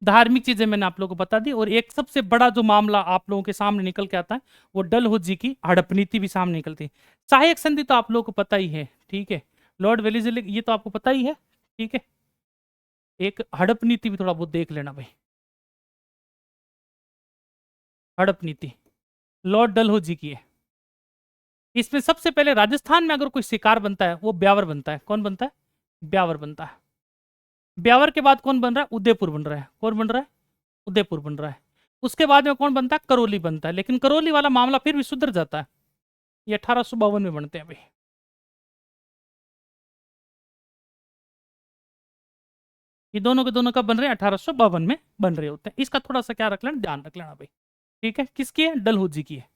धार्मिक चीजें मैंने आप लोगों को बता दी, और एक सबसे बड़ा जो मामला आप लोगों के सामने निकल के आता है वो डलहौजी की हड़प नीति भी सामने निकलती है। सहायक संधि तो आप लोगों को पता ही है, ठीक है। लॉर्ड वेलेस्ली ये तो आपको पता ही है, ठीक है। एक हड़प नीति भी थोड़ा बहुत देख लेना भाई। हड़प नीति लॉर्ड डलहौजी की है। इसमें सबसे पहले राजस्थान में अगर कोई शिकार बनता है वो ब्यावर बनता है। कौन बनता है, ब्यावर बनता है। ब्यावर के बाद कौन बन रहा है, उदयपुर बन रहा है। कौन बन रहा है, उदयपुर बन रहा है। उसके बाद में कौन बनता है, करौली बनता है। लेकिन करौली वाला मामला फिर भी सुधर जाता है, ये 1852 में बनते हैं भाई। ये दोनों के दोनों कब बन रहे हैं, 1852 में बन रहे होते हैं। इसका थोड़ा सा क्या रख लेना, ध्यान रख लेना भाई, ठीक है। किसकी है, डलहौजी की है।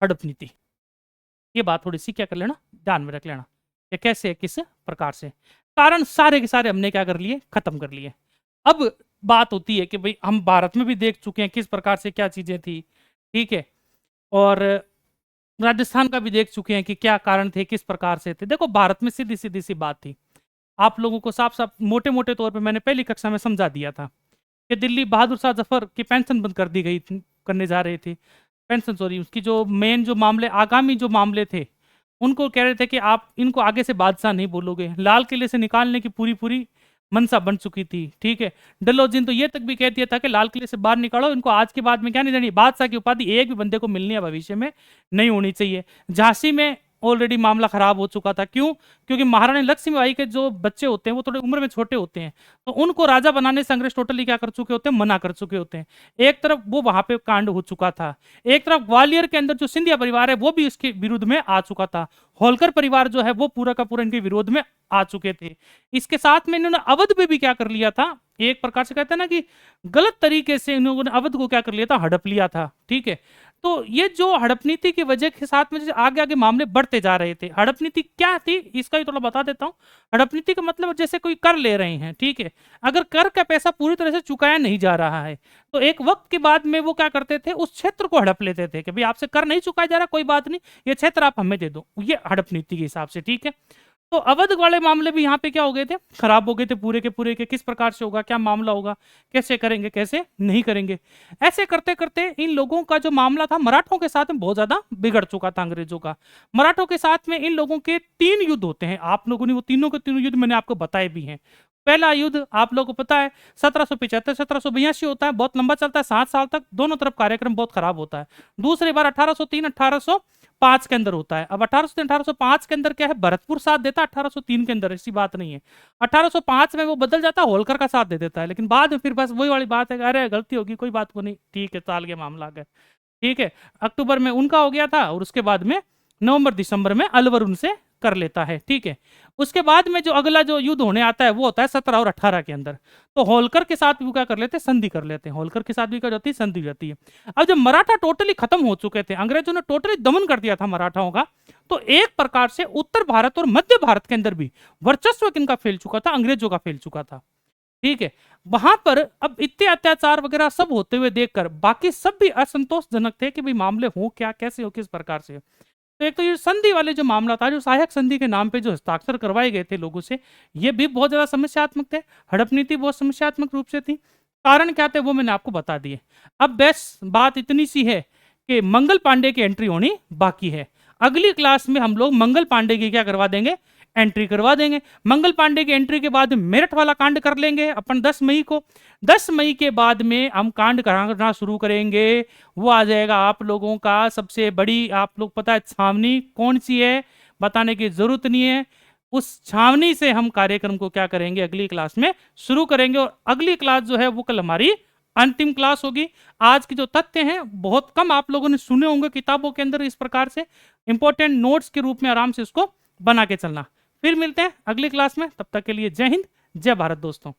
हड़प नीति, ये बात थोड़ी सी क्या कर लेना, ध्यान में रख लेना कि कैसे है, किस प्रकार से। कारण सारे के सारे हमने क्या कर लिए, खत्म कर लिए। अब बात होती है कि भाई हम भारत में भी देख चुके हैं किस प्रकार से क्या चीजें थी, ठीक है। और राजस्थान का भी देख चुके हैं कि क्या कारण थे, किस प्रकार से थे। देखो भारत में सीधी सीधी सी बात थी, आप लोगों को साफ साफ मोटे मोटे तौर पे मैंने पहली कक्षा में समझा दिया था कि दिल्ली बहादुर शाह जफर की पेंशन बंद कर दी गई करने जा रहे थे, पेंशन सॉरी, उसकी जो मेन जो मामले आगामी जो मामले थे उनको कह रहे थे कि आप इनको आगे से बादशाह नहीं बोलोगे। लाल किले से निकालने की पूरी पूरी मनसा बन चुकी थी, ठीक है। डलहौजी ने तो ये तक भी कह दिया था कि लाल किले से बाहर निकालो इनको, आज के बाद में क्या नहीं देनी, बादशाह की उपाधि एक भी बंदे को मिलनी है भविष्य में नहीं होनी चाहिए। झांसी में ऑलरेडी मामला खराब हो चुका था। क्यों, क्योंकि महारानी लक्ष्मीबाई के जो बच्चे होते हैं वो थोड़े उम्र में छोटे होते हैं, तो उनको राजा बनाने से अंग्रेज टोटली क्या कर चुके होते हैं, मना कर चुके होते हैं। एक तरफ वो वहां पे कांड हो चुका था, एक तरफ ग्वालियर के अंदर जो सिंधिया परिवार है वो भी इसके विरुद्ध में आ चुका था। होलकर परिवार जो है वो पूरा का पूरा इनके विरोध में आ चुके थे। इसके साथ में इन्होंने अवध पे भी क्या कर लिया था, एक प्रकार से कहते हैं ना कि गलत तरीके से इन्होंने अवध को क्या कर लिया था, हड़प लिया था, ठीक है। तो ये जो हड़प नीति की वजह के साथ में आगे आगे मामले बढ़ते जा रहे थे। हड़प नीति क्या थी इसका भी थोड़ा बता देता हूँ। हड़प नीति का मतलब जैसे कोई कर ले रहे हैं, ठीक है, अगर कर का पैसा पूरी तरह से चुकाया नहीं जा रहा है तो एक वक्त के बाद में वो क्या करते थे, उस क्षेत्र को हड़प लेते थे कि भाई आपसे कर नहीं चुकाया जा रहा, कोई बात नहीं, ये क्षेत्र आप हमें दे दो, ये हड़प नीति के हिसाब से, ठीक है। तो अवध वाले मामले भी यहाँ पे क्या हो गए थे, खराब हो गए थे पूरे के पूरे के। किस प्रकार से होगा, क्या मामला होगा, कैसे करेंगे, कैसे नहीं करेंगे। ऐसे करते करते इन लोगों का जो मामला था मराठों के साथ में बहुत ज्यादा बिगड़ चुका था अंग्रेजों का। मराठों के साथ में इन लोगों के 3 युद्ध होते हैं, आप लोगों ने वो तीनों के तीनों युद्ध मैंने आपको बताए भी हैं। पहला युद्ध आप लोगों को पता है 1775 1782 होता है, बहुत लंबा चलता है, 7 साल तक, दोनों तरफ कार्यक्रम बहुत खराब होता है। दूसरी बार 1803 1805 के अंदर होता है। अब 1803 1805 के अंदर क्या है, भरतपुर साथ देता है, 1803 के अंदर ऐसी बात नहीं है। 1805 में वो बदल जाता है, होलकर का साथ दे देता है, लेकिन बाद में फिर बस वही वाली बात है कि अरे गलती होगी, कोई बात को नहीं, ठीक है, साल के मामला आ गए। ठीक है, अक्टूबर में उनका हो गया था, और उसके बाद में नवंबर दिसंबर में अलवर उनसे कर लेता है। ठीक है, उसके बाद में जो अगला जो युद्ध होने आता है वो होता है 17 और 18 के अंदर। तो होलकर के साथ भी क्या कर लेते हैं, संधि कर लेते हैं, होलकर के साथ भी क्या जाती है, संधि हो जाती है। अब जब मराठा टोटली खत्म हो चुके थे, अंग्रेजों ने टोटली दमन कर दिया था मराठाओं का, तो एक प्रकार से उत्तर भारत और मध्य भारत के अंदर भी वर्चस्व किनका फैल चुका था, अंग्रेजों का फैल चुका था। ठीक है, वहां पर अब इतने अत्याचार वगैरह सब होते हुए देखकर बाकी सब भी असंतोषजनक थे कि भाई मामले हो क्या, कैसे हो, किस प्रकार से। तो एक तो ये संधि वाले जो मामला था, जो सहायक संधि के नाम पे जो हस्ताक्षर करवाए गए थे लोगों से, ये भी बहुत ज्यादा समस्यात्मक थे। हड़प नीति बहुत समस्यात्मक रूप से थी। कारण क्या थे वो मैंने आपको बता दिए। अब बस बात इतनी सी है कि मंगल पांडे की एंट्री होनी बाकी है। अगली क्लास में हम लोग मंगल पांडे की क्या करवा देंगे, एंट्री करवा देंगे। मंगल पांडे की एंट्री के बाद मेरठ वाला कांड कर लेंगे अपन 10 मई को। 10 मई के बाद में हम कांड करना शुरू करेंगे, वो आ जाएगा आप लोगों का सबसे बड़ी, आप लोग पता है छावनी कौन सी है, बताने की जरूरत नहीं है। उस छावनी से हम कार्यक्रम को क्या करेंगे, अगली क्लास में शुरू करेंगे। और अगली क्लास जो है वो कल हमारी अंतिम क्लास होगी। आज के जो तथ्य हैं बहुत कम आप लोगों ने सुने होंगे किताबों के अंदर, इस प्रकार से इंपॉर्टेंट नोट्स के रूप में आराम से इसको बना के चलना। फिर मिलते हैं अगली क्लास में, तब तक के लिए जय हिंद, जय भारत दोस्तों।